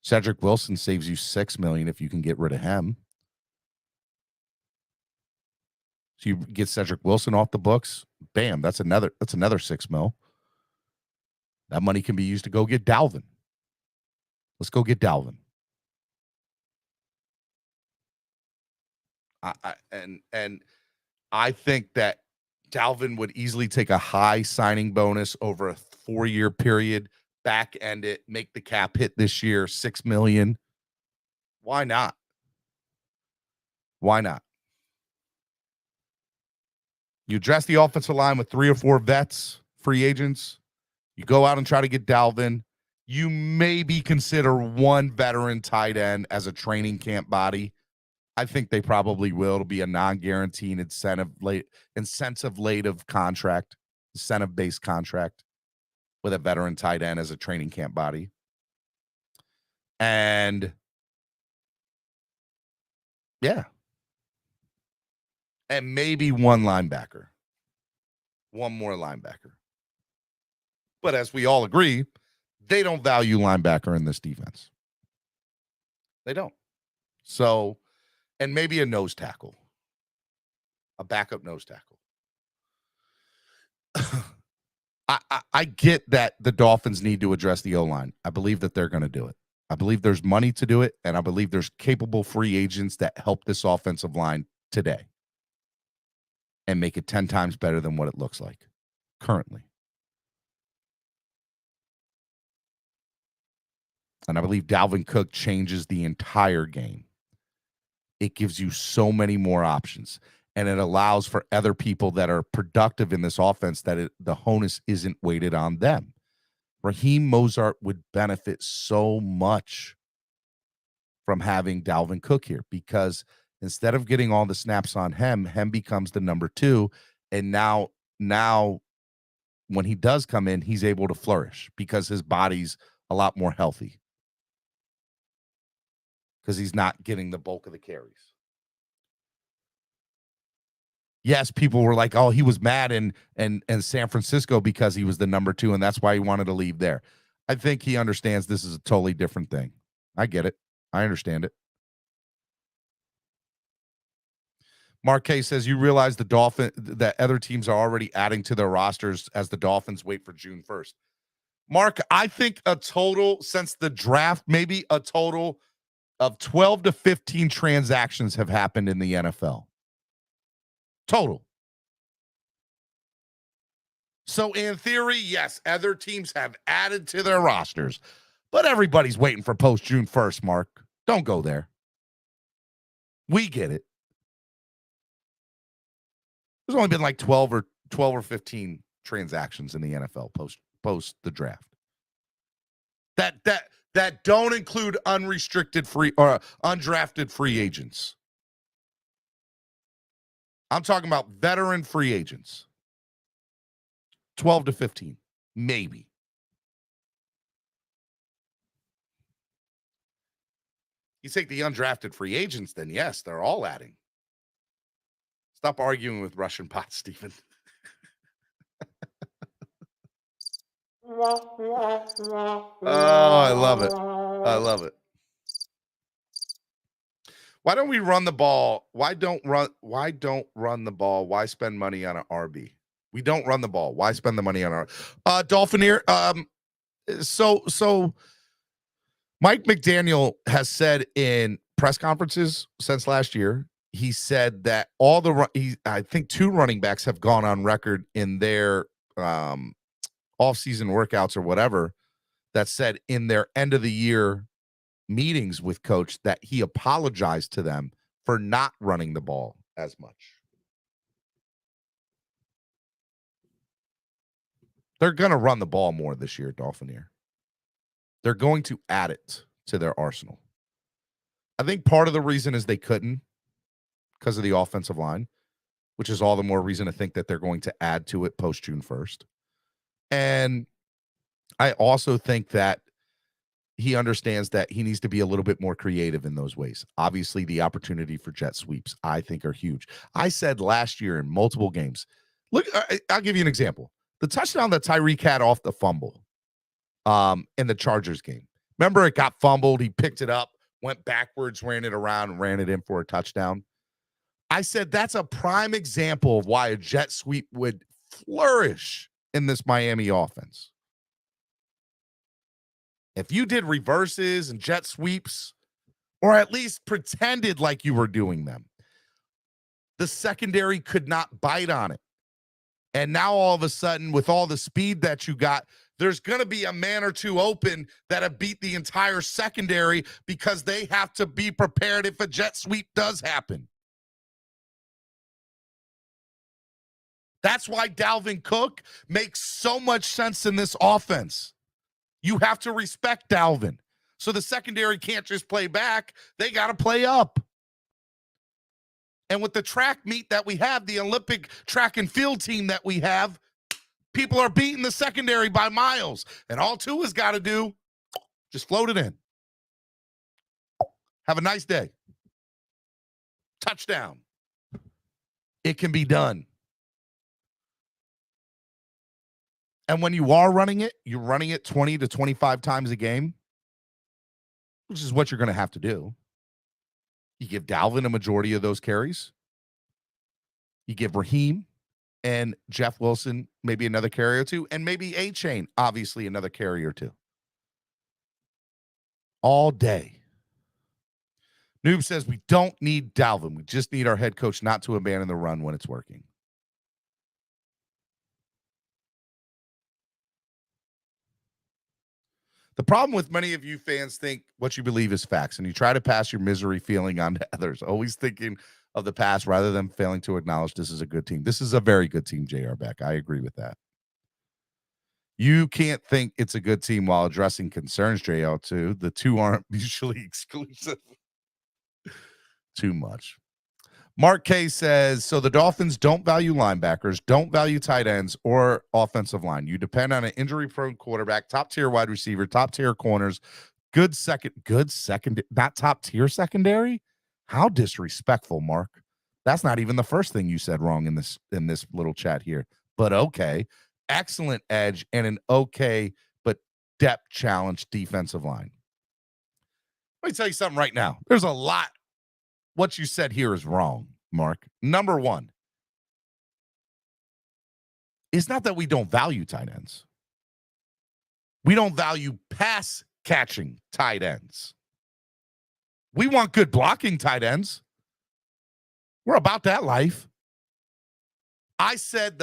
Cedric Wilson saves you $6 million if you can get rid of him. So you get Cedric Wilson off the books, bam, that's another $6 million. That money can be used to go get Dalvin. Let's go get Dalvin. I think that Dalvin would easily take a high signing bonus over a 4-year period, back end it, make the cap hit this year, $6 million. Why not? Why not? You address the offensive line with 3 or 4 vets, free agents. You go out and try to get Dalvin. You maybe consider 1 veteran tight end as a training camp body. I think they probably will. It'll be a non-guaranteed incentive-based contract with a veteran tight end as a training camp body. And yeah. And maybe 1 linebacker. 1 more linebacker. But as we all agree, they don't value linebacker in this defense. They don't. So, and maybe a nose tackle. A backup nose tackle. I get that the Dolphins need to address the O-line. I believe that they're going to do it. I believe there's money to do it, and I believe there's capable free agents that help this offensive line today and make it 10 times better than what it looks like currently. And I believe Dalvin Cook changes the entire game. It gives you so many more options, and it allows for other people that are productive in this offense that the onus isn't weighted on them. Raheem Mostert would benefit so much from having Dalvin Cook here because instead of getting all the snaps on him becomes the number 2. And now when he does come in, he's able to flourish because his body's a lot more healthy because he's not getting the bulk of the carries. Yes, people were like, oh, he was mad in San Francisco because he was the number 2, and that's why he wanted to leave there. I think he understands this is a totally different thing. I get it. I understand it. Marquez says, you realize that other teams are already adding to their rosters as the Dolphins wait for June 1st. Mark, I think a total, since the draft, maybe a total of 12 to 15 transactions have happened in the NFL. Total. So in theory, yes, other teams have added to their rosters, but everybody's waiting for post June 1st, Mark. Don't go there. We get it. There's only been like 12 or 15 transactions in the NFL post the draft. That don't include unrestricted free or undrafted free agents. I'm talking about veteran free agents. 12 to 15, maybe. You take the undrafted free agents, then yes, they're all adding. Stop arguing with Russian bots, Stephen. Oh, I love it. I love it. Why don't we run the ball? Why don't run the ball? Why spend money on an RB? We don't run the ball. Why spend the money on our Dolphineer? So Mike McDaniel has said in press conferences since last year, he said that I think 2 running backs have gone on record in their offseason workouts or whatever that said in their end of the year meetings with coach that he apologized to them for not running the ball as much. They're going to run the ball more this year, Dolphineer. They're going to add it to their arsenal. I think part of the reason is they couldn't because of the offensive line, which is all the more reason to think that they're going to add to it post June 1st. And I also think that he understands that he needs to be a little bit more creative in those ways. Obviously, the opportunity for jet sweeps, I think, are huge. I said last year in multiple games, look, I'll give you an example. The touchdown that Tyreek had off the fumble in the Chargers game. Remember, it got fumbled. He picked it up, went backwards, ran it around, and ran it in for a touchdown. I said that's a prime example of why a jet sweep would flourish in this Miami offense. If you did reverses and jet sweeps, or at least pretended like you were doing them, the secondary could not bite on it. And now all of a sudden, with all the speed that you got, there's going to be a man or two open that have beat the entire secondary because they have to be prepared if a jet sweep does happen. That's why Dalvin Cook makes so much sense in this offense. You have to respect Dalvin. So the secondary can't just play back. They got to play up. And with the track meet that we have, the Olympic track and field team that we have, people are beating the secondary by miles. And all Tua's got to do, just float it in. Have a nice day. Touchdown. It can be done. And when you are running it, you're running it 20 to 25 times a game, which is what you're going to have to do. You give Dalvin a majority of those carries. You give Raheem and Jeff Wilson maybe another carry or two, and maybe A-Chain, obviously, another carry or two. All day. Noob says we don't need Dalvin. We just need our head coach not to abandon the run when it's working. The problem with many of you fans think what you believe is facts, and you try to pass your misery feeling on to others, always thinking of the past rather than failing to acknowledge this is a good team. This is a very good team, J.R. Beck. I agree with that. You can't think it's a good team while addressing concerns, JL2. The two aren't mutually exclusive. Too much. Mark K says, so the Dolphins don't value linebackers, don't value tight ends or offensive line. You depend on an injury-prone quarterback, top-tier wide receiver, top-tier corners, good second, not top-tier secondary? How disrespectful, Mark. That's not even the first thing you said wrong in this little chat here. But okay. Excellent edge and an okay but depth challenge defensive line. Let me tell you something right now. There's a lot. What you said here is wrong, Mark. Number one, it's not that we don't value tight ends. We don't value pass catching tight ends. We want good blocking tight ends. We're about that life. I said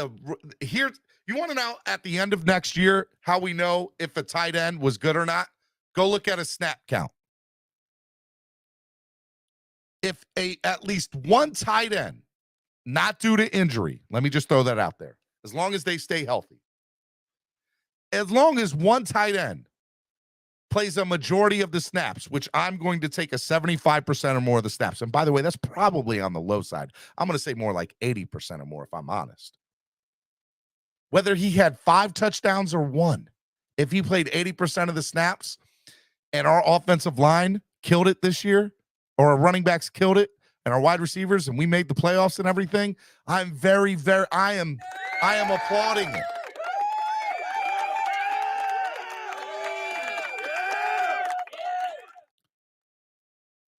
here, you want to know at the end of next year how we know if a tight end was good or not? Go look at a snap count. If at least one tight end, not due to injury, let me just throw that out there, as long as they stay healthy, as long as one tight end plays a majority of the snaps, which I'm going to take a 75% or more of the snaps. And by the way, that's probably on the low side. I'm going to say more like 80% or more, if I'm honest. Whether he had 5 touchdowns or 1, if he played 80% of the snaps and our offensive line killed it this year, or our running backs killed it, and our wide receivers, and we made the playoffs and everything, I am applauding it.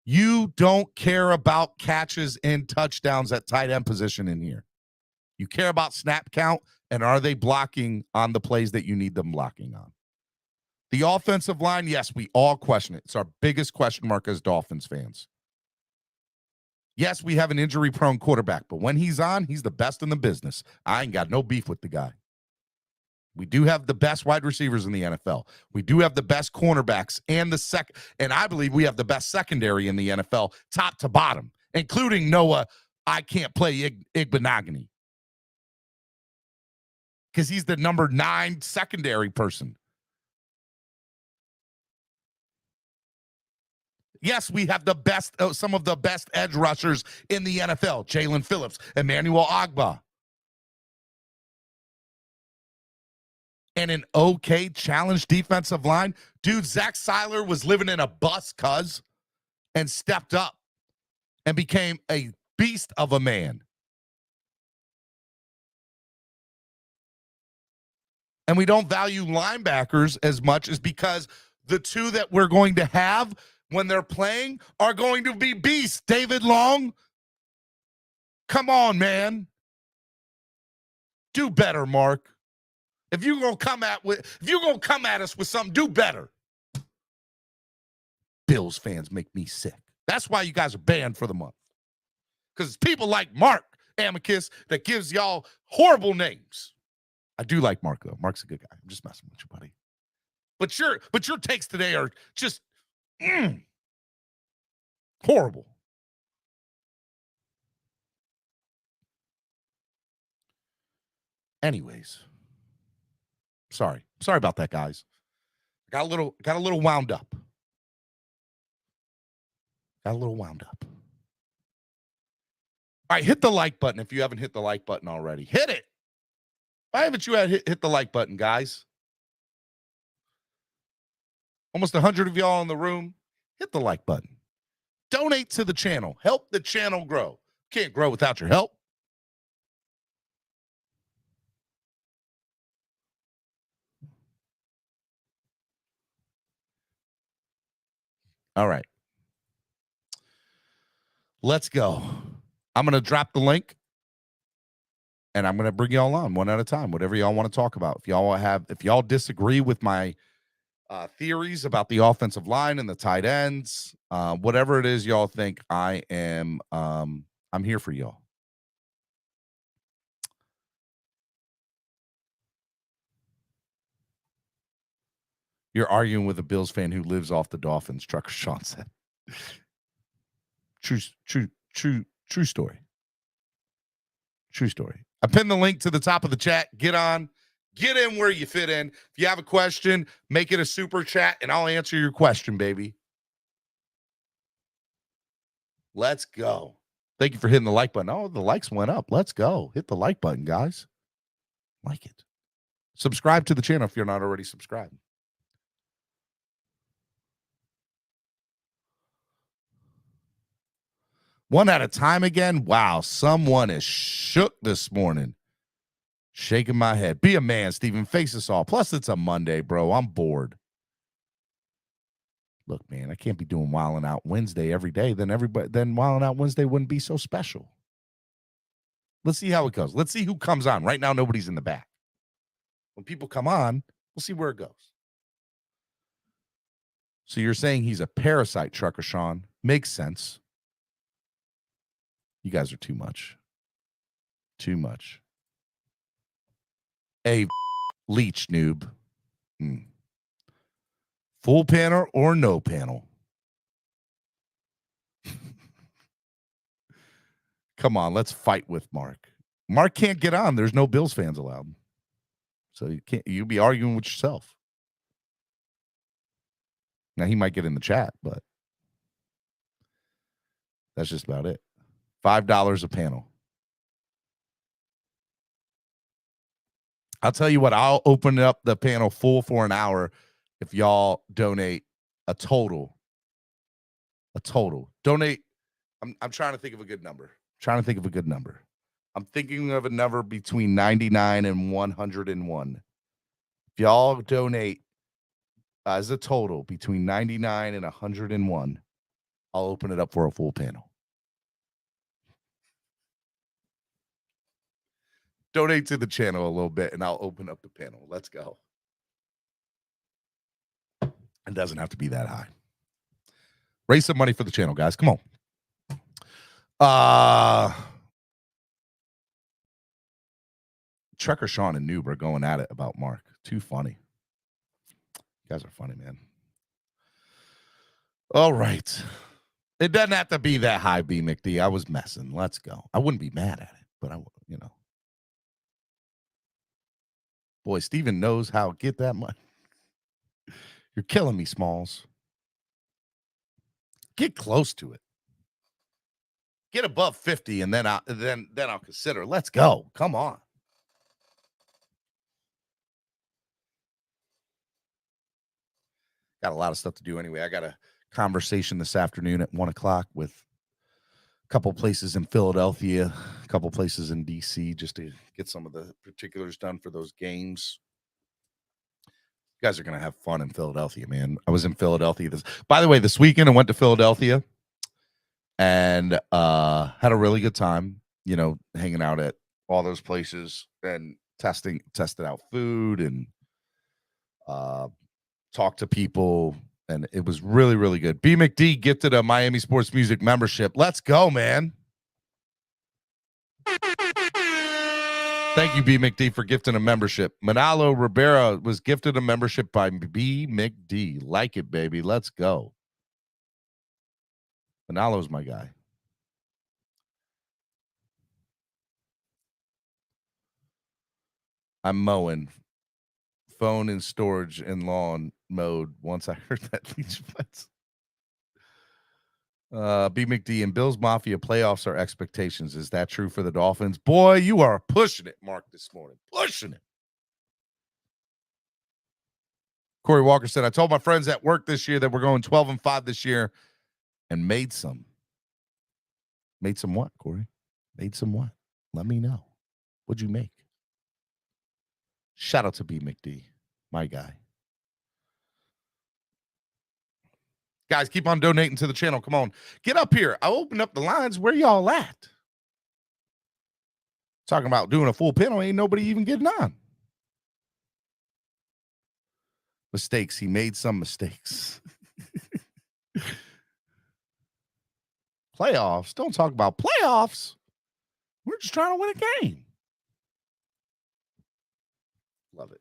You don't care about catches and touchdowns at tight end position in here. You care about snap count and are they blocking on the plays that you need them blocking on. The offensive line, yes, we all question it. It's our biggest question mark as Dolphins fans. Yes, we have an injury-prone quarterback, but when he's on, he's the best in the business. I ain't got no beef with the guy. We do have the best wide receivers in the NFL. We do have the best cornerbacks and I believe we have the best secondary in the NFL, top to bottom, including Noah, I can't play Igbenogany. Because he's the number 9 secondary person. Yes, we have the best, some of the best edge rushers in the NFL. Jalen Phillips, Emmanuel Ogbah. And an okay challenge defensive line. Dude, Zach Seiler was living in a bus, and stepped up and became a beast of a man. And we don't value linebackers as much is because the 2 that we're going to have when they're playing are going to be beasts. David Long, come on, man. Do better, Mark. If you're gonna come at us with something, do better. Bills fans make me sick. That's why you guys are banned for the month. Because it's people like Mark Amicus that gives y'all horrible names. I do like Mark, though. Mark's a good guy. I'm just messing with you, buddy. But your takes today are just horrible. Anyways, sorry about that, guys. Got a little wound up. All right, hit the like button if you haven't hit the like button already. Hit it. Why haven't you hit the like button, guys? Almost 100 of y'all in the room. Hit the like button. Donate to the channel. Help the channel grow. Can't grow without your help. All right. Let's go. I'm going to drop the link. And I'm going to bring y'all on one at a time, whatever y'all want to talk about. If y'all disagree with my theories about the offensive line and the tight ends, whatever it is y'all think, I'm here for y'all. You're arguing with a Bills fan who lives off the Dolphins, Trucker Sean said. True story. True story. I pinned the link to the top of the chat. Get in where you fit in. If you have a question, make it a super chat, and I'll answer your question, baby. Let's go. Thank you for hitting the like button. Oh, the likes went up. Let's go. Hit the like button, guys. Like it. Subscribe to the channel if you're not already subscribed. One at a time again. Wow, someone is shook this morning. Shaking my head. Be a man, Steven. Face us all. Plus, it's a Monday, bro. I'm bored. Look, man, I can't be doing Wildin' Out Wednesday every day. Then Wildin' Out Wednesday wouldn't be so special. Let's see how it goes. Let's see who comes on. Right now, nobody's in the back. When people come on, we'll see where it goes. So you're saying he's a parasite, Trucker Sean. Makes sense. You guys are too much. Too much. A leech noob. Full panel or no panel? Come on, let's fight with Mark. Mark can't get on. There's no Bills fans allowed. So you'll be arguing with yourself. Now, he might get in the chat, but that's just about it. $5 a panel. I'll tell you what, I'll open up the panel full for an hour if y'all donate a total. Donate. I'm trying to think of a good number. I'm thinking of a number between 99 and 101. If y'all donate as a total between 99 and 101, I'll open it up for a full panel. Donate to the channel a little bit, and I'll open up the panel. Let's go. It doesn't have to be that high. Raise some money for the channel, guys. Come on. Trekker, Sean, and Noob are going at it about Mark. Too funny. You guys are funny, man. All right. It doesn't have to be that high, B. McD. I was messing. Let's go. I wouldn't be mad at it, but you know. Boy, Steven knows how to get that money. You're killing me, Smalls. Get close to it. Get above 50, and then I'll consider. Let's go. Come on. Got a lot of stuff to do anyway. I got a conversation this afternoon at 1:00 with a couple places in Philadelphia, a couple places in DC, just to get some of the particulars done for those games. You guys are going to have fun in Philadelphia, man. I was in Philadelphia. By the way, this weekend I went to Philadelphia and had a really good time, you know, hanging out at all those places and tested out food and talked to people, and it was really, really good. B. McD gifted a Miami Sports Music membership. Let's go, man. Thank you, B. McD, for gifting a membership. Manalo Rivera was gifted a membership by B. McD. Like it, baby. Let's go. Manalo's my guy. I'm mowing. Phone in storage and lawn mode once I heard that Leech Fence. B. McD and Bills Mafia playoffs are expectations. Is that true for the Dolphins? Boy, you are pushing it, Mark, this morning. Pushing it. Corey Walker said, I told my friends at work this year that we're going 12-5 this year and made some. Made some what, Corey? Made some what? Let me know. What'd you make? Shout out to B. McD, my guy. Guys, keep on donating to the channel. Come on. Get up here. I'll open up the lines. Where y'all at? Talking about doing a full panel. Ain't nobody even getting on. Mistakes. He made some mistakes. Playoffs. Don't talk about playoffs. We're just trying to win a game. Love it.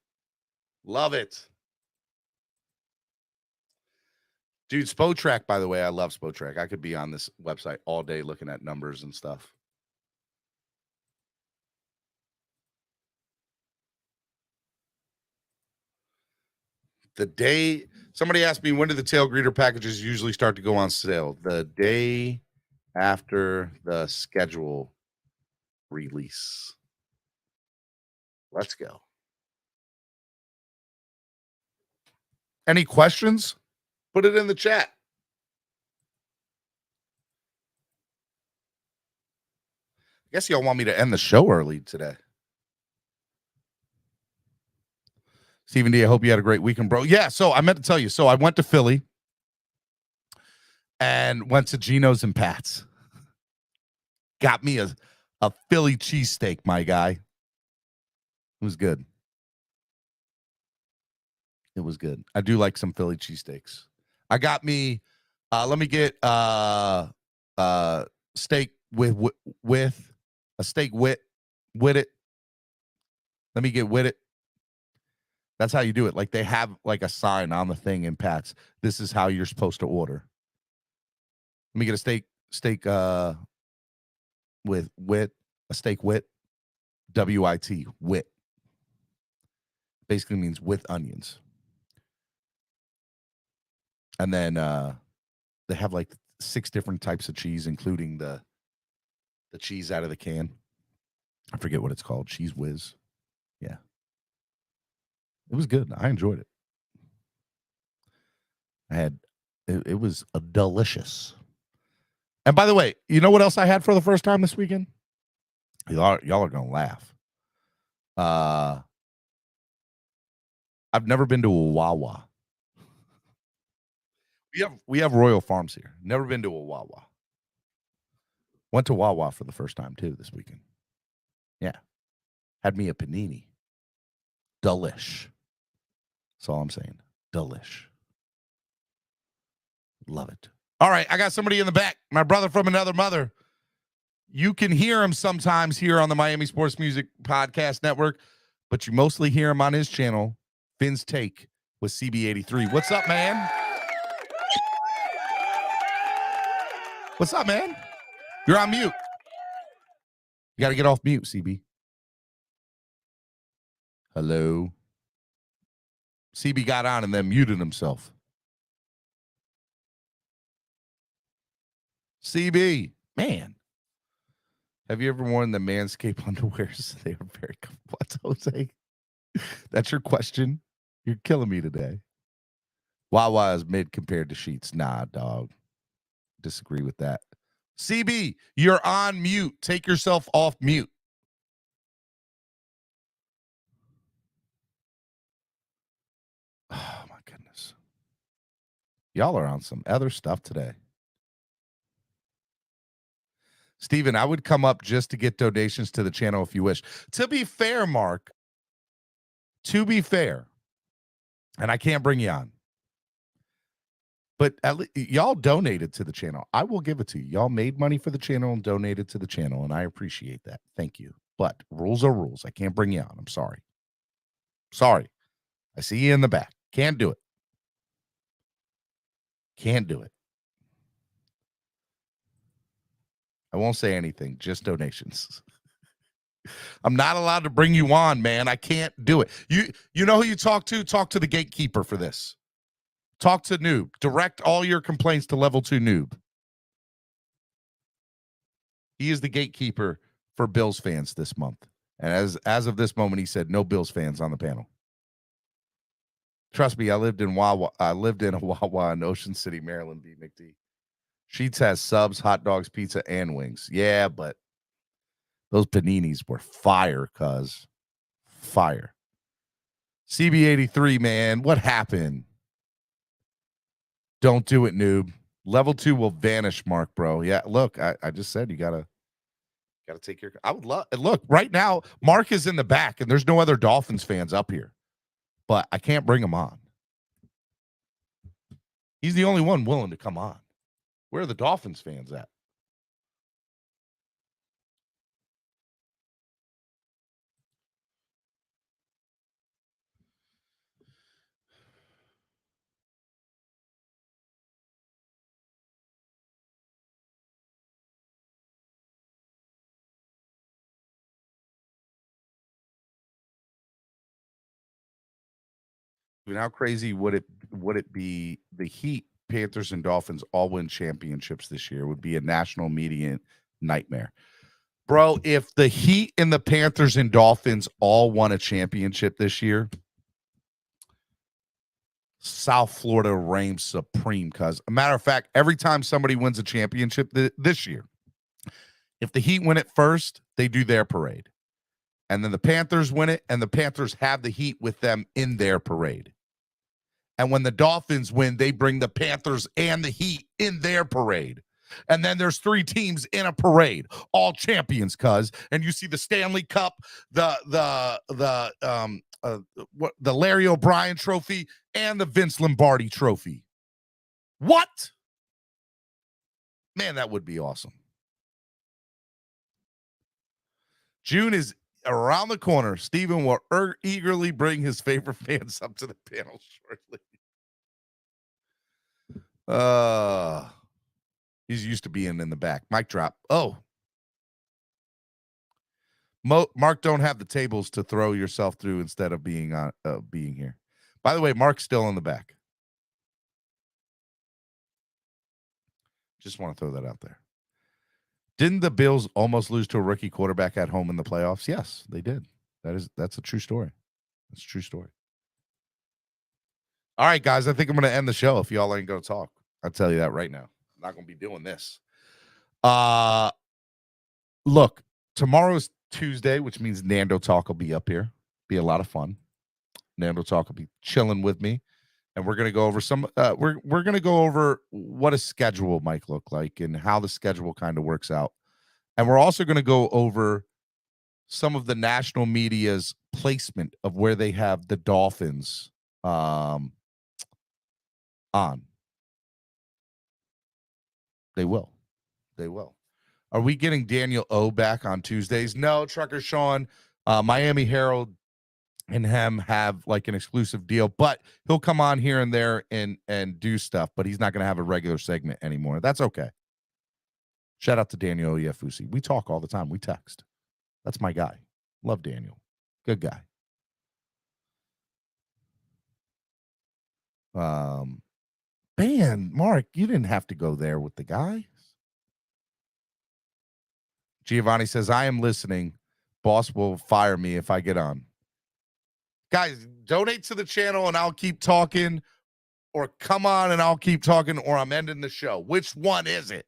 Love it. Dude, Spotrac, by the way, I love Spotrac. I could be on this website all day looking at numbers and stuff. The day, somebody asked me, when do the tail greeter packages usually start to go on sale? The day after the schedule release. Let's go. Any questions? Put it in the chat. I guess y'all want me to end the show early today. Stephen D, I hope you had a great weekend, bro. Yeah, so I meant to tell you. So I went to Philly and went to Geno's and Pat's. Got me a Philly cheesesteak, my guy. It was good. It was good. I do like some Philly cheesesteaks. I got me, let me get steak with a steak with it. Let me get with it. That's how you do it. Like they have like a sign on the thing in Pat's. This is how you're supposed to order. Let me get a steak with a steak with WIT wit. Basically means with onions. And then they have like 6 different types of cheese, including the cheese out of the can. I forget what it's called. Cheese Whiz. Yeah. It was good. I enjoyed it. It was delicious. And by the way, you know what else I had for the first time this weekend? Y'all are going to laugh. I've never been to a Wawa. We have Royal Farms here. Never been to a Wawa. Went to Wawa for the first time too this weekend. Yeah. Had me a panini. Delish. That's all I'm saying. Delish. Love it. All right, I got somebody in the back. My brother from another mother. You can hear him sometimes here on the Miami Sports Music Podcast Network, but you mostly hear him on his channel, Finn's Take with CB83. What's up, man? What's up, man? You're on mute. You got to get off mute, CB. Hello. CB got on and then muted himself. CB, man. Have you ever worn the Manscaped underwears? They are very comfortable. What, Jose? That's your question? You're killing me today. Wawa is mid compared to Sheets. Nah, dog. Disagree with that. CB, you're on mute. Take yourself off mute. Oh, my goodness. Y'all are on some other stuff today. Steven, I would come up just to get donations to the channel if you wish. To be fair, Mark, to be fair, and I can't bring you on, but at least y'all donated to the channel. I will give it to you. Y'all made money for the channel and donated to the channel, and I appreciate that. Thank you. But rules are rules. I can't bring you on. I'm sorry. Sorry. I see you in the back. Can't do it. Can't do it. I won't say anything, just donations. I'm not allowed to bring you on, man. I can't do it. You know who you talk to? Talk to the gatekeeper for this. Talk to Noob. Direct all your complaints to level 2 Noob. He is the gatekeeper for Bills fans this month. And as of this moment, he said no Bills fans on the panel. Trust me, I lived in a Wawa in Ocean City, Maryland, B. McD. Sheets has subs, hot dogs, pizza, and wings. Yeah, but those paninis were fire, cuz. Fire. CB83, man, what happened? Don't do it, Noob. Level 2 will vanish, Mark, bro. Yeah, look, I just said you gotta take your. I would love. Look, right now, Mark is in the back, and there's no other Dolphins fans up here, but I can't bring him on. He's the only one willing to come on. Where are the Dolphins fans at? I mean, how crazy would it be? The Heat, Panthers, and Dolphins all win championships this year. It would be a national media nightmare. Bro, if the Heat and the Panthers and Dolphins all won a championship this year, South Florida reigns supreme. Because, a matter of fact, every time somebody wins a championship this year, if the Heat win it first, they do their parade. And then the Panthers win it, and the Panthers have the Heat with them in their parade. And when the Dolphins win, they bring the Panthers and the Heat in their parade. And then there's 3 teams in a parade, all champions, cuz. And you see the Stanley Cup, the Larry O'Brien trophy, and the Vince Lombardi trophy. What? Man, that would be awesome. June is around the corner. Steven will eagerly bring his favorite fans up to the panel shortly. He's used to being in the back. Mic drop. Oh. Mark don't have the tables to throw yourself through instead of being here. By the way, Mark's still in the back. Just want to throw that out there. Didn't the Bills almost lose to a rookie quarterback at home in the playoffs? Yes, they did. That's a true story. That's a true story. All right, guys, I think I'm going to end the show if y'all ain't going to talk. I'll tell you that right now. I'm not going to be doing this. Look, tomorrow's Tuesday, which means Nando Talk will be up here. Be a lot of fun. Nando Talk will be chilling with me, and we're going to go over we're going to go over what a schedule might look like and how the schedule kind of works out. And we're also going to go over some of the national media's placement of where they have the Dolphins on. They will. Are we getting Daniel O back on Tuesdays? No, Trucker Sean. Miami Herald and him have like an exclusive deal, but he'll come on here and there and do stuff, but he's not going to have a regular segment anymore. That's okay. Shout out to Daniel Oyefusi. We talk all the time. We text. That's my guy. Love Daniel. Good guy. Man, Mark, you didn't have to go there with the guy. Giovanni says, I am listening. Boss will fire me if I get on. Guys, donate to the channel and I'll keep talking, or come on and I'll keep talking, or I'm ending the show. Which one is it?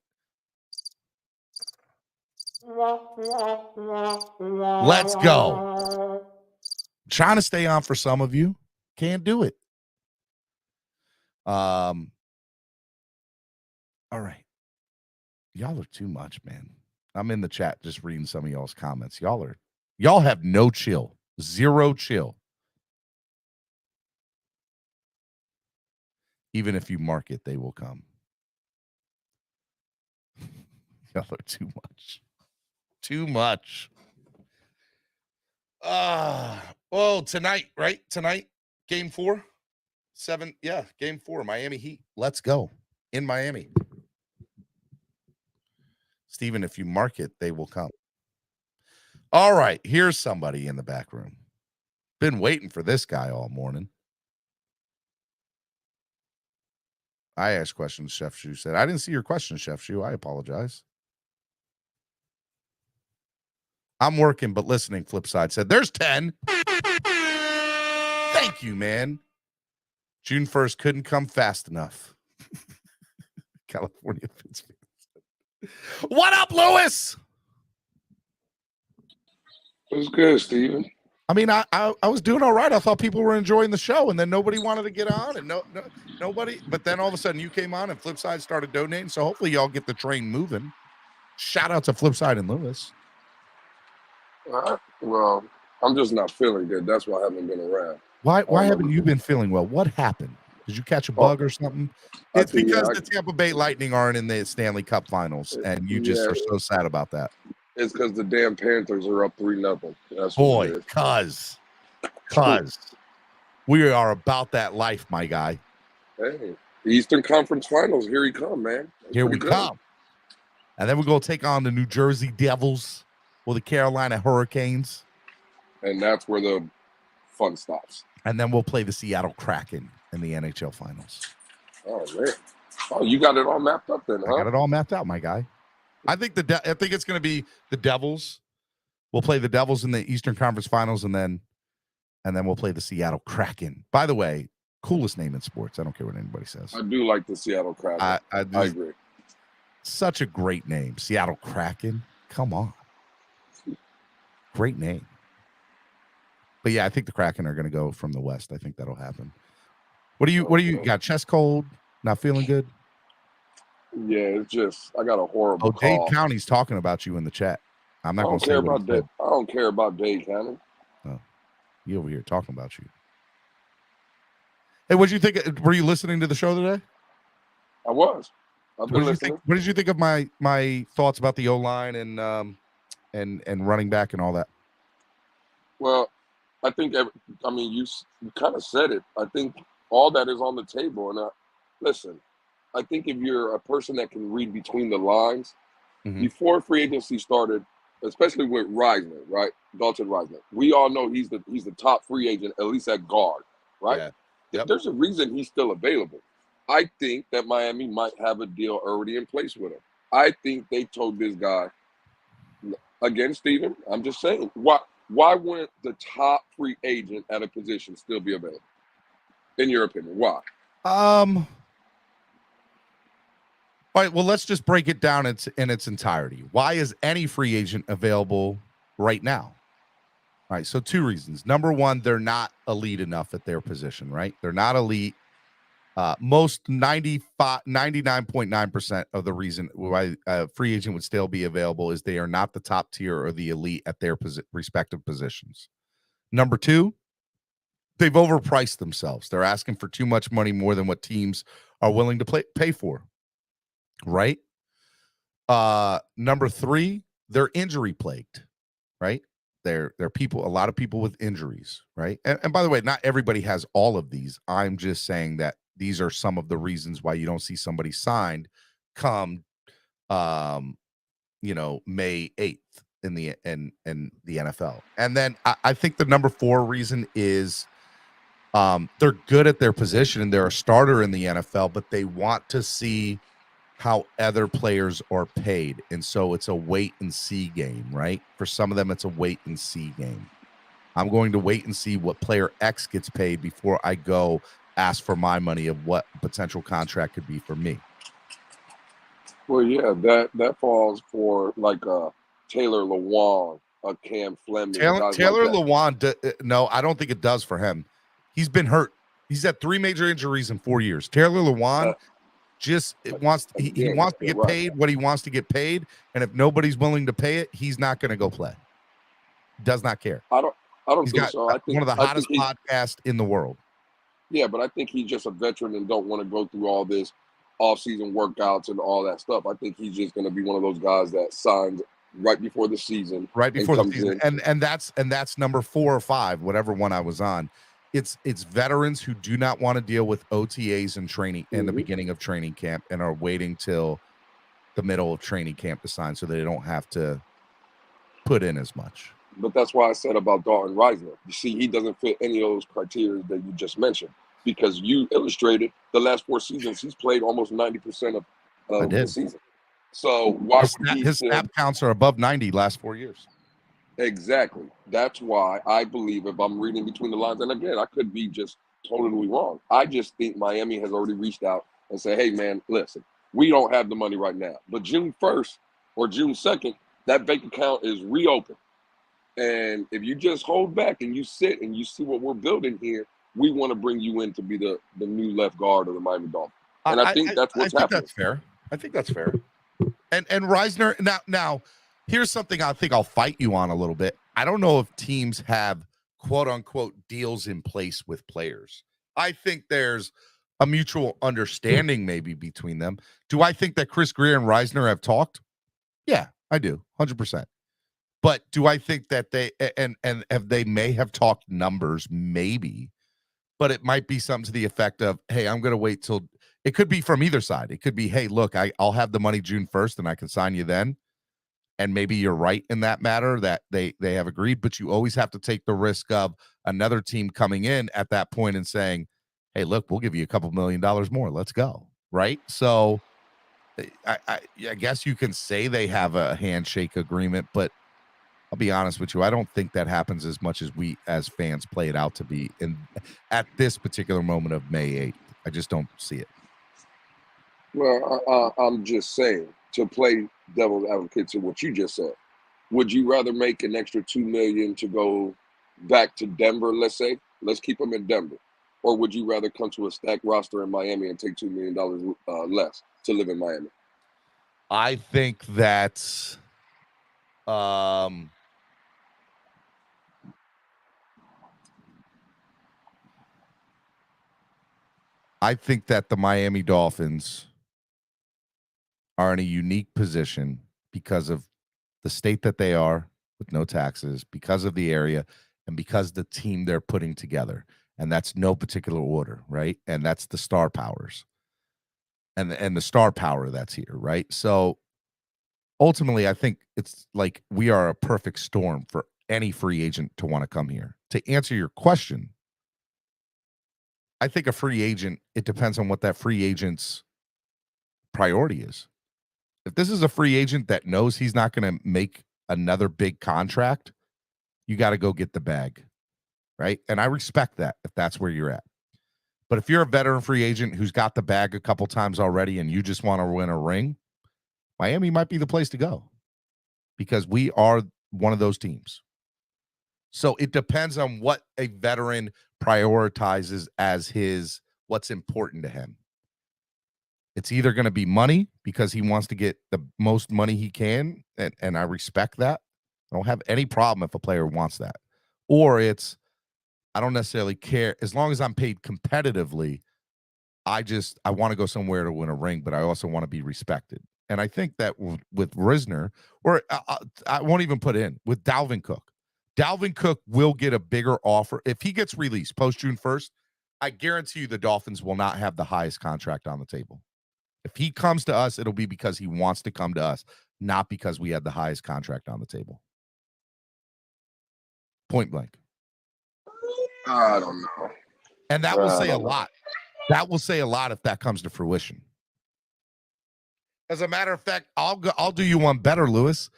Let's go. I'm trying to stay on for some of you. Can't do it. All right. Y'all are too much, man. I'm in the chat just reading some of y'all's comments. Y'all have no chill. Zero chill. Even if you mark it, they will come. Y'all are too much. Too much. Well, tonight, right? Tonight, game 4. 7. Yeah, game 4. Miami Heat. Let's go. In Miami. Steven, if you mark it, they will come. All right. Here's somebody in the back room. Been waiting for this guy all morning. I asked questions. Chef Shu said, I didn't see your question, Chef Shu. I apologize. I'm working, but listening. Flipside said, there's 10. Thank you, man. June 1st couldn't come fast enough. California Pittsburgh. What up, Lewis? What's good, Steven? I mean, I was doing all right. I thought people were enjoying the show, and then nobody wanted to get on, and nobody. But then all of a sudden, you came on, and Flipside started donating. So hopefully, y'all get the train moving. Shout out to Flipside and Lewis. Well, I'm just not feeling good. That's why I haven't been around. Why haven't you been feeling well? What happened? Did you catch a bug or something? It's because the Tampa Bay Lightning aren't in the Stanley Cup Finals, and you just are so sad about that. It's because the damn Panthers are up 3-0. Boy, cuz we are about that life, my guy. Hey, the Eastern Conference Finals, here we come, man. Here we come. And then we're going to take on the New Jersey Devils or the Carolina Hurricanes. And that's where the fun stops. And then we'll play the Seattle Kraken in the NHL Finals. Oh, man. Oh, you got it all mapped up then, huh? I got it all mapped out, my guy. I think it's going to be the Devils. We'll play the Devils in the Eastern Conference Finals, and then we'll play the Seattle Kraken. By the way, coolest name in sports. I don't care what anybody says. I do like the Seattle Kraken. I agree. Such a great name, Seattle Kraken. Come on, great name. But yeah, I think the Kraken are going to go from the West. I think that'll happen. What do you got? Chest cold? Not feeling good? Yeah, it's just I got a horrible Dade cough. County's talking about you in the chat. I'm not going to say about Dade. I don't care about Dade County. Oh, you over here talking about you. Hey, what did you think? Were you listening to the show today? I was. I've been listening. What did you think of my thoughts about the O-line and running back and all that? Well, I think you kind of said it. I think all that is on the table. And listen, I think if you're a person that can read between the lines, before free agency started, especially with Reisner, right? Dalton Reisner, we all know he's the top free agent, at least at guard, right? Yeah. Yep. There's a reason he's still available. I think that Miami might have a deal already in place with him. I think they told this guy, again, Steven, I'm just saying, why wouldn't the top free agent at a position still be available? In your opinion, why? All right, well, let's just break it down in its entirety. Why is any free agent available right now? All right, so two reasons. Number one, they're not elite enough at their position, right? They're not elite. Most 99.9% of the reason why a free agent would still be available is they are not the top tier or the elite at their respective positions. Number two, they've overpriced themselves. They're asking for too much money, more than what teams are willing to pay for. Right. Number three, they're injury plagued, right? They're people, a lot of people with injuries, right? And by the way, not everybody has all of these. I'm just saying that these are some of the reasons why you don't see somebody signed come May 8th in the NFL. And then I think the number four reason is they're good at their position and they're a starter in the NFL, but they want to see how other players are paid. And so it's a wait and see game, right? For some of them, it's a wait and see game. I'm going to wait and see what player X gets paid before I go ask for my money of what potential contract could be for me. Well, yeah, that falls for like a Taylor Lewan, a Cam Fleming. Taylor Lewan, no, I don't think it does for him. He's been hurt. He's had 3 major injuries in 4 years. Taylor Lewan wants to get paid what he wants to get paid, and if nobody's willing to pay it, he's not going to go play. Does not care. I don't think so. I think one of the hottest podcasts in the world. Yeah, but I think he's just a veteran and don't want to go through all this off-season workouts and all that stuff. I think he's just going to be one of those guys that signs right before the season. Right before the season. And that's number 4 or 5, whatever one I was on. It's veterans who do not want to deal with OTAs and training in the beginning of training camp and are waiting till the middle of training camp to sign so they don't have to put in as much. But that's why I said about Dalton Reisner. You see, he doesn't fit any of those criteria that you just mentioned because you illustrated the last 4 seasons. He's played almost 90% of the season. So why his snap counts are above 90 last 4 years. Exactly. That's why I believe, if I'm reading between the lines, and again, I could be just totally wrong. I just think Miami has already reached out and said, hey, man, listen, we don't have the money right now. But June 1st or June 2nd, that bank account is reopened. And if you just hold back and you sit and you see what we're building here, we want to bring you in to be the new left guard of the Miami Dolphins. And I think that's what's happening. That's fair. I think that's fair. And Reisner, now here's something I think I'll fight you on a little bit. I don't know if teams have quote unquote deals in place with players. I think there's a mutual understanding maybe between them. Do I think that Chris Greer and Reisner have talked? Yeah, I do. 100%. But do I think that they may have talked numbers? Maybe, but it might be something to the effect of, hey, I'm going to wait till it could be from either side. It could be, hey, look, I'll have the money June 1st and I can sign you then. And maybe you're right in that matter that they have agreed, but you always have to take the risk of another team coming in at that point and saying, hey, look, we'll give you a couple $1 million more. Let's go. Right. So I guess you can say they have a handshake agreement, but I'll be honest with you. I don't think that happens as much as we as fans play it out to be at this particular moment of May 8th. I just don't see it. Well, I'm just saying, to play devil's advocate to what you just said, would you rather make an extra $2 million to go back to Denver, let's say? Let's keep them in Denver. Or would you rather come to a stacked roster in Miami and take $2 million less to live in Miami? I think that's I think that the Miami Dolphins are in a unique position because of the state that they are with no taxes, because of the area, and because the team they're putting together. And that's no particular order, right? And that's the star powers and the star power that's here, right? So ultimately, I think it's like we are a perfect storm for any free agent to want to come here. To answer your question, I think a free agent, it depends on what that free agent's priority is. If this is a free agent that knows he's not going to make another big contract, you got to go get the bag, right? And I respect that if that's where you're at. But if you're a veteran free agent who's got the bag a couple times already and you just want to win a ring, Miami might be the place to go because we are one of those teams. So it depends on what a veteran prioritizes as what's important to him. It's either going to be money because he wants to get the most money he can, and I respect that. I don't have any problem if a player wants that. Or it's, I don't necessarily care. As long as I'm paid competitively, I want to go somewhere to win a ring, but I also want to be respected. And I think that with Risner, or I won't even put in, with Dalvin Cook. Dalvin Cook will get a bigger offer. If he gets released post-June 1st, I guarantee you the Dolphins will not have the highest contract on the table. If he comes to us, it'll be because he wants to come to us, not because we had the highest contract on the table. Point blank. I don't know. And that will say a lot. That will say a lot if that comes to fruition. As a matter of fact, I'll do you one better, Lewis.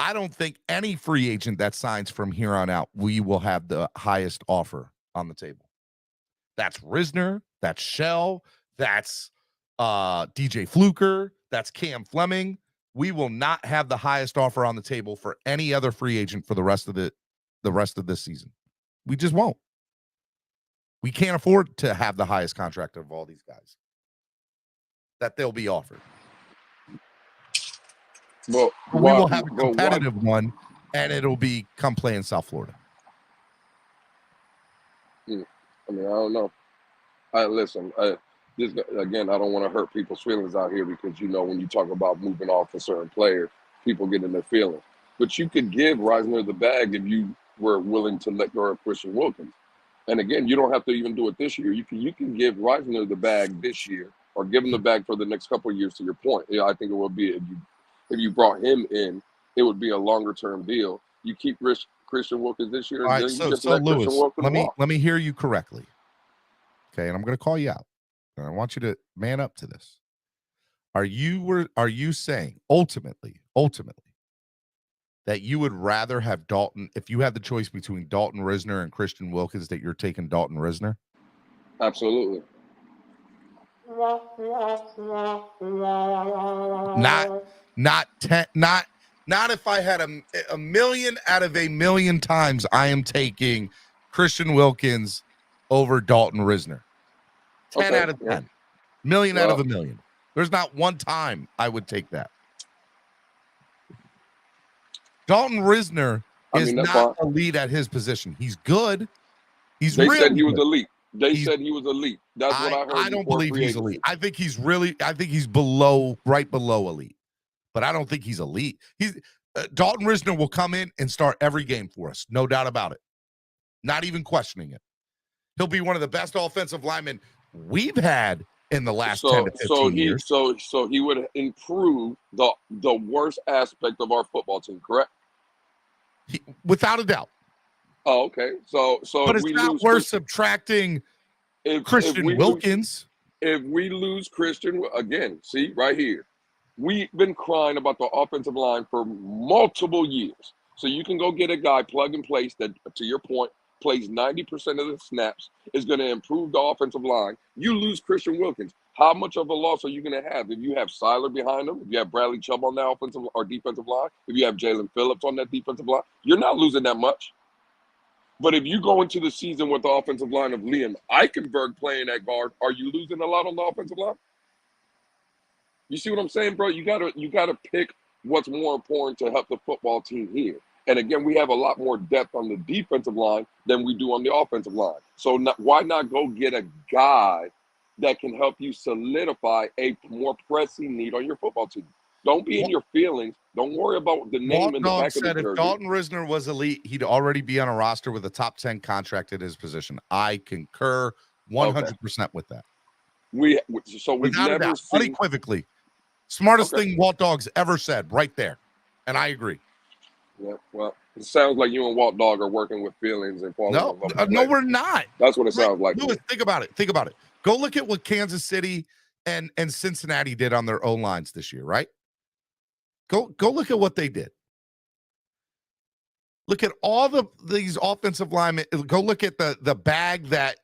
I don't think any free agent that signs from here on out, we will have the highest offer on the table. That's Risner, that's Shell, that's DJ Fluker, that's Cam Fleming. We will not have the highest offer on the table for any other free agent for the rest of this season. We just won't. We can't afford to have the highest contract of all these guys that they'll be offered. Well, we will have a competitive one, and it'll be come play in South Florida. I mean, I don't know. Listen, again, I don't want to hurt people's feelings out here because, when you talk about moving off a certain player, people get in their feelings. But you could give Reisner the bag if you were willing to let go of Christian Wilkins. And again, you don't have to even do it this year. You can give Reisner the bag this year or give him the bag for the next couple of years, to your point. I think it would be, if you brought him in, it would be a longer-term deal. You keep Christian Wilkins this year. All right, so Lewis, let me hear you correctly. Okay, and I'm going to call you out. And I want you to man up to this. Are you saying ultimately that you would rather have Dalton, if you had the choice between Dalton Risner and Christian Wilkins, that you're taking Dalton Risner? Absolutely. Not if I had a million out of a million times I am taking Christian Wilkins over Dalton Risner. 10 out of 10. Million out of a million. There's not one time I would take that. Dalton Risner is not elite at his position. He's good. They said he was elite. Said he was elite. That's what I heard. I don't believe he's elite. I think he's right below elite. But I don't think he's elite. Dalton Risner will come in and start every game for us. No doubt about it. Not even questioning it. He'll be one of the best offensive linemen we've had in the last 10 to 15 years. So he would improve the worst aspect of our football team, correct? Without a doubt. Oh, okay. So but it's not worth subtracting Christian Wilkins. If we lose Christian, again, see right here, we've been crying about the offensive line for multiple years. So you can go get a guy plug and place that, to your point, plays 90% of the snaps, is going to improve the offensive line. You lose Christian Wilkins. How much of a loss are you going to have if you have Seiler behind him, if you have Bradley Chubb on that offensive or defensive line, if you have Jalen Phillips on that defensive line? You're not losing that much. But if you go into the season with the offensive line of Liam Eichenberg playing at guard, are you losing a lot on the offensive line? You see what I'm saying, bro? You gotta pick what's more important to help the football team here. And again, we have a lot more depth on the defensive line than we do on the offensive line. So why not go get a guy that can help you solidify a more pressing need on your football team? Don't be in your feelings. Don't worry about the name in the back of the jersey. If Dalton Risner was elite, he'd already be on a roster with a top 10 contract at his position. I concur 100% with that. We've never seen unequivocally. Smartest thing Walt Dogg's ever said right there. And I agree. Yeah. Well, it sounds like you and Walt Dog are working with feelings and falling in love with No, players. we're not. That's what it sounds like. Lewis, think about it. Think about it. Go look at what Kansas City and Cincinnati did on their own lines this year, right? Go look at what they did. Look at all these offensive linemen. Go look at the bag that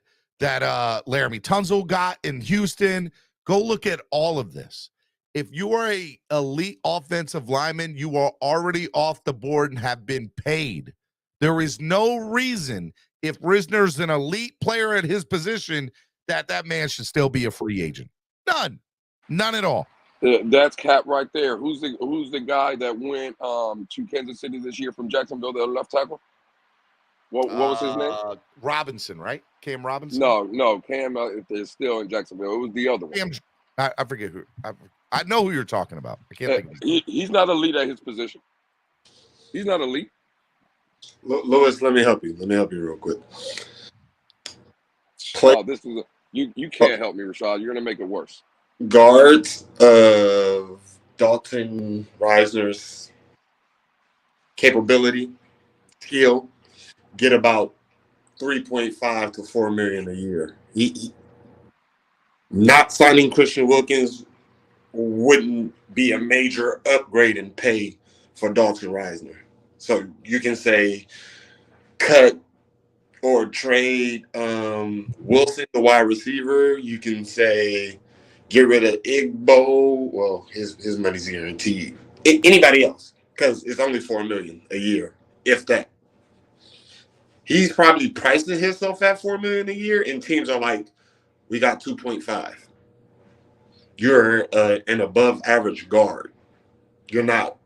Laramie Tunzel got in Houston. Go look at all of this. If you are a elite offensive lineman, you are already off the board and have been paid. There is no reason, if Risner's an elite player at his position, that man should still be a free agent. None at all. That's Cap right there. Who's the guy that went to Kansas City this year from Jacksonville, the left tackle? What was his name? Robinson, right? Cam Robinson? No. Cam is still in Jacksonville. It was the other one. I forget who. I know who you're talking about. I can't think of his He's not elite at his position. He's not elite. Lewis, let me help you. Let me help you real quick. You can't help me, Rashad. You're gonna make it worse. Guards of Dalton Reisner's capability, skill, get about 3.5 to 4 million a year. He not signing Christian Wilkins wouldn't be a major upgrade in pay for Dalton Reisner. So you can say cut or trade Wilson, the wide receiver. You can say get rid of Igbo. Well, his money's guaranteed. Anybody else, because it's only $4 million a year, if that. He's probably pricing himself at $4 million a year, and teams are like, we got 2.5. You're an above average guard. You're not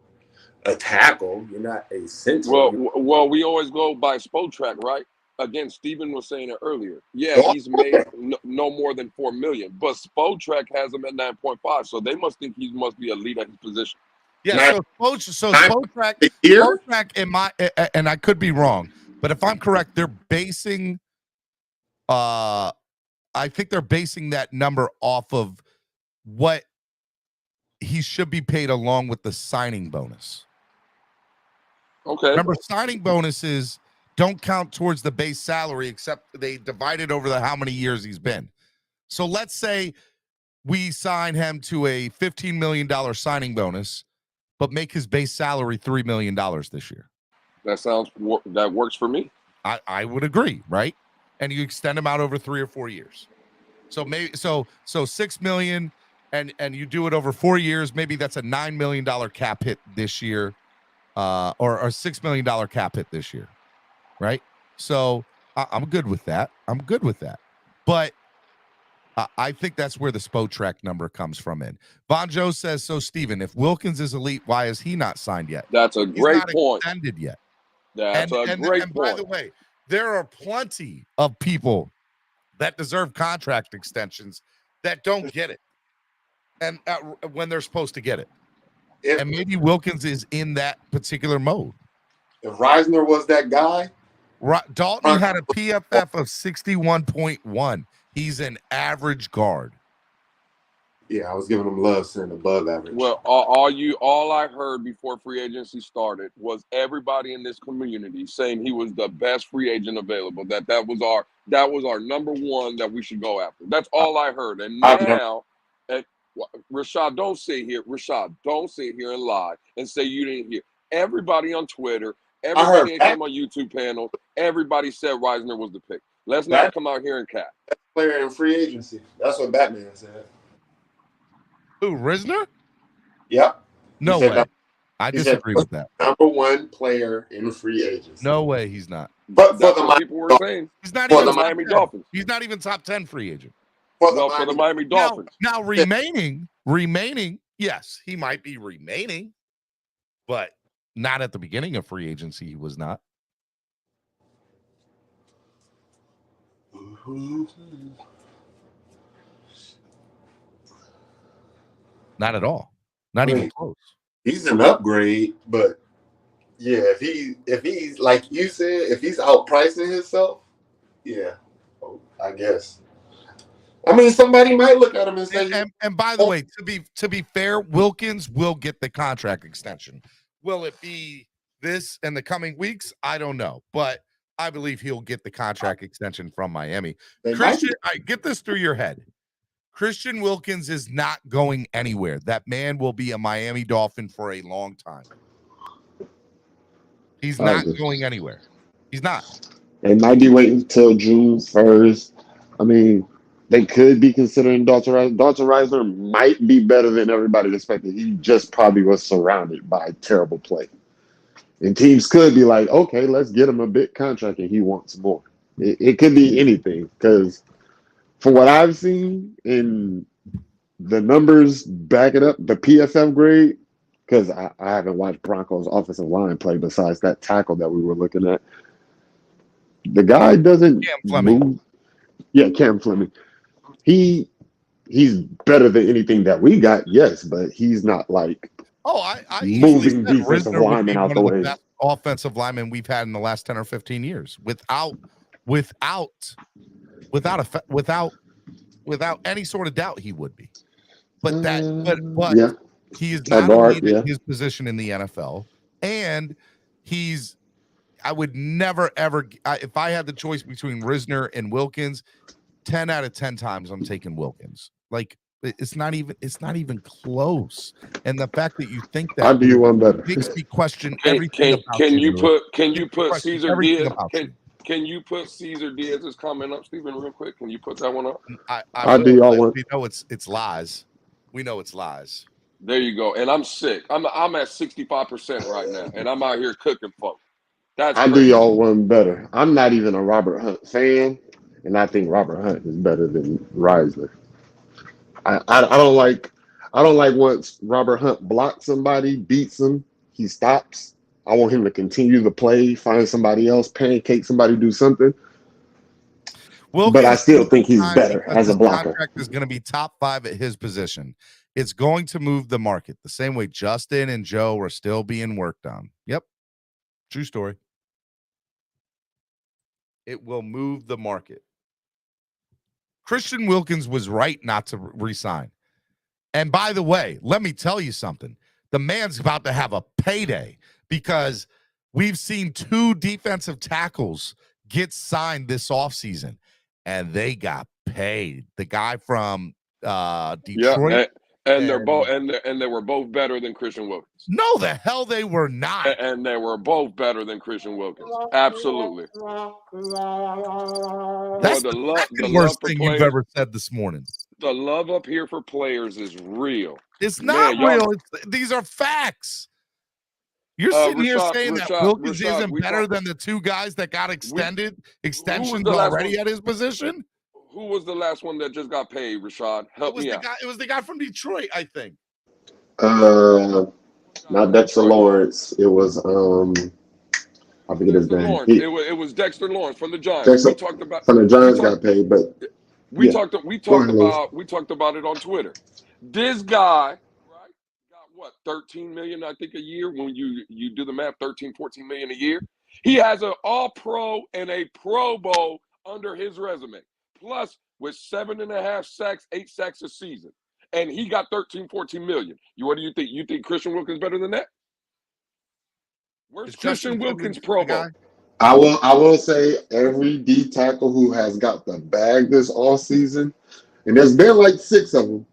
a tackle. You're not a center. Well, we always go by Spotrac, right? Again, Steven was saying it earlier. Yeah, he's made no more than $4 million, but Spotrac has him at 9.5, so they must think he must be elite at his position. Yeah, so Spotrac in my, and I could be wrong, but if I'm correct, they're basing, I think they're basing that number off of what he should be paid along with the signing bonus. Okay. Remember, signing bonuses don't count towards the base salary, except they divide it over how many years he's been. So let's say we sign him to a $15 million signing bonus, but make his base salary $3 million this year. That works for me. I would agree, right? And you extend him out over 3 or 4 years. So maybe so $6 million, and you do it over 4 years. Maybe that's a $9 million cap hit this year, or a $6 million cap hit this year, right? So I'm good with that. But I think that's where the Spotrac number comes from. In Von Joe says, so Steven, if Wilkins is elite, why is he not signed yet? That's a great point. Extended yet? That's a great point. By the way, there are plenty of people that deserve contract extensions that don't get it, and when they're supposed to get it. And maybe Wilkins is in that particular mode. If Reisner was that guy, Dalton had a PFF of 61.1. He's an average guard. Yeah, I was giving him love saying above average. Well, all I heard before free agency started was everybody in this community saying he was the best free agent available. That was our number one that we should go after. That's all I heard. And now, Rashad, don't sit here and lie and say you didn't hear. Everybody on Twitter, everybody that came on YouTube panel, everybody said Reisner was the pick. Let's not come out here and cap. Player in free agency. That's what Batman said. Who, Risner? Yep. No way. I disagree with that. Number one player in free agency. No way he's not. But that's what people were saying. He's not even the Miami Dolphins. He's not even top 10 free agent. For the Miami Dolphins. Now remaining, yes, he might be remaining, but not at the beginning of free agency. He was not. Not at all. Not even close. He's an upgrade, but yeah, if he's like you said, if he's outpricing himself, yeah, I guess. I mean, somebody might look at him and say. And by the way, to be fair, Wilkins will get the contract extension. Will it be this in the coming weeks, I don't know, but I believe he'll get the contract extension from Miami. Christian, get this through your head. Christian Wilkins is not going anywhere. That man will be a Miami Dolphin for a long time. He's not going anywhere. He's not. They might be waiting till June 1st. I mean, they could be considering Dalton Risner. Dalton Risner might be better than everybody expected. He just probably was surrounded by terrible play. And teams could be like, okay, let's get him a big contract and he wants more. It could be anything because from what I've seen in the numbers back it up, the PFF grade, because I haven't watched Broncos offensive line play besides that tackle that we were looking at. The guy doesn't move. Yeah, Cam Fleming. He's better than anything that we got, yes, but he's not like I moving defensive linemen out the way. Best offensive linemen we've had in the last 10 or 15 years without any sort of doubt he would be. But yeah. He is not elite his position in the NFL, and I would never ever. If I had the choice between Risner and Wilkins, 10 out of 10 times I'm taking Wilkins. Like it's not even close. And the fact that you think that I'll do you one better makes me question everything. Can you put Cesar Diaz? Can you put Cesar Diaz's comment up, Stephen, real quick? Can you put that one up? I'll do y'all one. We know it's lies. We know it's lies. There you go. And I'm sick. I'm at 65% right now, and I'm out here cooking folk. I'll do y'all one better. I'm not even a Robert Hunt fan, and I think Robert Hunt is better than Risner. I don't like once Robert Hunt blocks somebody, beats him, he stops. I want him to continue the play, find somebody else, pancake somebody, do something. But I still think he's better as a blocker. Contract is going to be top 5 at his position. It's going to move the market the same way Justin and Joe are still being worked on. Yep. True story. It will move the market. Christian Wilkins was right not to resign. And by the way, let me tell you something. The man's about to have a payday because we've seen 2 defensive tackles get signed this offseason, and they got paid. The guy from Detroit. And they're both and they were both better than Christian Wilkins. No, the hell they were not. And they were both better than Christian Wilkins. Absolutely. That's the worst thing you've ever said this morning. The love up here for players is real. It's not real. These are facts. You're sitting here saying that Wilkins isn't better than the 2 guys that got extensions already at his position? Who was the last one that just got paid, Rashad? Help me out. It was the guy from Detroit, I think. Not Dexter Lawrence. It was I forget his name. It was Dexter Lawrence from the Giants. Dexter, we talked about from the Giants got paid, but we talked about it on Twitter. This guy, right, got what, 13 million, I think, a year. When you do the math, 13, 14 million a year. He has an All-Pro and a Pro Bowl under his resume. Plus, with 7.5 sacks, 8 sacks a season. And he got 13, 14 million. What do you think? You think Christian Wilkins better than that? Where's Christian Wilkins Pro Bowl? I will say every D tackle who has got the bag this all season, and there's been like 6 of them,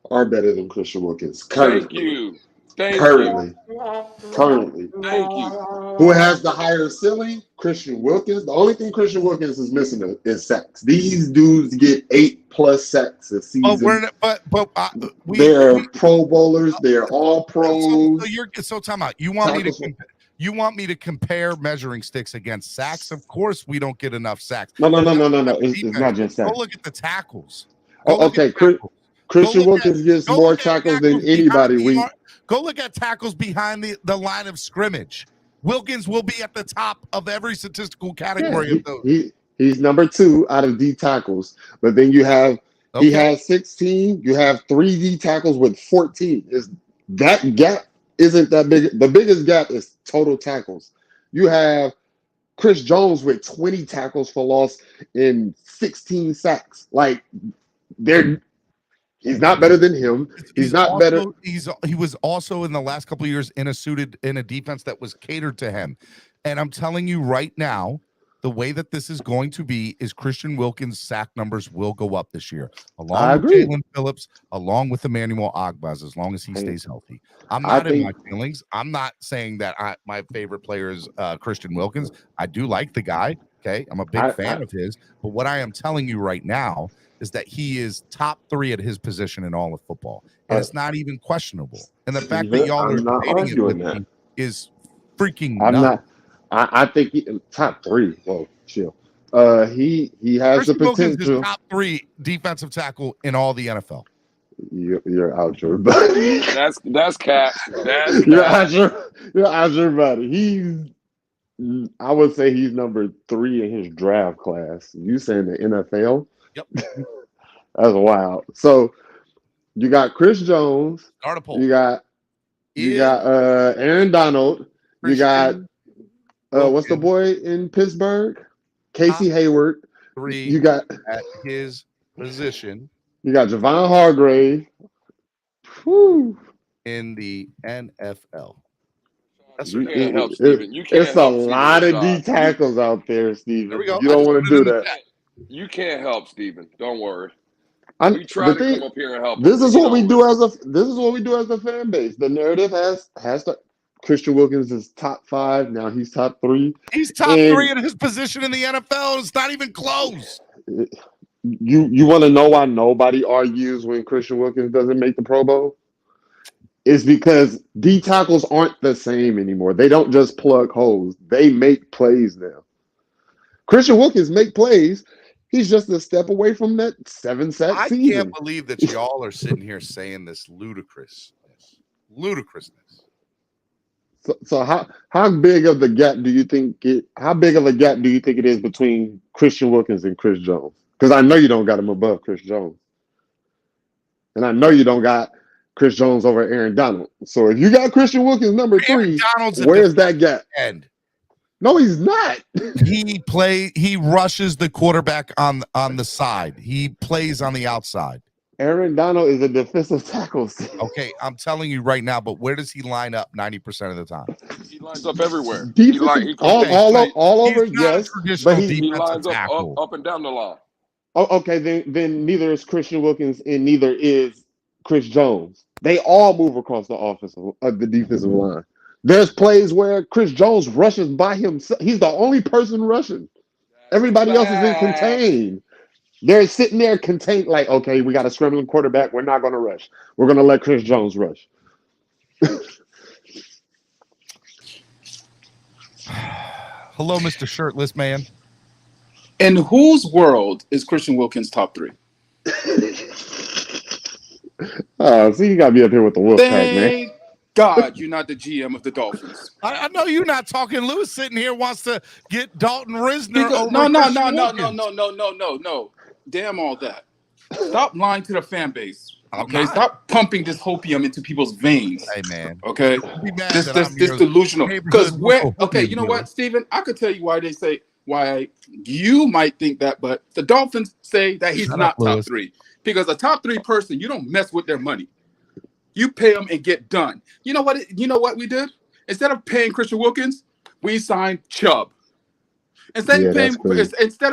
are better than Christian Wilkins. Thank you. Currently. Thank you. Who has the higher ceiling? Christian Wilkins. The only thing Christian Wilkins is missing is sacks. These dudes get 8+ sacks a season. They're Pro Bowlers. They're all pros. So time out. You want me to compare measuring sticks against sacks? Of course, we don't get enough sacks. No. It's not just sacks. Go look at the tackles. Christian Wilkins gets more tackles than anybody. Go look at tackles behind the line of scrimmage. Wilkins will be at the top of every statistical category of those. He's number 2 out of D tackles. But then you have he has 16. You have 3 D tackles with 14. That gap isn't that big. The biggest gap is total tackles. You have Chris Jones with 20 tackles for loss and 16 sacks. Like He's not better than him. He's not better. He was also in the last couple of years in a defense that was catered to him. And I'm telling you right now, the way that this is going to be is Christian Wilkins' sack numbers will go up this year, along with Jalen Phillips, along with Emmanuel Ogbaz, as long as he stays healthy. I'm not in my feelings. I'm not saying that my favorite player is Christian Wilkins. I do like the guy. Okay, I'm a big fan of his. But what I am telling you right now is that he is top 3 at his position in all of football, and it's not even questionable. And the fact that y'all are debating it with me is freaking nuts. I think he top 3. Whoa, chill. He has the potential. Is top 3 defensive tackle in all the NFL. You're out your buddy. That's cap. You're out your buddy. I would say he's number 3 in his draft class. You saying the NFL? Yep. That's wild. So you got Chris Jones. Start a poll. You got Aaron Donald. You got what's the boy in Pittsburgh? Casey Hayward. 3 you got at his position. You got Javon Hargrave. Whew. In the NFL. You can't help, Steven. You can't it's a lot of D tackles out there, Steven. There we go. You don't want to do that. You can't help, Steven. Don't worry. We try to come up here and help. This is what we do as a fan base. The narrative has to. Christian Wilkins is top 5. Now he's top 3. He's top 3 in his position in the NFL. It's not even close. You want to know why nobody argues when Christian Wilkins doesn't make the Pro Bowl? It's because D tackles aren't the same anymore. They don't just plug holes. They make plays now. Christian Wilkins make plays. He's just a step away from that 7-sack season. I can't believe that y'all are sitting here saying this ludicrousness. So how big of the gap do you think it is between Christian Wilkins and Chris Jones? Because I know you don't got him above Chris Jones. And I know you don't got Chris Jones over Aaron Donald. So if you got Christian Wilkins number 3, where's that gap? End. No, he's not. He rushes the quarterback on the side. He plays on the outside. Aaron Donald is a defensive tackle. Okay, I'm telling you right now, but where does he line up 90% of the time? He lines up everywhere. All over, yes. But he lines up and down the line. Oh, okay, then neither is Christian Wilkins and neither is Chris Jones. They all move across the defensive line. There's plays where Chris Jones rushes by himself. He's the only person rushing. Everybody else is in contain. They're sitting there contained, like, okay, we got a scrambling quarterback. We're not going to rush. We're going to let Chris Jones rush. Hello, Mr. Shirtless Man. In whose world is Christian Wilkins top 3? So you got to be up here with the wolf pack, man. God, you're not the GM of the Dolphins. I know you're not talking. Lewis sitting here wants to get Dalton Risner over No. Damn all that. Stop lying to the fan base. Okay, stop pumping this hopium into people's veins. Hey, man. Okay, this delusional. Because you know what, Steven? I could tell you why you might think that, but the Dolphins say that he's not top 3. Because a top 3 person, you don't mess with their money. You pay them and get done. You know what we did? Instead of paying Christian Wilkins, we signed Chubb. Instead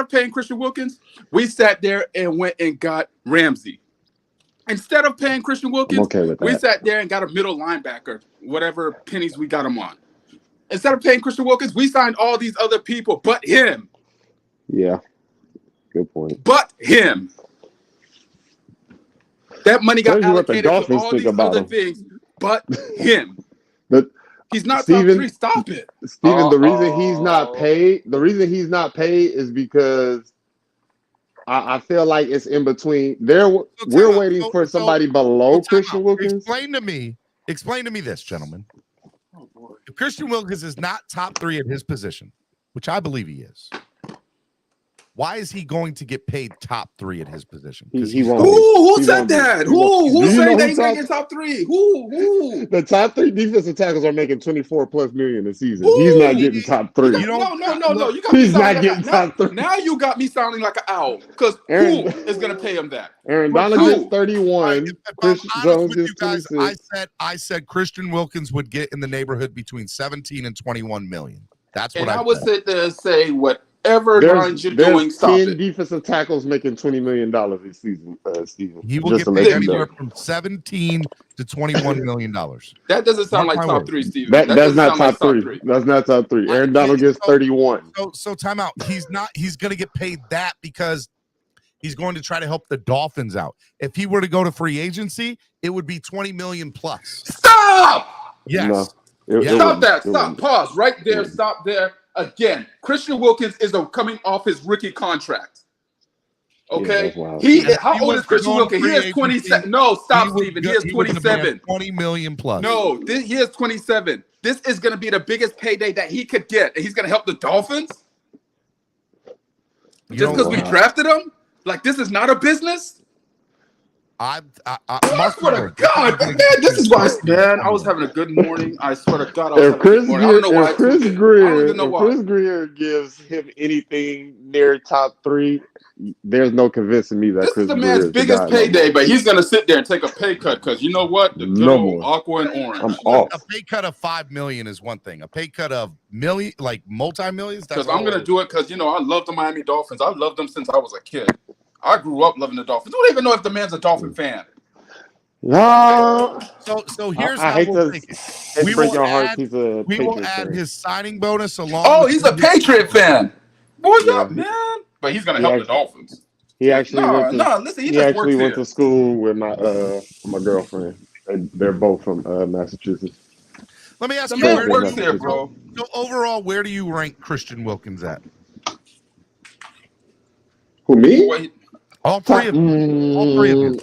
of paying Christian Wilkins, we sat there and went and got Ramsey. Instead of paying Christian Wilkins, we sat there and got a middle linebacker, whatever pennies we got him on. Instead of paying Christian Wilkins, we signed all these other people but him. Yeah, good point. But him. That money got allocated to all these other things, but him. He's not top 3. Stop it, Steven. The reason he's not paid is because I feel like it's in between. We're waiting for somebody below Christian Wilkins. Explain to me this, gentlemen. Oh boy. If Christian Wilkins is not top 3 at his position, which I believe he is, why is he going to get paid top 3 at his position? He won't. Who said that? Who said he's gonna get top 3? Who? The top 3 defensive tackles are making $24+ million a season. He's not getting top 3. No. You got He's not getting top 3. Now you got me sounding like an owl. Because who is gonna pay him that? Aaron Donald gets 31. Christian Jones gets 26. I said Christian Wilkins would get in the neighborhood between 17 and 21 million. That's what I would sit there and say whatever lines you're doing, stop 10 it. defensive tackles making $20 million this season, Steven. He will get paid anywhere from 17 to $21 million. That doesn't sound like top 3, Steven. That's not top 3. That's not top 3. Aaron Donald gets 31. So time out. He's going to get paid that because he's going to try to help the Dolphins out. If he were to go to free agency, it would be 20 million plus. Stop! Yes. No, stop that. Stop. Pause. Right there. Stop there. Again, Christian Wilkins is coming off his rookie contract. Okay? How old is Christian Wilkins? He is 27. No, stop, Steven. He is 27. 20 million plus. No, he is 27. This is going to be the biggest payday that he could get. And he's going to help the Dolphins? Just because we drafted him? Like, this is not a business? I swear to God, man, this is why, man, I was having a good morning. I swear to God, I was if having a good morning. I don't know why. Chris Greer gives him anything near top 3, there's no convincing me that this Chris is the man's biggest payday, but he's going to sit there and take a pay cut because you know what? The good old aqua and orange. I'm off. A pay cut of $5 million is one thing. A pay cut of multi-millions. Because I'm going to do it because, I love the Miami Dolphins. I loved them since I was a kid. I grew up loving the Dolphins. I don't even know if the man's a Dolphin fan. No. So here's I how hate we'll to take it. We will add his signing bonus along. Oh, he's a Patriot fan. Boy, up, man. But he's gonna help the Dolphins. He actually went to school with my girlfriend. They're both from Massachusetts. Let me ask you, bro. So overall, where do you rank Christian Wilkins at? Who, me? All three of them.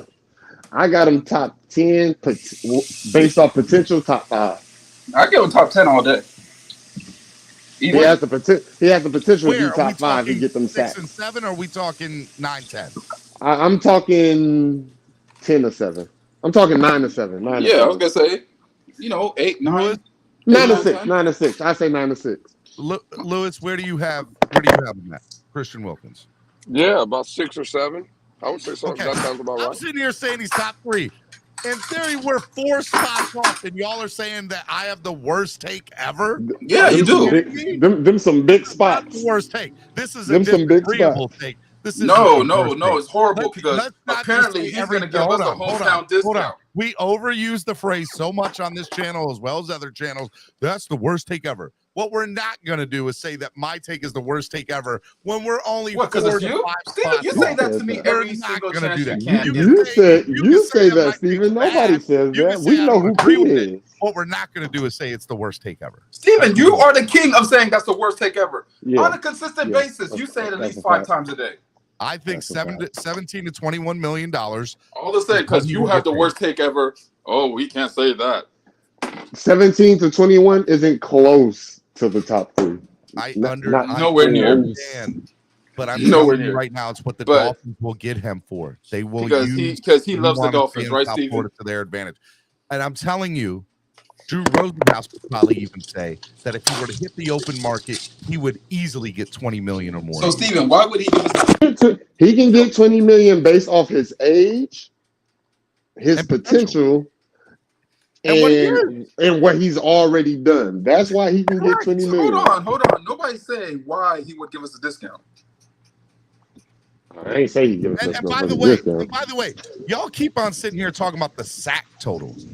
I got him top 10 based off potential, top 5. I give him top 10 all day. He has the potential to be top 5 and get them 6 sacks. and 7, or are we talking 9, 10? I'm talking 10 or 7. I'm talking 9 or 7. I was gonna say, 8, 9. 9 or 6. 9 or 6. I say 9 or 6. Lewis, where do you have him at? Christian Wilkins. Yeah, about 6 or 7. I would say something. Okay. That sounds about right. I'm sitting here saying he's top 3. In theory, we're 4 spots off, and y'all are saying that I have the worst take ever. Yeah, you do. Them some big spots. Not the worst take. This is a disagreeable take. This is no. It's horrible because apparently he's going to give us a hometown discount. We overuse the phrase so much on this channel as well as other channels. That's the worst take ever. What we're not going to do is say that my take is the worst take ever when we're only 4 to 5 Steven, you say that to me every single chance you can. You say that, Steven. Nobody says that. We know who he is. What we're not going to do is say it's the worst take ever. Steven, you are the king of saying that's the worst take ever. On a consistent basis, you say it at least 5 times a day. I think 17 to $21 million. All to say, because you have the worst take ever. Oh, we can't say that. 17 to 21 isn't close to the top 3. Nowhere near. But I'm telling you right now, it's what the Dolphins will get him for. They will because he loves the Dolphins, right, Steven? To their advantage. And I'm telling you, Drew Rosenhaus would probably even say that if he were to hit the open market, he would easily get 20 million or more. So, Steven, why would he give us He can get 20 million based off his age, his potential. And what he's already done. That's why he can get 20 million. Hold on. Nobody's saying why he would give us a discount. I ain't saying he give us a discount. By the way, y'all keep on sitting here talking about the sack totals.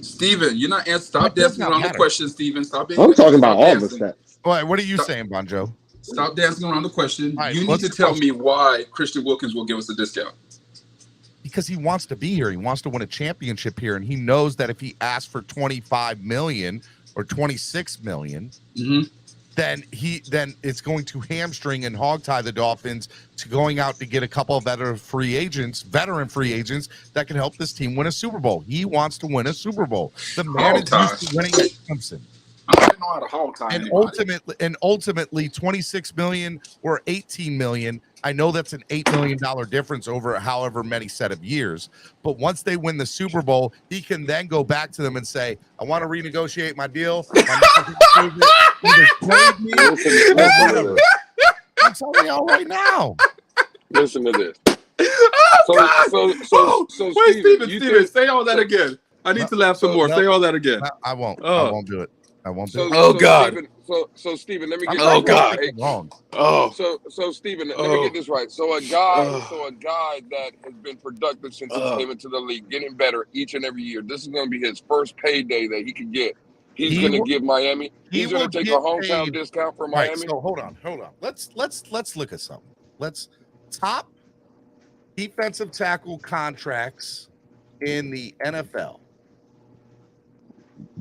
Steven, you're not answering. Stop dancing around the question, Steven. Stop being. I'm talking about all the stats. All right, what are you saying, Bonjo? Stop dancing around the question. Right, you need to tell me why Christian Wilkins will give us a discount. Because he wants to be here. He wants to win a championship here, and he knows that if he asks for 25 million or 26 million, then it's going to hamstring and hogtie the Dolphins to going out to get a couple of veteran free agents that can help this team win a Super Bowl. He wants to win a Super Bowl. The man is used to winning at Clemson. know how to hog tie and anybody. ultimately 26 million or 18 million. I know that's an $8 million difference over however many set of years. But once they win the Super Bowl, he can then go back to them and say, I want to renegotiate my deal. Either trade me or whatever. I'm telling y'all right now. Listen to this. Wait, Steven, say all that again. I need to laugh some more. Say all that again. I won't. I won't do it. I won't do it. Oh God. So Steven, let me get Oh God. Wrong. So Steven, let me get this right. So a guy that has been productive since he came into the league, getting better each and every year. This is going to be his first payday that he can get. He's going to give Miami. He's going to take a hometown discount for Miami. Right, so hold on. Let's look at something. Let's top defensive tackle contracts in the NFL.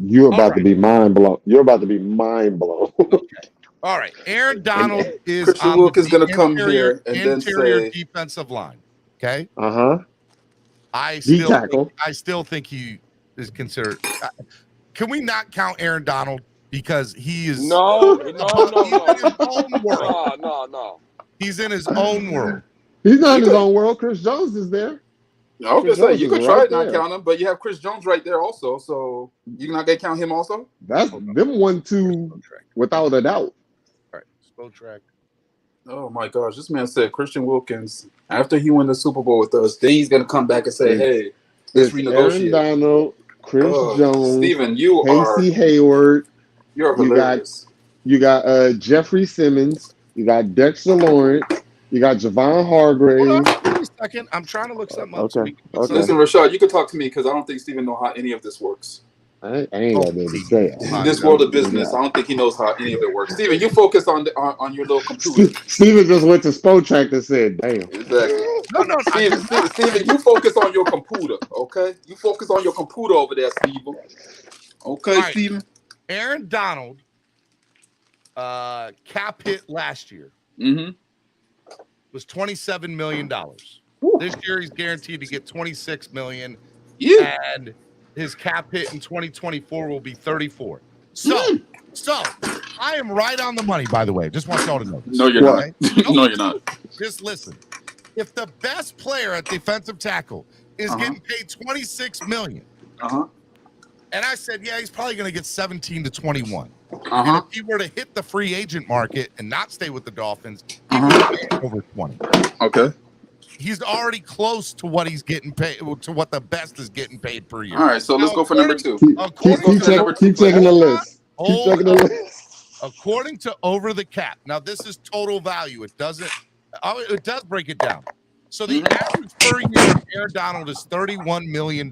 You're about to be mind blown. You're about to be mind blown. Okay. All right. Aaron Donald is Christian Wilkins going to come here and then say defensive line. Okay. I still think he is considered. Can we not count Aaron Donald because he is no. He's in his own world. No. He's in his own world. He's not in his own world. Chris Jones is there. I was gonna say you could try to not count him, but you have Chris Jones right there also, so you're not gonna count him also. That's them 1-2 without a doubt. All right, Spotrac. Oh my gosh, this man said Christian Wilkins after he won the Super Bowl with us, then he's gonna come back and say, "Hey, let's renegotiate." Aaron Donald, Chris Jones, Steven, Casey Hayward. You're hilarious. You got Jeffrey Simmons. You got Dexter Lawrence. You got Javon Hargrave. Second, I'm trying to look something up. Okay. Listen, Rashad, you can talk to me because I don't think Steven knows how any of this works. I ain't gonna be able to say it. In this world of business, I don't think he knows how any of it works. Steven, you focus on your little computer. Steven just went to Spotrac and said, "Damn." Exactly. No. Steven, you focus on your computer, okay? You focus on your computer over there, Steven. Okay, right. Steven. Aaron Donald, cap hit last year. Was $27 million. This year he's guaranteed to get $26 million. Yeah. And his cap hit in 2024 will be 34. So I am right on the money, by the way. Just want y'all to know this. No, you're not. No, you're not. Just listen. If the best player at defensive tackle is getting paid $26 million, and I said, yeah, he's probably going to get 17 to 21. And if he were to hit the free agent market and not stay with the Dolphins, he would be over 20. Okay. He's already close to what he's getting paid, to what the best is getting paid per year. All right, so let's go for number 2. Keep checking the list. Keep checking the list. According to Over the Cap, now this is total value. It does break it down. So the average per year of Aaron Donald is $31 million.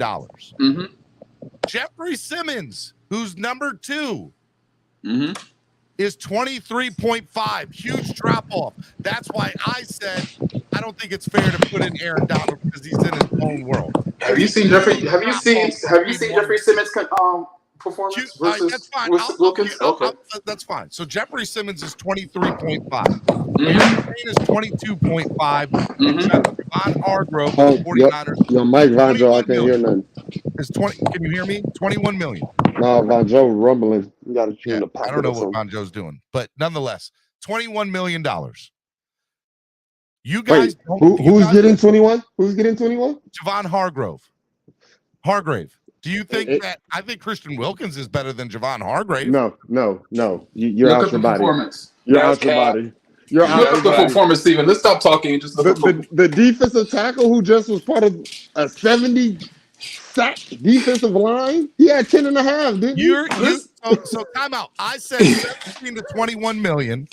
Jeffrey Simmons, who's number 2, is 23.5. Huge drop off. That's why I said I don't think it's fair to put in Aaron Donald because he's in his own world. Have you seen Jeffrey Simmons performance versus that's fine. Wilkins? Okay. That's fine. So Jeffrey Simmons is 23.5. Aaron Payne is 22.5. Javon Hargrove, 49ers. Yo, Mike Vonjo, I can't hear nothing. Can you hear me? 21 million. No, Vonjo rumbling. You got to tune the pocket. I don't know what Vonjo's doing, but nonetheless, $21 million. You guys, who's getting 21? Who's getting 21? Javon Hargrave. Do you think that? I think Christian Wilkins is better than Javon Hargrave. No. You're out your body. You're out your body. You're out the performance, Steven. Let's stop talking and just look at the defensive tackle who just was part of a 70-sack defensive line. He had 10.5, didn't you? So time out. I said 17 to 21 million.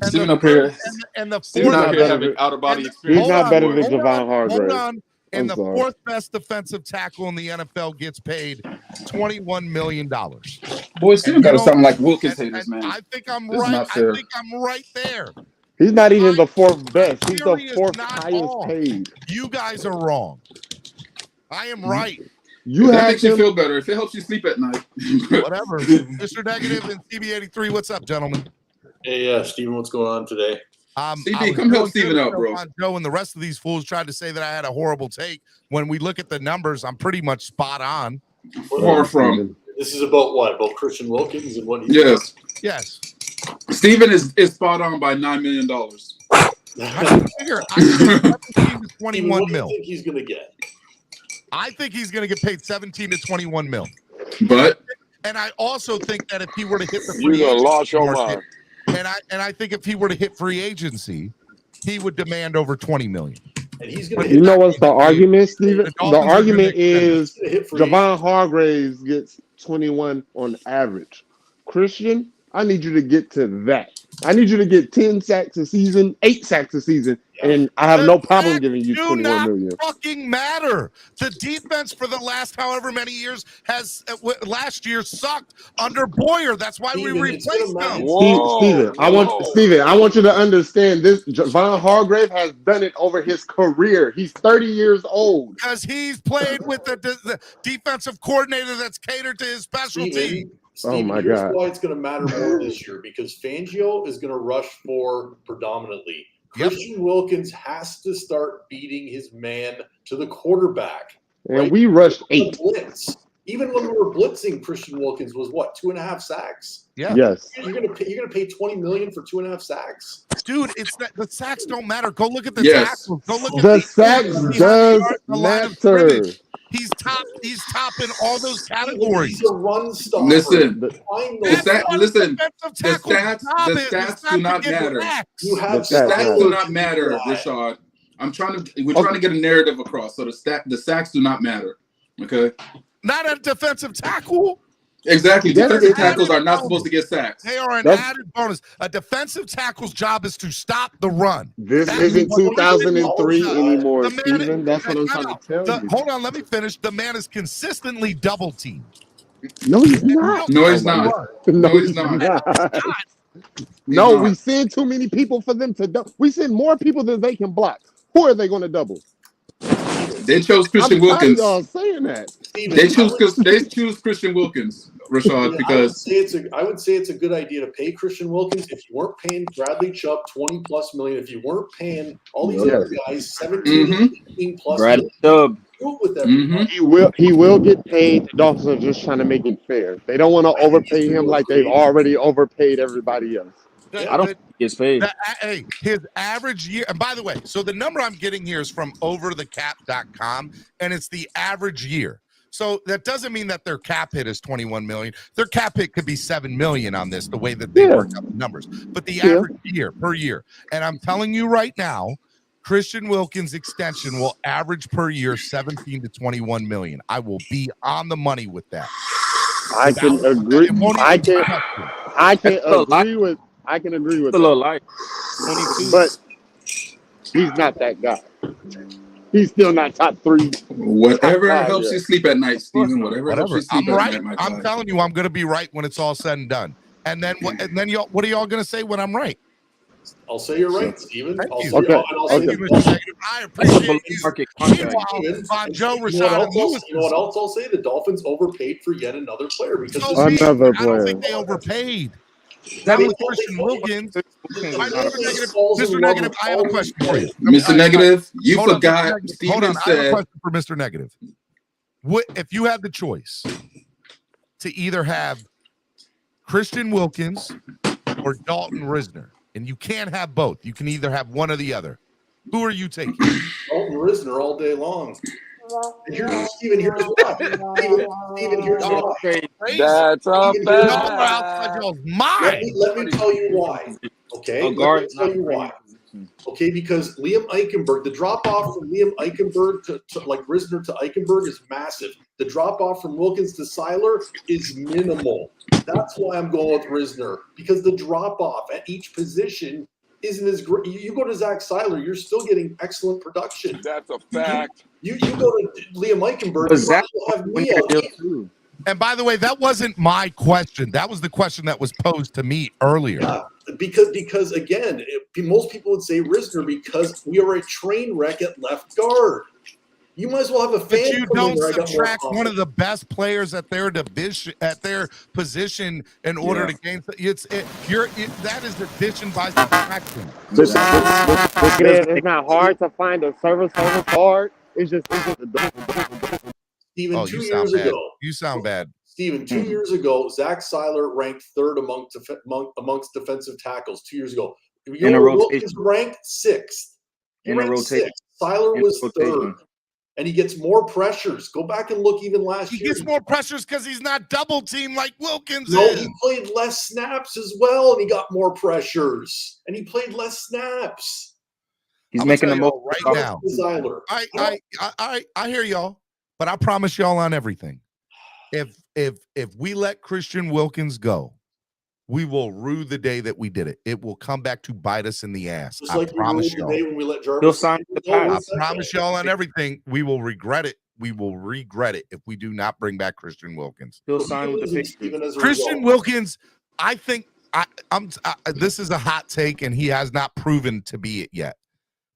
Steven up here. And the Steven up here having out of body experience. He's not better than Javon Hargrave. Hold on. And the fourth best defensive tackle in the NFL gets paid $21 million. Boy, Steven got something like Wilkins haters, man. I think I'm right. I think I'm right there. He's not even the fourth best. He's the fourth highest paid. You guys are wrong. I am right. That makes you feel better. If it helps you sleep at night. Whatever. Mr. Negative and CB83, what's up, gentlemen? Hey, Steven, what's going on today? CB, come help Steven out, bro. Joe and the rest of these fools tried to say that I had a horrible take. When we look at the numbers, I'm pretty much spot on. Far from. This is about what? About Christian Wilkins and what he Yes. Yes. Steven is spot on by $9 million. I figure 17 to 21 what do mil. you think he's going to get? I think he's going to get paid 17 to 21 mil. But and I also think that if he were to hit the You done lost your mind. and I think if he were to hit free agency, he would demand over 20 million. And he's going to You know what's the argument, Steven? The The argument is hit free Javon Hargraves gets 21 on average. Christian, I need you to get to that. I need you to get 10 sacks a season, 8 sacks a season, and I have no problem giving you 21 million. Fucking matter. The defense for the last however many years has last year sucked under Boyer. That's why we replaced them. Steven, I want you to understand this. Javon Hargrave has done it over his career. He's 30 years old. Because he's played with the defensive coordinator that's catered to his specialty. Steven, my here's God. why it's going to matter more this year, because Fangio is going to rush for predominantly. Christian Wilkins has to start beating his man to the quarterback. And we rushed 8. Blitz. Even when we were blitzing, Christian Wilkins was what, 2.5 sacks? Yeah. Yes. You're gonna pay $20 million for 2.5 sacks, dude. It's not, the sacks don't matter. Go look at the tackles. Go look at the sacks does matter. He's top in all those categories. He's a run stopper. Listen, the stats do not matter. You have The stats do not matter, Rashad. We're trying to get a narrative across. So the sacks do not matter. Okay. Not a defensive tackle. Exactly. Defensive tackles are not supposed to get sacks. They are an added bonus. A defensive tackle's job is to stop the run. This isn't 2003 anymore, Steven. That's what I'm trying to tell you. Hold on, let me finish. The man is consistently double teamed. No, he's not. No, he's not. No, he's not. No, we send too many people for them to double. We send more people than they can block. Who are they going to double? They chose Christian Wilkins. Y'all saying that. They choose Christian Wilkins, Rashad, because I would say it's a good idea to pay Christian Wilkins if you weren't paying Bradley Chubb $20+ million, if you weren't paying all these other guys 17, 18+ Bradley Chubb. He will get paid. The Dolphins are just trying to make it fair. They don't want to overpay him like they've already overpaid everybody else. I don't think he gets paid. His average year, and by the way, so the number I'm getting here is from overthecap.com, and it's the average year. So that doesn't mean that their cap hit is 21 million. Their cap hit could be 7 million on this, the way that they work out the numbers. But the average year per year, and I'm telling you right now, Christian Wilkins' extension will average per year 17 to 21 million. I will be on the money with that. I can agree. I can agree with a little light. But he's not that guy. He's still not top 3. Whatever helps you sleep at night, Steven. Whatever helps you sleep at night. I'm telling you, I'm going to be right when it's all said and done. And then what? And then what are y'all going to say when I'm right? I'll say you're right, Steven. I appreciate you. Meanwhile, Joe, Rashad, and Lewis. You know what else I'll say? The Dolphins overpaid for yet another player. Because I don't think they overpaid. That was Christian Wilkins. Mr. Negative, I have a question for you. Mr. Negative, you forgot. Steven said. I have a question for Mr. Negative. If you had the choice to either have Christian Wilkins or Dalton Risner, and you can't have both, you can either have one or the other, who are you taking? Dalton Risner all day long. Steven, here's why. Steven, here's why. That's a fact. Let me tell you why. Okay? Let me tell you why. Okay, because Liam Eichenberg, the drop-off from Liam Eichenberg to like Risner to Eichenberg is massive. The drop-off from Wilkins to Seiler is minimal. That's why I'm going with Risner, because the drop-off at each position isn't as great. You go to Zach Seiler, you're still getting excellent production. That's a fact. You go to Liam Eichenberg, you have Mia. And by the way, that wasn't my question. That was the question that was posed to me earlier. Yeah, because again, most people would say Risner because we are a train wreck at left guard. You might as well have a fan. But you don't subtract one of the best players at their division, at their position, in order to gain. That is addition by subtraction. It's not hard to find a serviceable guard. It's just Steven, 2 you years sound bad. ago. You sound bad. Steven, 2 years ago, Zach Seiler ranked third amongst defensive tackles 2 years ago. Wilkins ranked sixth. He ranked sixth. Seiler was third. And he gets more pressures. Go back and look even last year. He gets more pressures because he's not double teamed like Wilkins No, is. he played less snaps as well, and he got more pressures. And he played less snaps. He's making the most right now. I hear y'all, but I promise y'all on everything. If we let Christian Wilkins go, we will rue the day that we did it. It will come back to bite us in the ass. Just like promise y'all. When we let Jarvis He'll sign the pass. I promise y'all on everything. We will regret it. We will regret it if we do not bring back Christian Wilkins. He'll sign with the Patriots. Christian Wilkins, I think this is a hot take, and he has not proven to be it yet.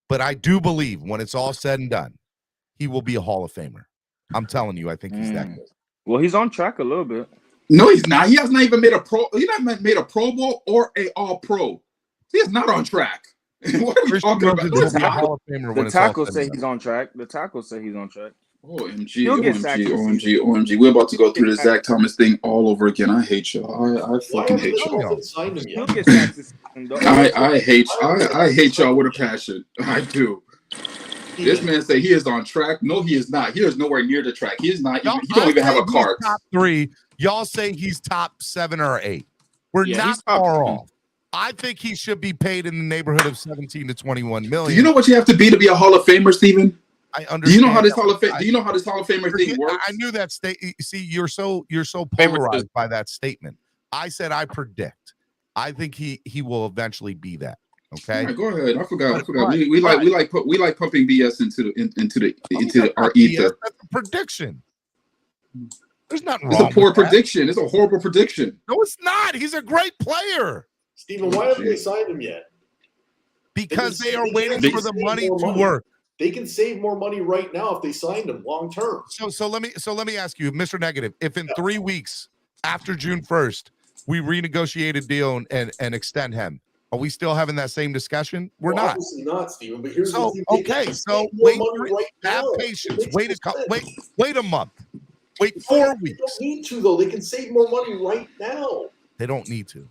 But I do believe when it's all said and done, he will be a Hall of Famer. I'm telling you, I think he's that good. Well, he's on track a little bit. No, he's not. He has not even made a pro. He hasn't made a Pro Bowl or a All Pro. He is not on track. What are we talking about? The tackles say he's on track. The tackles say he's on track. OMG, OMG. We're about to go through the Zach Thomas thing all over again. I hate y'all. I fucking hate y'all. I hate y'all with a passion. I do. This man say he is on track. No, he is not. He is nowhere near the track. He is not. He don't even have a card. Top 3. Y'all say he's top 7 or 8. We're not far off. I think he should be paid in the neighborhood of 17 to 21 million. Do you know what you have to be a Hall of Famer, Steven? I understand. Do you know how this Hall of Fame? Do you know how this Hall of Famer thing works? I knew that See, you're so polarized by that statement. I said I predict. I think he will eventually be that. Okay. Right, go ahead. I forgot. We like pumping BS into our ether. That's a prediction. There's nothing wrong. It's a poor prediction. It's a horrible prediction. No, it's not. He's a great player. Steven, why haven't they signed him yet? Because they are waiting for the money to work. They can save more money right now if they signed him long term. So let me ask you, Mr. Negative, if in 3 weeks after June 1st we renegotiate a deal and extend him, are we still having that same discussion? We're not. Obviously not, Steven. But here's so the okay. So have patience. Wait a month. Wait 4 weeks. They don't need to though. They can save more money right now. They don't need to.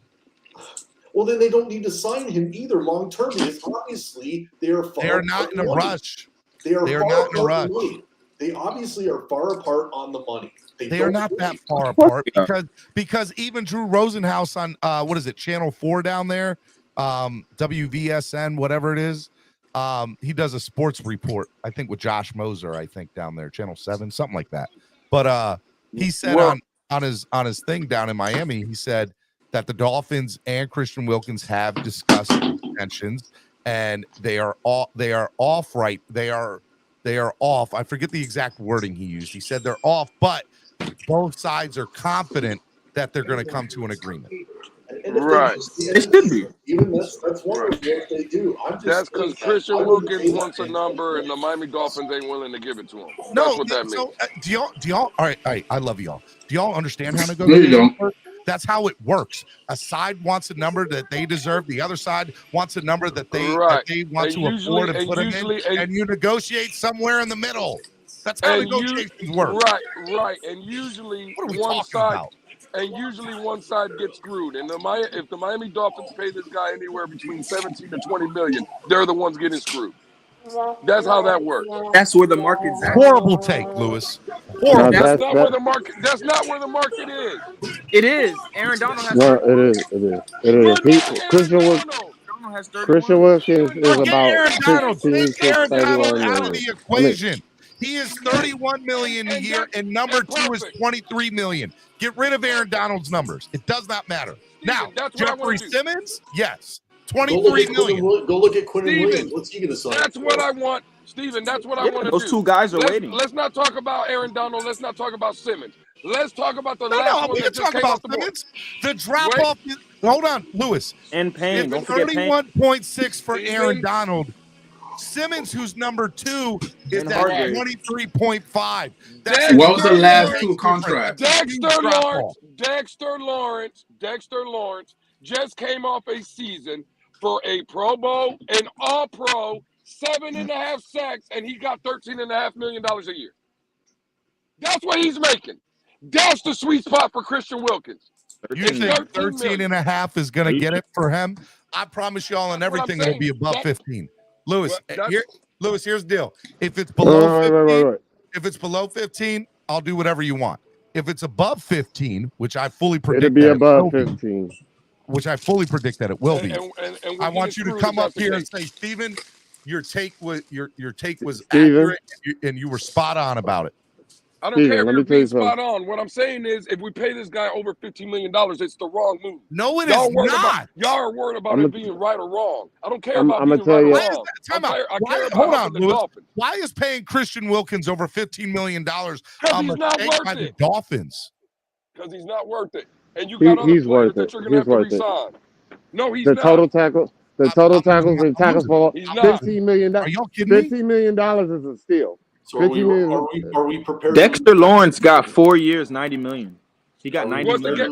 Well, then they don't need to sign him either long term because obviously they are far. They are not in a rush. They are not in a rush. They obviously are far apart on the money. They are not that far apart because even Drew Rosenhaus on what is it, Channel 4 down there, WVSN, whatever it is, he does a sports report, I think with Josh Moser, I think down there, Channel 7, something like that. But he said on his thing down in Miami, he said that the Dolphins and Christian Wilkins have discussed extensions, and they are off. They are off. I forget the exact wording he used. He said they're off, but both sides are confident that they're going to come to an agreement. Right. It should be. Even that's one of what they do. That's because Christian Wilkins wants a number, and the Miami Dolphins ain't willing to give it to him. That's what that means. Do y'all? All right. I love y'all. Do y'all understand how negotiations work? That's how it works. A side wants a number that they deserve. The other side wants a number that they want to afford and put them in, and you negotiate somewhere in the middle. That's how negotiations work. Right. And usually what are we talking about? And usually one side gets screwed. And if the Miami Dolphins pay this guy anywhere between 17 to 20 million, they're the ones getting screwed. That's how that works. That's where the market's at. Horrible take, Lewis. Horrible. That's not where the market. That's not where the market is. It is. Aaron Donald has. No, it is. Christian Wilkins is about 16 to Aaron 31 Donald out of million. the equation. He is 31 million a year, and number 2 is 23 million. Get rid of Aaron Donald's numbers. It does not matter. Now, Jeffrey Simmons, yes, 23 million. Go look at Quentin Williams. What's he going to sign? That's what I want, Steven. That's what I want to do. Those two guys are waiting. Let's not talk about Aaron Donald. Let's not talk about Simmons. Let's talk about the last No, one we can that just talk came off about the board. Simmons. The drop off. Hold on, Lewis. And Payne. Don't forget Payne. 31.6 for Aaron Donald. Simmons, who's number 2, is at 23.5. What was the last 2 contracts? Dexter Lawrence just came off a season for a Pro Bowl, an All-Pro, 7.5 sacks, and he got $13.5 million a year. That's what he's making. That's the sweet spot for Christian Wilkins. You think 13.5 is going to get it for him? I promise y'all and everything it'll be above 15. Lewis, here's the deal. If it's below 15, if it's below 15, I'll do whatever you want. If it's above 15, which I fully predict it'll be above 15. Which I fully predict that it will be. And I want you to come up here and say, Steven, your take was accurate and you were spot on about it. I don't care if you're being spot on. What I'm saying is, if we pay this guy over $15 million, it's the wrong move. No, it is not. Y'all are worried about it being right or wrong. I don't care about being right or wrong. Hold on, Lewis. Why is paying Christian Wilkins over $15 million on the Dolphins? Because he's not worth it. And you got other players that you're going to have to resign. No, he's not. The total tackles and tackles for $15 million. Are y'all kidding me? $15 million is a steal. So are we prepared? Dexter Lawrence got 4 years, $90 million. He got $90 million.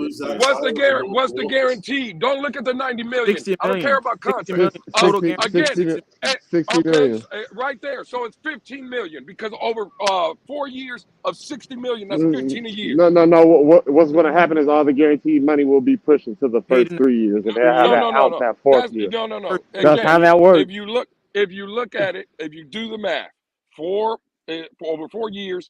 What's the guarantee? Don't look at the $90 million. I don't care about contracts. $60 million. Right there. So it's $15 million because over 4 years of $60 million, that's $15 a year. No. What's going to happen is all the guaranteed money will be pushed into the first 3 years, and they'll have that fourth year. No. That's how that works. If you look at it, if you do the math, for over 4 years,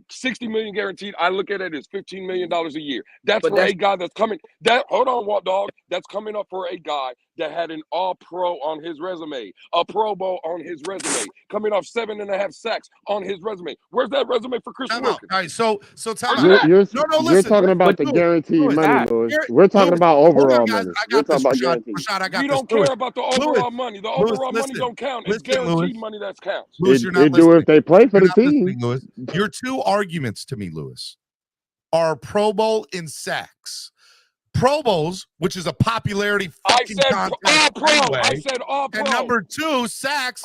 60 million guaranteed. I look at it as $15 million a year. That's for a guy that's coming. Hold on, Walt Dog. That's coming up for a guy that had an All-Pro on his resume, a Pro Bowl on his resume, coming off 7.5 sacks on his resume. Where's that resume for Christian Wilkins? All right, so time out. You're talking about the guaranteed money, Lewis. We're talking about overall money. We're talking about guaranteed. You don't care about the overall money. The overall money don't count. It's guaranteed money that counts. They do if they play for the team. Your two arguments to me, Lewis, are Pro Bowl in sacks. Pro Bowls, which is a popularity fucking contest. I said all pro. And number two, sacks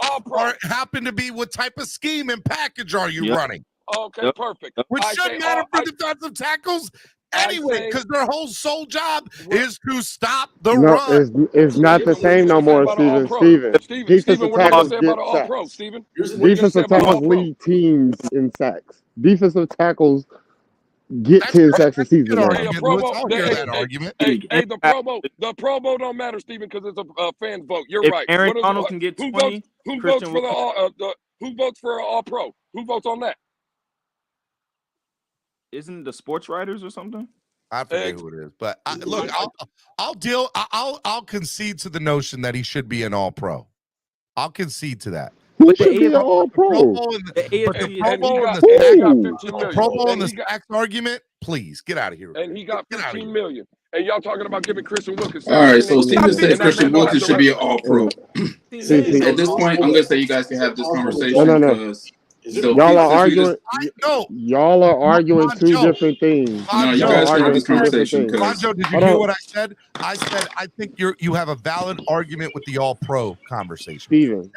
happen to be what type of scheme and package are you running? Okay, perfect. Which shouldn't matter for defensive tackles anyway, because their whole sole job is to stop the run. It's not the same no more, Steven. Defensive tackles get sacks. Defensive tackles lead teams in sacks. Defensive tackles get 10 sacks a season. The Pro Bowl don't matter, Steven, because it's a fan vote. You're right. Aaron Donald can get 20. Who votes for who votes for All Pro? Who votes on that? Isn't it the sports writers or something? I forget who it is, but look, I'll concede to the notion that he should be an All Pro. I'll concede to that. Who should be an All-Pro? The Pro Bowl and the sacks argument, please get out of here. And he got $15 million. And y'all talking about giving Christian Wilkins. All right, so Steven said Christian Wilkins should be an All-Pro. At this point, I'm gonna say you guys can have this conversation. No. Y'all are arguing two different things. No, you guys can have this conversation. Fonjo, did you hear what I said? I said I think you have a valid argument with the All-Pro conversation. Steven,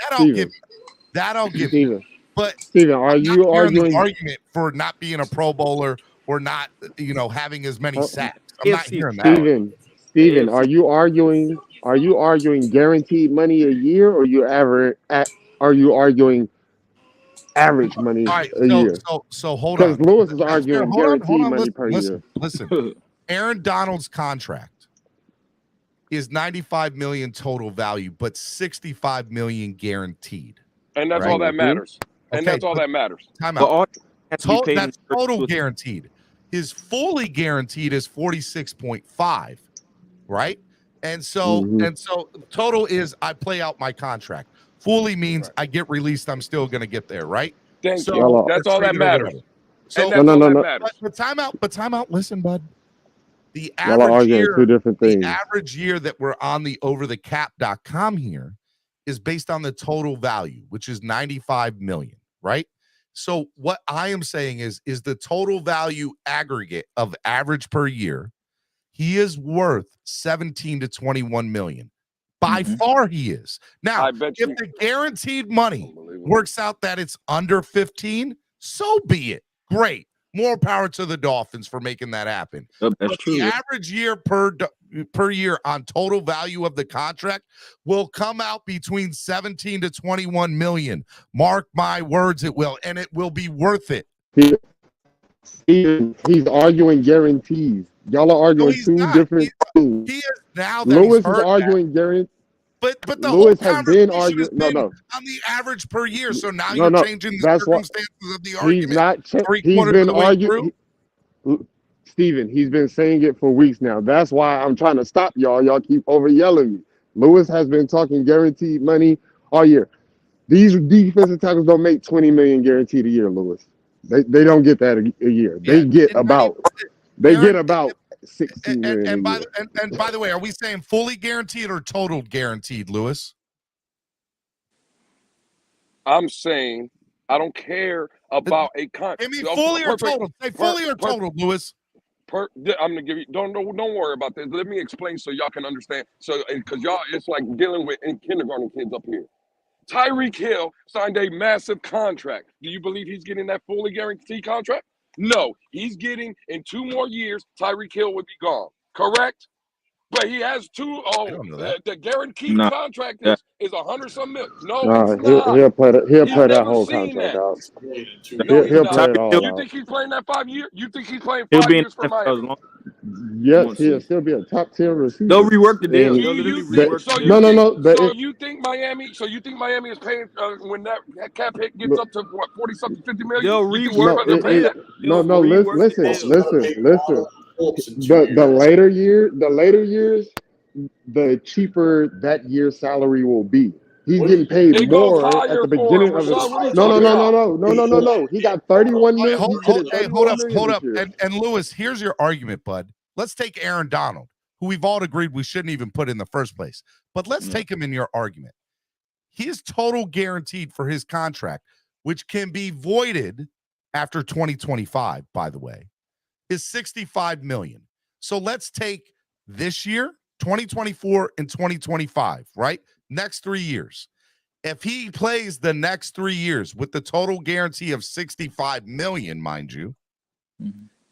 that I'll give you. But Steven, are you arguing the argument for not being a Pro Bowler or not, having as many sacks? I'm not hearing that. Steven, are you arguing guaranteed money a year, or are you arguing average money a year? So hold on. Because Lewis is arguing guaranteed money per year. Listen, Aaron Donald's contract is $95 million total value, but $65 million guaranteed. And that's all that matters. And that's all that matters. Time out. That's total guaranteed. His fully guaranteed is 46.5, right? And so total is I play out my contract. Fully means I get released. I'm still going to get there, right? Thank you. That's all that matters. So no. But time out. Listen, bud. The average year that we're on the overthecap.com here is based on the total value, which is $95 million, right? So what I am saying is the total value aggregate of average per year, he is worth 17 to 21 million. By far he is. Now, if the guaranteed money works out that it's under 15, so be it. Great. More power to the Dolphins for making that happen. That's true. The average year per year on total value of the contract will come out between 17 to 21 million. Mark my words, it will, and it will be worth it. He's arguing guarantees. Y'all are arguing two different things. He is now that Lewis he's is arguing guarantees. But the Lewis whole has been conversation arguing. has been No. on the average per year. So now No, you're no. changing the That's what circumstances of the he's argument. not. He's been arguing. Steven, he's been saying it for weeks now. That's why I'm trying to stop y'all. Y'all keep over yelling me. Lewis has been talking guaranteed money all year. These defensive tackles don't make $20 million guaranteed a year, Lewis. They don't get that a year. They get about 16 million a year. And by the way, are we saying fully guaranteed or total guaranteed, Lewis? I'm saying I don't care about a contract. I mean, fully or total? Say fully or total, Lewis. I'm gonna give you. Don't worry about this. Let me explain so y'all can understand. So, because y'all, it's like dealing with kindergarten kids up here. Tyreek Hill signed a massive contract. Do you believe he's getting that fully guaranteed contract? No, he's getting in 2 more years. Tyreek Hill would be gone. Correct. But he has two. The guaranteed contract is 100-some million. No, it's not. He'll play that whole contract out. He'll play it all out. You think he's playing that 5 year? You think he's playing 5 years for Miami? Yes, he'll still be a top 10 receiver. They'll rework the deal. So you think Miami is paying when that cap hit gets up to what 40-something, 50 million? They'll rework. Listen. The later years, the cheaper that year's salary will be. He's getting paid more at the beginning of it. No. He got 31 million. Hold up. And Lewis, here's your argument, bud. Let's take Aaron Donald, who we've all agreed we shouldn't even put in the first place. But let's take him in your argument. He is total guaranteed for his contract, which can be voided after 2025, by the way, is $65 million. So let's take this year, 2024 and 2025, right? Next 3 years. If he plays the next 3 years with the total guarantee of $65 million, mind you,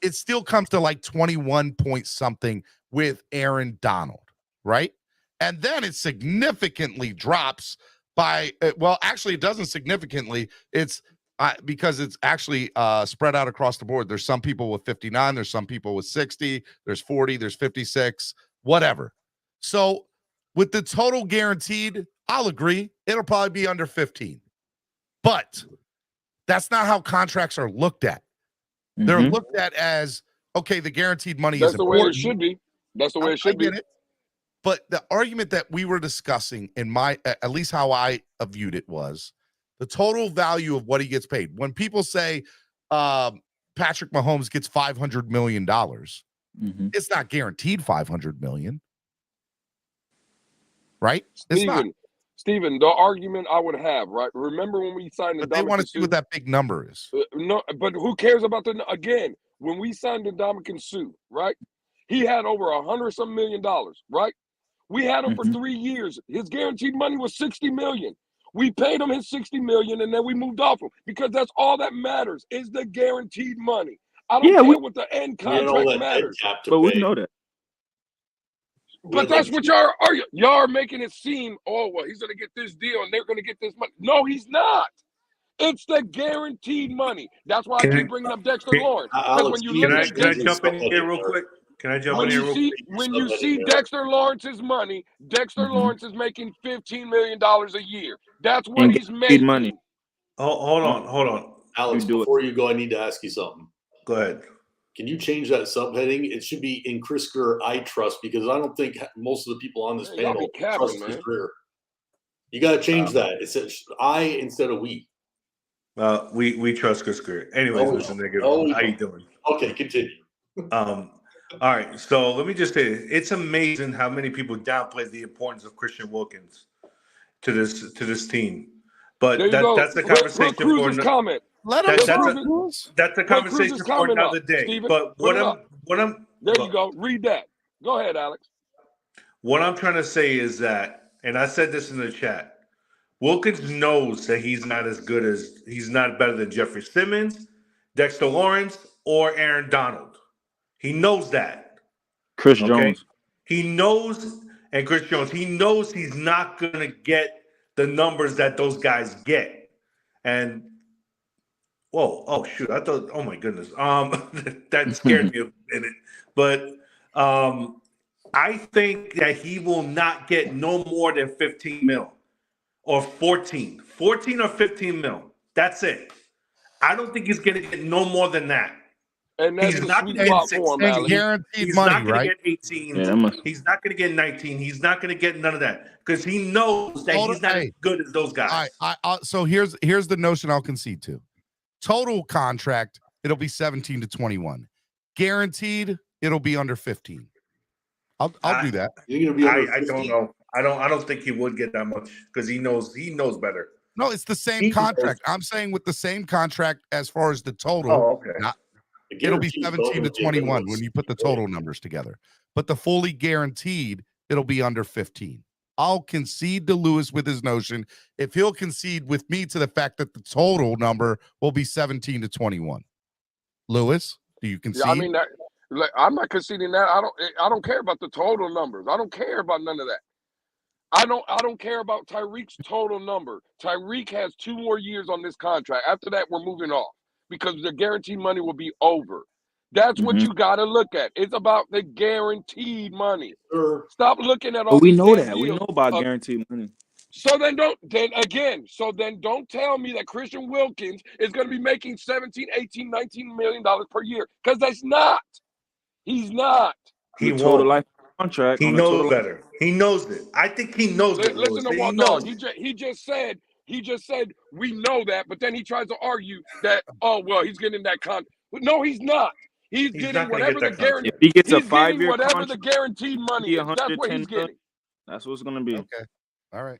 it still comes to like 21 point something with Aaron Donald, right? And then it significantly drops by, well, actually it doesn't significantly. It's because it's actually spread out across the board. There's some people with 59. There's some people with 60. There's 40. There's 56, whatever. So with the total guaranteed, I'll agree. It'll probably be under 15. But that's not how contracts are looked at. They're looked at as, okay, the guaranteed money is important. That's the way it should be. That's the way it should be. But the argument that we were discussing, in my, at least how I viewed it, was the total value of what he gets paid. When people say Patrick Mahomes gets $500 million, it's not guaranteed $500 million. Right? Steven, the argument I would have, right? Remember when we signed the But they want to see what that big number is. No, but who cares about again, when we signed the Ndamukong Suh, right? He had over $100-some million, right? We had him for 3 years. His guaranteed money was $60 million. We paid him his $60 million and then we moved off him because that's all that matters is the guaranteed money. I don't care what the end contract matters. But we know that. But that's what y'all are. Y'all are making it seem, oh, well, he's going to get this deal and they're going to get this money. No, he's not. It's the guaranteed money. That's why I keep bringing up Dexter Lawrence. Alex, can I jump in here real quick? Can I jump in here real quick? When you see Dexter Lawrence's money, Dexter Lawrence is making $15 million a year. That's what he's making. Money. Hold on. Alex, before you go, I need to ask you something. Go ahead. Can you change that subheading? It should be in Chris Kerr, I trust, because I don't think most of the people on this panel trust Chris Kerr. You got to change that. It says I instead of we. We trust Chris Kerr. Anyways, listen, nigga, how you doing? Okay, continue. All right, so let me just say it's amazing how many people downplay the importance of Christian Wilkins to this team. But that's a conversation for another comment. That's a conversation for another day. Steven, but there you go. Read that. Go ahead, Alex. What I'm trying to say is that, and I said this in the chat, Wilkins knows that he's not better than Jeffrey Simmons, Dexter Lawrence, or Aaron Donald. He knows that. Chris Jones. He knows, and Chris Jones, he knows he's not going to get the numbers that those guys get. And Whoa! Oh shoot! I thought. Oh my goodness. That scared me a minute. But I think that he will not get no more than 15 mil or 14 or 15 mil. That's it. I don't think he's going to get no more than that. And that's He's the not sweet going to get spot for him, 16. Alex. Guaranteed He's money, not going right? to get 18. Yeah, He's not going to get 19. He's not going to get none of that because he knows that he's not as good as those guys. So here's the notion I'll concede to. Total contract, it'll be 17 to 21. Guaranteed, it'll be under 15. I'll do that. I don't know. I don't think he would get that much because he knows better. No, it's the same contract. I'm saying with the same contract as far as the total. Oh, okay. It'll be 17 to 21 when you put the total numbers together. But the fully guaranteed, it'll be under 15. I'll concede to Lewis with his notion if he'll concede with me to the fact that the total number will be 17 to 21. Lewis, do you concede? Yeah, I mean, I'm not conceding that. I don't care about the total numbers. I don't care about none of that. I don't care about Tyreek's total number. Tyreek has 2 more years on this contract. After that, we're moving off because the guaranteed money will be over. That's what you got to look at. It's about the guaranteed money. Stop looking at all. We know that. We know about guaranteed money. So then don't tell me that Christian Wilkins is going to be making 17, 18, 19 million dollars per year because that's not. He's not. He total life contract. He knows better. He knows it. I think he knows it. Listen to what he just said. He just said we know that, but then he tries to argue that he's getting that contract. No, he's not. He's getting whatever the guarantee. If he gets a 5-year whatever contract, the guaranteed money is, that's what he's getting. That's what's going to be. Okay. All right.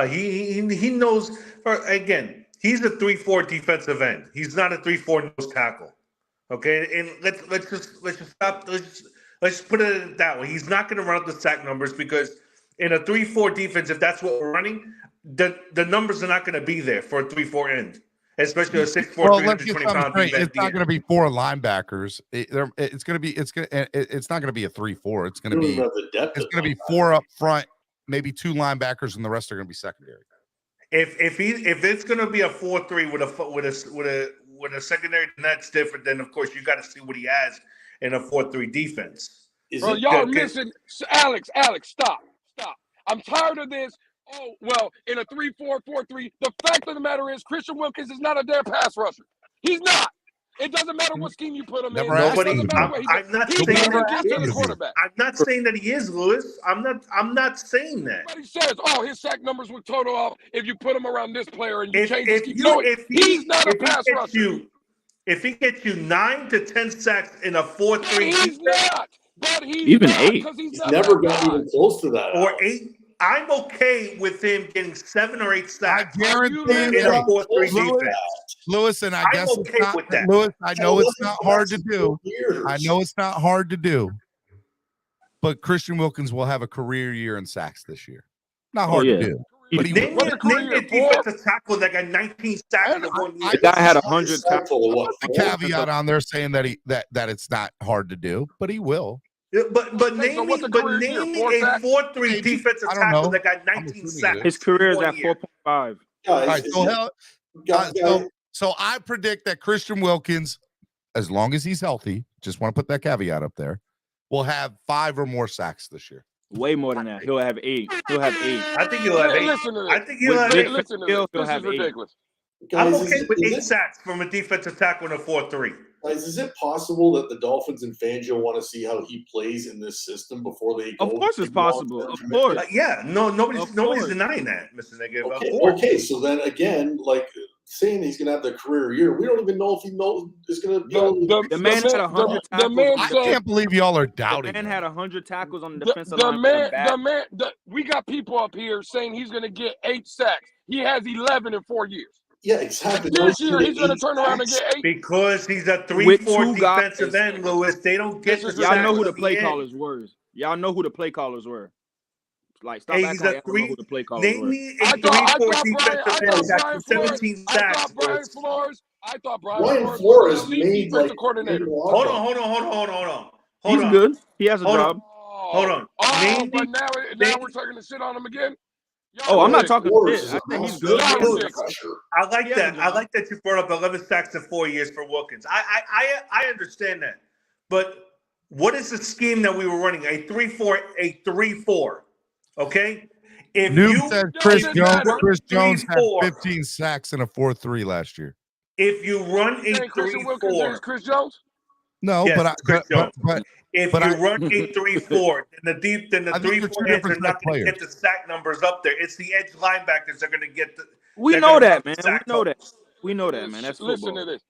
He knows. Again, he's a 3-4 defensive end. He's not a 3-4 nose tackle. Okay, and let's just stop. Let's put it that way. He's not going to run up the sack numbers because in a 3-4 defense, if that's what we're running, the numbers are not going to be there for a 3-4 end, especially a 6'4", 320-pound defense. It's not going to be 4 linebackers. It's not going to be a 3-4. It's going to be 4 up front, maybe 2 linebackers, and the rest are going to be secondary. If it's going to be a 4-3 with a secondary, then that's different. Then of course you got to see what he has in a 4-3 defense. Bro, y'all missing Alex, stop. I'm tired of this. Oh, well, in a 3-4, 4-3, the fact of the matter is Christian Wilkins is not a damn pass rusher. He's not. It doesn't matter what scheme you put him in. I'm not saying that he is, Lewis. I'm not saying that. Everybody says, his sack numbers would total up if you put him around this player and you change his scheme. He's not a pass rusher. If he gets you 9 to 10 sacks in a 4-3, he's not. But he's even not, 8. He's never got even close to that. Or 8. I'm okay with him getting 7 or 8 sacks. I guarantee in a 4-3 defense. Lewis, and I guess I'm okay with that. Lewis, I know it's not hard to do. But Christian Wilkins will have a career year in sacks this year. Not hard to do. But he name a defensive tackle that got 19 sacks in 1 year. The guy had 100 tackles. The caveat on there saying that that it's not hard to do, but he will. Yeah, but name me a 4-3 defensive tackle that got 19 sacks. His career is at 4.5. All right, so I predict that Christian Wilkins, as long as he's healthy, just want to put that caveat up there, will have 5 or more sacks this year. Way more than that. He'll have 8. I think he'll have 8. I think he'll have 8. Listen to this. This is ridiculous. I'm okay with 8 sacks from a defensive tackle in a 4-3. Guys, is it possible that the Dolphins and Fangio want to see how he plays in this system before they go? Of course it's possible. Of course. Nobody's denying that, Mr. Negative. Okay, so then again, saying he's going to have the career year, we don't even know if he is going to be the man had 100 tackles. I can't believe y'all are doubting. The man had 100 tackles on the defensive line. We got people up here saying he's going to get 8 sacks. He has 11 in 4 years. Yeah, exactly. This year he's going to turn around and get 8. Because he's a 3-4 defensive end, Lewis. They don't get the Y'all know who the play callers were. Y'all know who the play callers were. Like, stop acting like y'all know who the play callers were. Name me a 3-4 defensive end that got 17 sacks. I thought Brian Flores made defensive coordinator. Hold on. He's good. He has a job. Hold on. But now we're talking to shit on him again. Oh, I'm not talking Waters shit. is I a think he's good good. Y'all good ridiculous. rusher. I like Yeah, that. I John. like that you brought up 11 sacks in 4 years for Wilkins. I understand that, but what is the scheme that we were running? A 3-4, okay? If Noob you said Doesn't matter. Chris Jones had 3-4, 15 sacks and a 4.3 last year. if you run You a saying Christian Wilkins is 3-4, Chris Jones? No, yes, but it's Chris Jones. If but you I- run a 3-4, then the I think they're 3-4 two ends different are not type going to players. get the sack numbers up there. It's the edge linebackers that are going to get the. We they're know gonna that, run man. the We sack know that. totals. We know that, man. That's Listen football. to this.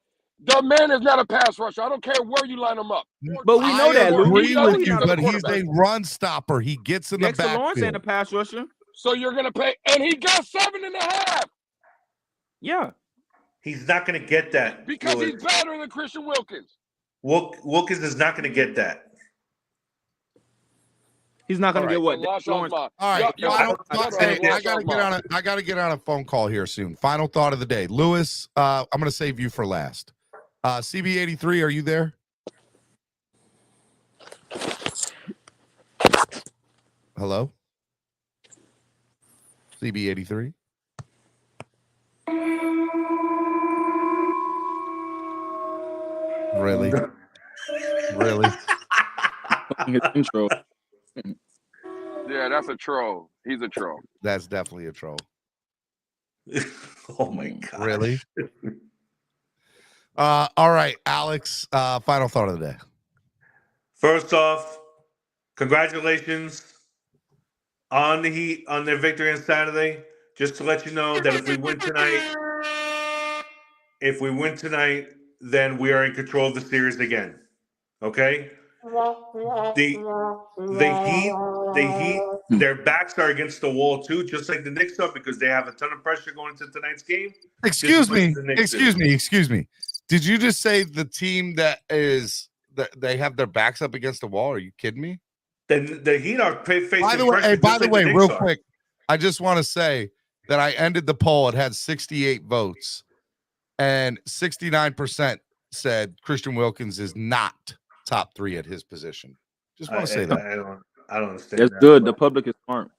The man is not a pass rusher. I don't care where you line him up. But we know I that, Lou. agree We know with he's you, not a but he's quarterback. a run stopper. He gets in the Dexter Lawrence ain't a backfield. pass rusher. So you're gonna pay, and he got 7.5 Yeah. He's not going to get that because Louis. he's better than Christian Wilkins. Wilkins is not going to get that. He's not going All to get right. what? Lost Dexter Lawrence. y'all's mind. All right, Y'all- final y'all- thought. y'all- Hey, y'all- I gotta get on a phone call here soon. Final thought of the day, Lewis. I'm gonna save you for last. CB83, are you there? Hello, CB83. Really? His intro. Yeah, that's a troll. He's a troll. That's definitely a troll. Oh my god! Really? All right, Alex. Final thought of the day. First off, congratulations on the Heat on their victory on Saturday. Just to let you know that if we win tonight, then we are in control of the series again. Okay? The Heat, their backs are against the wall too, just like the Knicks are, because they have a ton of pressure going into tonight's game. Excuse me. Did you just say the team that they have their backs up against the wall? Are you kidding me? The Heat are facing pressure. By the way, the real Knicks quick, I just want to say that I ended the poll. It had 68 votes, and 69% said Christian Wilkins is not top 3 at his position. Just want to say that. I don't understand. That's good. The public is smart.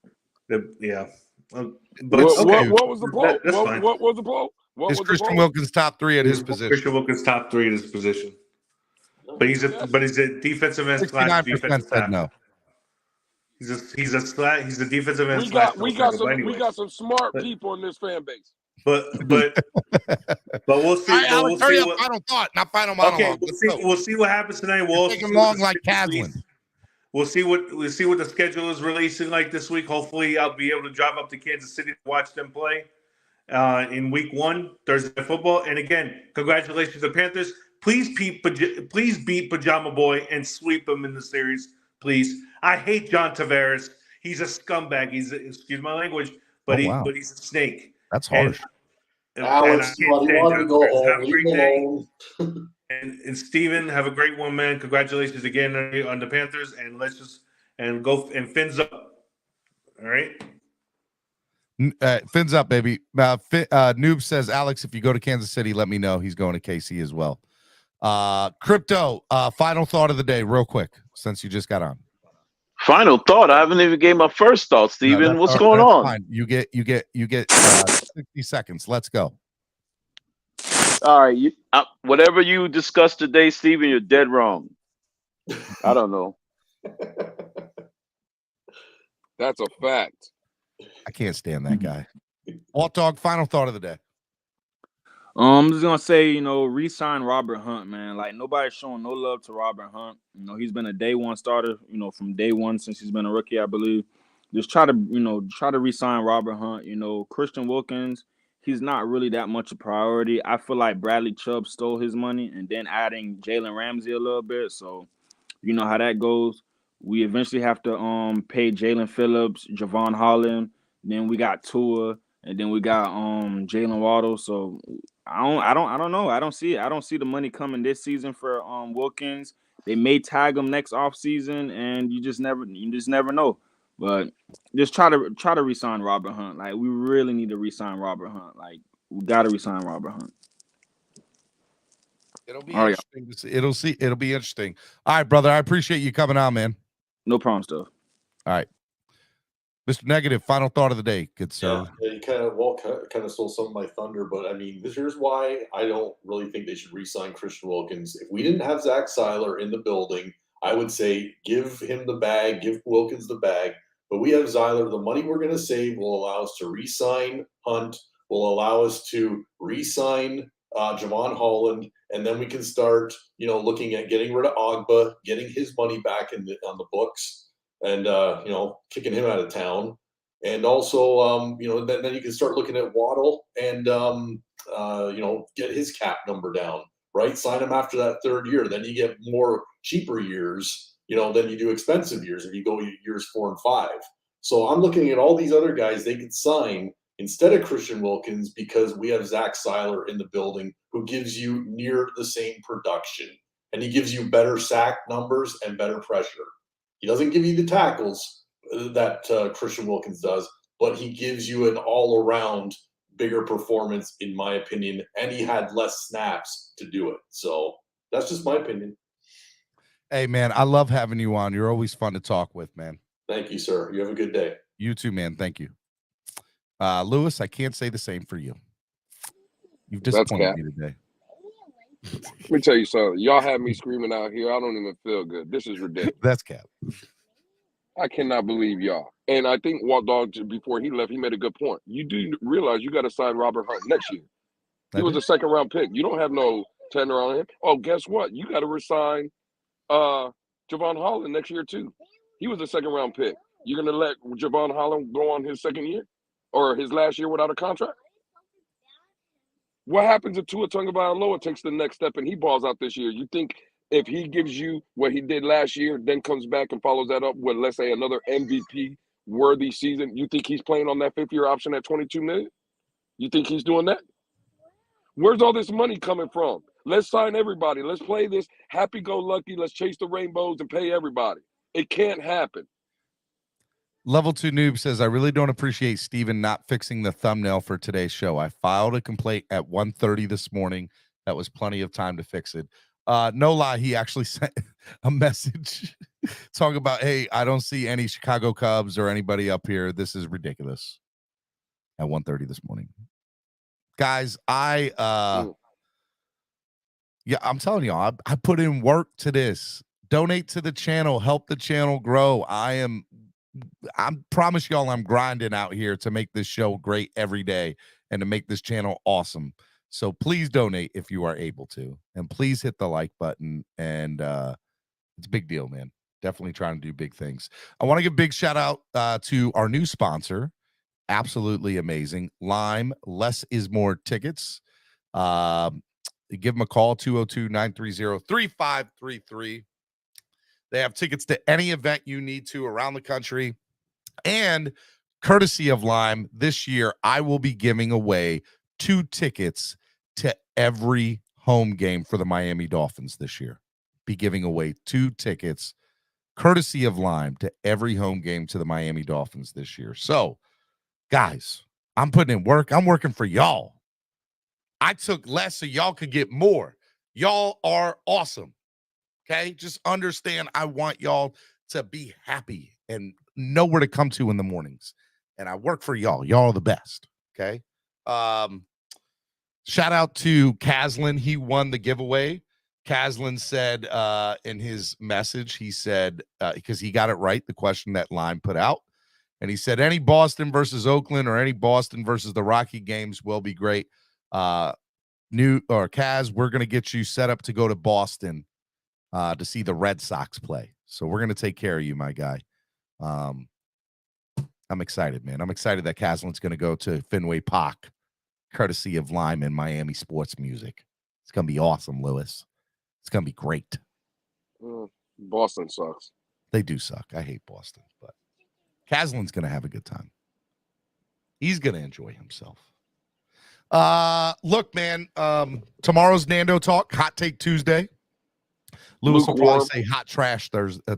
Yeah. What was the poll? That's fine. What was the poll? Is Christian Wilkins top 3 at his position? Christian Wilkins top 3 at his position, but he's a defensive end. 69% said no. He's a defensive end. We got some smart people in this fan base. But we'll see. Right, Alex, hurry up. Final thought, not final monologue. Okay, we'll see what happens tonight. We'll take him long like Caslin. We'll see what the schedule is releasing like this week. Hopefully, I'll be able to drive up to Kansas City to watch them play in Week 1, Thursday Night Football. And again, congratulations to the Panthers. Please beat Pajama Boy and sweep him in the series, please. I hate John Tavares. He's a scumbag. Excuse my language, but he's a snake. That's harsh. Alex, you want to go home. Have a great day. And Steven, have a great one, man. Congratulations again on the Panthers, and let's just go and fins up. All right. Fins up, baby. Noob says, Alex, if you go to Kansas City, let me know. He's going to KC as well. Crypto, final thought of the day, real quick, since you just got on. Final thought. I haven't even gave my first thought, Steven. What's going on? Fine. You get 60 seconds. Let's go. All right. Whatever you discussed today, Steven, you're dead wrong. I don't know. That's a fact. I can't stand that guy. Walt Dog, final thought of the day. I'm just gonna say, re-sign Robert Hunt, man. Like, nobody's showing no love to Robert Hunt. He's been a day one starter, from day one since he's been a rookie, I believe. Just try to re-sign Robert Hunt. Christian Wilkins, he's not really that much a priority. I feel like Bradley Chubb stole his money and then adding Jalen Ramsey a little bit. So you know how that goes. We eventually have to pay Jalen Phillips, Javon Holland. Then we got Tua, and then we got Jalen Waddle. So I don't know. I don't see it. I don't see the money coming this season for Wilkins. They may tag him next offseason, and you just never know. But just try to re-sign Robert Hunt. Like, we really need to re-sign Robert Hunt. Like, we gotta re-sign Robert Hunt. It'll be interesting to see. It'll be interesting. All right, brother. I appreciate you coming on, man. No problem, stuff. All right. Mr. Negative, final thought of the day, good sir. Yeah, you kind of stole some of my thunder, but I mean, here's why I don't really think they should re-sign Christian Wilkins. If we didn't have Zach Seiler in the building, I would say give him the bag, give Wilkins the bag. But we have Seiler. The money we're going to save will allow us to re-sign Hunt, will allow us to re-sign Javon Holland, and then we can start, looking at getting rid of Ogba, getting his money back on the books, and kicking him out of town. And also, then you can start looking at Waddle and get his cap number down, right? Sign him after that third year. Then you get more cheaper years, than you do expensive years if you go years 4 and 5. So I'm looking at all these other guys they could sign instead of Christian Wilkins because we have Zach Seiler in the building who gives you near the same production. And he gives you better sack numbers and better pressure. He doesn't give you the tackles that Christian Wilkins does, but he gives you an all-around bigger performance, in my opinion, and he had less snaps to do it. So that's just my opinion. Hey, man, I love having you on. You're always fun to talk with, man. Thank you, sir. You have a good day. You too, man. Thank you. Lewis, I can't say the same for you. You've disappointed me today. Let me tell you something. Y'all have me screaming out here. I don't even feel good. This is ridiculous. That's cap. I cannot believe y'all. And I think Walt Dog, before he left, he made a good point. You do realize you got to sign Robert Hunt next year. He was a second-round pick. You don't have no tender on him. Oh, guess what? You got to resign Javon Holland next year, too. He was a second-round pick. You're going to let Javon Holland go on his second year or his last year without a contract? What happens if Tua Tagovailoa takes the next step and he balls out this year? You think if he gives you what he did last year, then comes back and follows that up with, let's say, another MVP-worthy season, you think he's playing on that fifth-year option at $22 million? You think he's doing that? Where's all this money coming from? Let's sign everybody. Let's play this happy-go-lucky. Let's chase the rainbows and pay everybody. It can't happen. Level 2 Noob says, I really don't appreciate Steven not fixing the thumbnail for today's show. I filed a complaint at 1:30 this morning. That was plenty of time to fix it. No lie, he actually sent a message talking about, hey, I don't see any Chicago Cubs or anybody up here. This is ridiculous. At 1:30 this morning. Guys, I'm telling y'all, I put in work to this. Donate to the channel, help the channel grow. I promise y'all I'm grinding out here to make this show great every day and to make this channel awesome. So please donate if you are able to. And please hit the like button. And it's a big deal, man. Definitely trying to do big things. I want to give a big shout out to our new sponsor. Absolutely amazing. Lime, less is more tickets. Give them a call, 202-930-3533. They have tickets to any event you need to around the country. And courtesy of Lime, this year I will be giving away 2 tickets to every home game for the Miami Dolphins this year. Be giving away 2 tickets, courtesy of Lime, to every home game to the Miami Dolphins this year. So, guys, I'm putting in work. I'm working for y'all. I took less so y'all could get more. Y'all are awesome. Okay, just understand I want y'all to be happy and know where to come to in the mornings. And I work for y'all. Y'all are the best. Okay. Shout out to Caslin. He won the giveaway. Caslin said in his message, he said, because he got it right, the question that Lime put out. And he said, any Boston versus Oakland or any Boston versus the Rocky games will be great. Kaz, we're going to get you set up to go to Boston to see the Red Sox play. So we're going to take care of you, my guy. I'm excited, man. I'm excited that Caslin's going to go to Fenway Park, courtesy of Lime and Miami Sports Music. It's going to be awesome, Lewis. It's going to be great. Boston sucks. They do suck. I hate Boston, but Caslin's going to have a good time. He's going to enjoy himself. Look, man, tomorrow's Nando Talk, Hot Take Tuesday. Lewis will probably say hot trash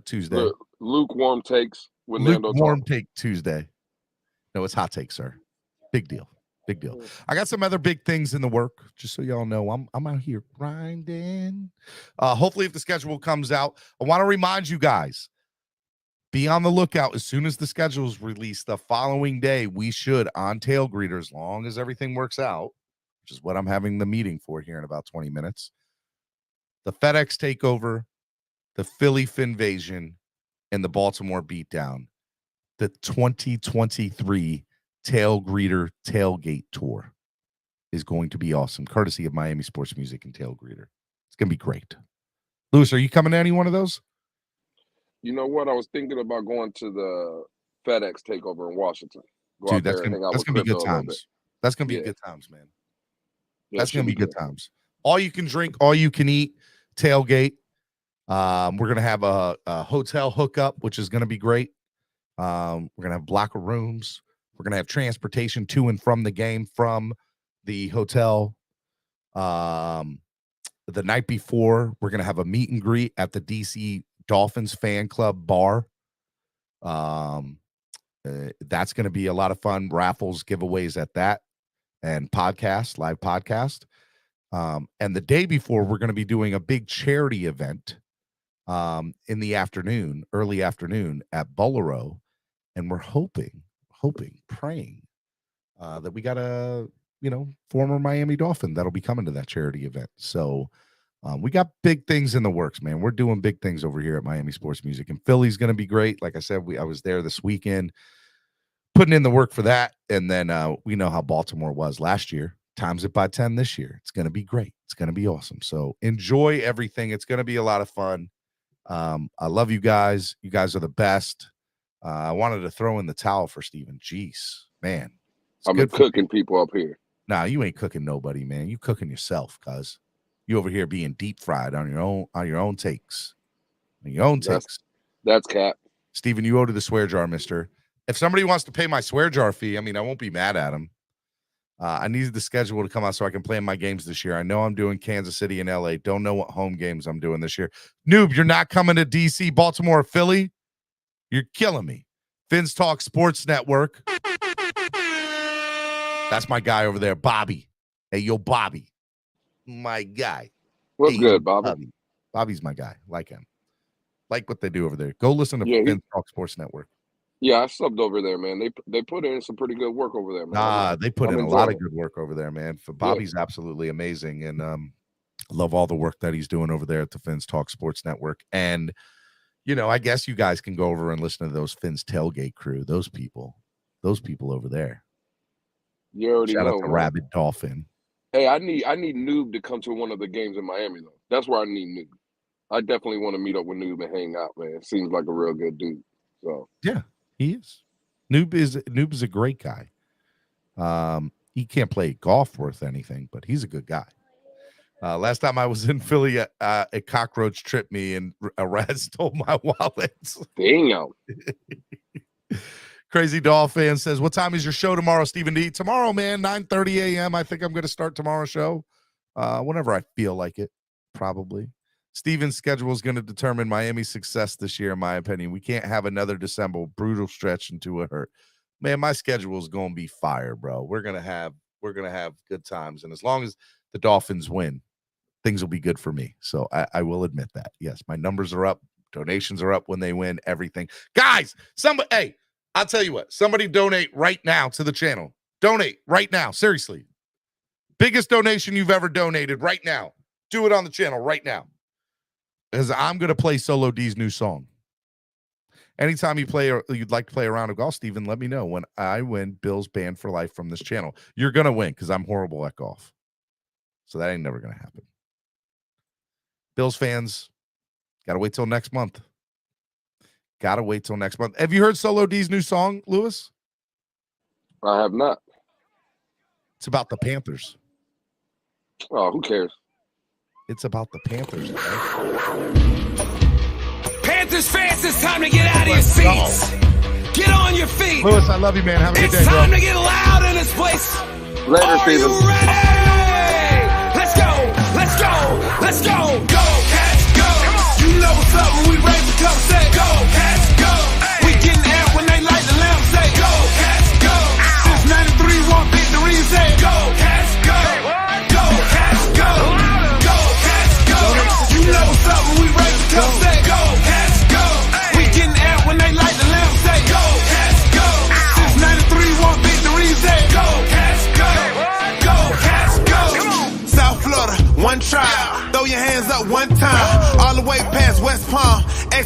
Tuesday. Lukewarm takes with Nando Talk. Lukewarm take Tuesday. No, it's hot take, sir. Big deal. Big deal. I got some other big things in the work, just so y'all know. I'm out here grinding. Hopefully, if the schedule comes out, I want to remind you guys, be on the lookout. As soon as the schedule is released the following day, we should, on Tail Greeter, as long as everything works out, which is what I'm having the meeting for here in about 20 minutes, the FedEx takeover, the Philly Finvasion, and the Baltimore beatdown, the 2023 Tail Greeter Tailgate Tour is going to be awesome, courtesy of Miami Sports Music and Tail Greeter. It's going to be great. Lewis, are you coming to any one of those? You know what? I was thinking about going to the FedEx takeover in Washington. Dude, that's gonna be good times. That's gonna be good times, man. That's gonna be good times. All you can drink, all you can eat, tailgate. We're gonna have a hotel hookup, which is gonna be great. We're gonna have blocker rooms. We're gonna have transportation to and from the game from the hotel. The night before, we're gonna have a meet and greet at the DC Dolphins fan club bar. That's going to be a lot of fun. Raffles, giveaways at that, and live podcast. And the day before, we're going to be doing a big charity event in the afternoon, early afternoon at Bolero. And we're hoping, praying that we got a, former Miami Dolphin that'll be coming to that charity event. So we got big things in the works, man. We're doing big things over here at Miami Sports Music, and Philly's going to be great. Like I said, I was there this weekend putting in the work for that. And then we know how Baltimore was last year. Times it by 10 this year. It's going to be great. It's going to be awesome. So enjoy everything. It's going to be a lot of fun. I love you guys. You guys are the best. I wanted to throw in the towel for Steven. Jeez, man. I've been cooking people up here. Nah, you ain't cooking nobody, man. You cooking yourself, cuz. You over here being deep fried on your own takes. That's cap. Steven, you owe to the swear jar, mister. If somebody wants to pay my swear jar fee, I won't be mad at them. I needed the schedule to come out so I can play in my games this year. I know I'm doing Kansas City and LA. Don't know what home games I'm doing this year. Noob, you're not coming to DC, Baltimore, or Philly? You're killing me. Fins Talk Sports Network. That's my guy over there, Bobby. Hey, yo, Bobby. My guy. What's good, Bobby? Bobby's my guy. Like him. Like what they do over there. Go listen to Fins Talk Sports Network. Yeah, I subbed over there, man. They put in some pretty good work over there, man. They put in a lot of good work over there, man. Bobby's absolutely amazing, and love all the work that he's doing over there at the Fins Talk Sports Network. And I guess you guys can go over and listen to those Fins Tailgate crew. Those people over there. You already Shout know, out to Rabid Dolphin. Hey, I need Noob to come to one of the games in Miami, though. That's where I need Noob. I definitely want to meet up with Noob and hang out, man. Seems like a real good dude. So yeah, he is. Noob is a great guy. He can't play golf worth anything, but he's a good guy. Last time I was in Philly, a cockroach tripped me and a rat stole my wallet. Damn. Crazy Doll fan says, what time is your show tomorrow, Stephen D? Tomorrow, man, 9:30 a.m. I think I'm going to start tomorrow's show. Whenever I feel like it, probably. Steven's schedule is going to determine Miami's success this year, in my opinion. We can't have another December brutal stretch into a hurt. Man, my schedule is going to be fire, bro. We're gonna have good times, and as long as the Dolphins win, things will be good for me. So I will admit that. Yes, my numbers are up, donations are up when they win. Everything, guys. Hey, I'll tell you what. Somebody donate right now to the channel. Donate right now. Seriously, biggest donation you've ever donated right now. Do it on the channel right now. Because I'm going to play Solo D's new song. Anytime you play or you'd like to play a round of golf, Steven, let me know. When I win, Bill's banned for life from this channel. You're going to win because I'm horrible at golf. So that ain't never going to happen. Bills fans, got to wait till next month. Got to wait till next month. Have you heard Solo D's new song, Lewis? I have not. It's about the Panthers. Oh, who cares? It's about the Panthers. Panthers fans, it's time to get out of your seats. Get on your feet. Lewis, I love you, man. Have a good day, bro. It's time to get loud in this place. Later, Are Steven. you ready? Let's go. Let's go. Let's go. Go, Cats, go. You know what's up when we raise the cup, say go, Cats, go. We getting out when they light the lamp, say go, Cats, go. Since 93, one victory, say go, Cats, go. Go, Cats, go. Go, Cats, go. You know what's up when we raise the cup, say go, Cats, go. We getting out when they light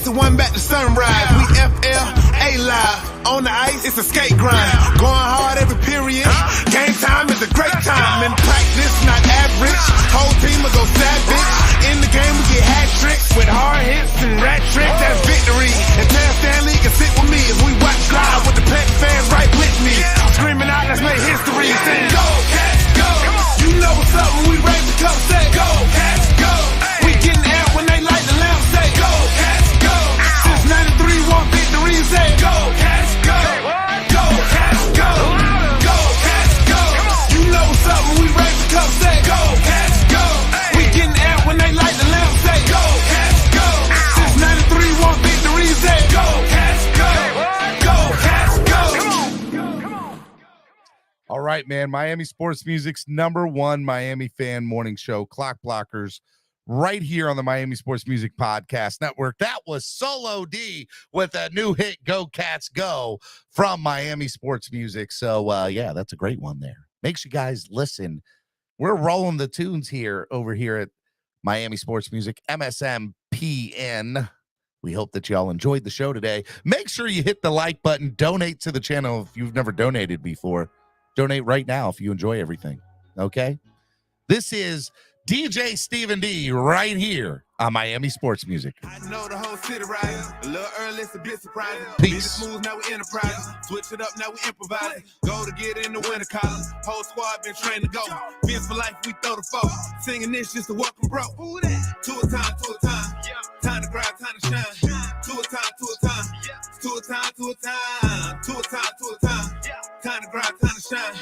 to one back to sunrise. We FLA live. On the ice, it's a skate grind. Going hard every period. Game time is a great time. In practice, not average. Whole team will go savage. In the game, we get hat tricks with hard hits and rat tricks. That's victory. And tell Stanley can sit with me as we watch live with the Pet fans right with me. Screaming out, let's make history. Saying, go, Cats, go. You know what's up when we raise the cup. Say, go, Cats, go. We getting out when they light the lamp. Say, go, Cats, go. Since 93, won victory. Say, go, Cats, go. Go, Cats, go. Go, Cats, go. You know what's up when we raise the cup. Say, go, Cats, go. We getting out when they light the lamp. Say, go, Cats, go. Since 93, won victory. Say, go, Cats, go. Go, Cats, go. All right, man. Miami Sports Music's #1 Miami fan morning show, Clock Blockers, right here on the Miami Sports Music Podcast Network. That was Solo D with a new hit, Go Cats Go, from Miami Sports Music. So, yeah, that's a great one there. Make sure you guys listen. We're rolling the tunes over here at Miami Sports Music, MSMPN. We hope that y'all enjoyed the show today. Make sure you hit the like button, donate to the channel if you've never donated before. Donate right now if you enjoy everything, okay? This is DJ Stephen D right here on Miami Sports Music. I know the whole city riding. A little early, it's a bit surprising. Peace. Smooth, now we enterprising. Switch it up, now we improvising. Go to get in the winter column. Whole squad been trained to go. Fins for life, we throw the foe. Singing this just to welcome bro. To a time, to a time. Time to grind, time to shine. To a time, to a time. To a time, to a time. To a time, to a time. Time to grind, time to shine.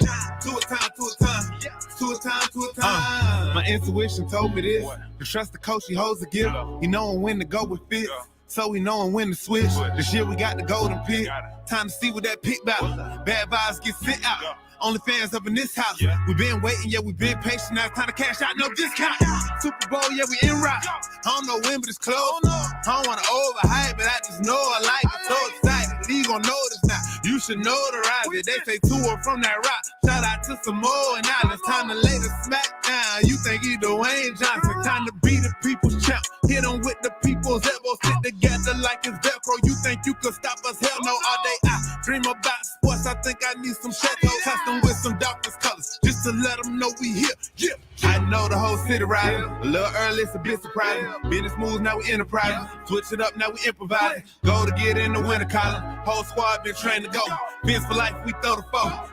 To a time, to a time. To a time, to a time. My intuition told me this. To trust the coach, he holds the gift. He knowing when to go with fits. So we knowing when to switch. This year we got the golden pick. Time to see what that pick about. Bad vibes get sent out. Only fans up in this house. We been waiting, yeah, we been patient. Now it's time to cash out, no discount. Super Bowl, yeah, we en route. I don't know when, but it's close. I don't want to overhype, but I just know I like it. So excited, you gon' notice now. You should notarize it. They say 2 or from that rock. Shout out to Samoa and Alice. Time to lay the smack down. You think you Dwayne Johnson. Time to be the people's champ. Hit them with the people's elbows. Sit together like it's Velcro. You think you could stop us? Hell no, all day I dream about sports. I think I need some Chateau custom with some darkest colors. Just to let them know we here. Yeah. I know the whole city riding. A little early, it's a bit surprising. Business moves, now we enterprising. Switch it up, now we improvising. Go to get in the winter column. Whole squad been trained to go. Fins for life, we throw the foe.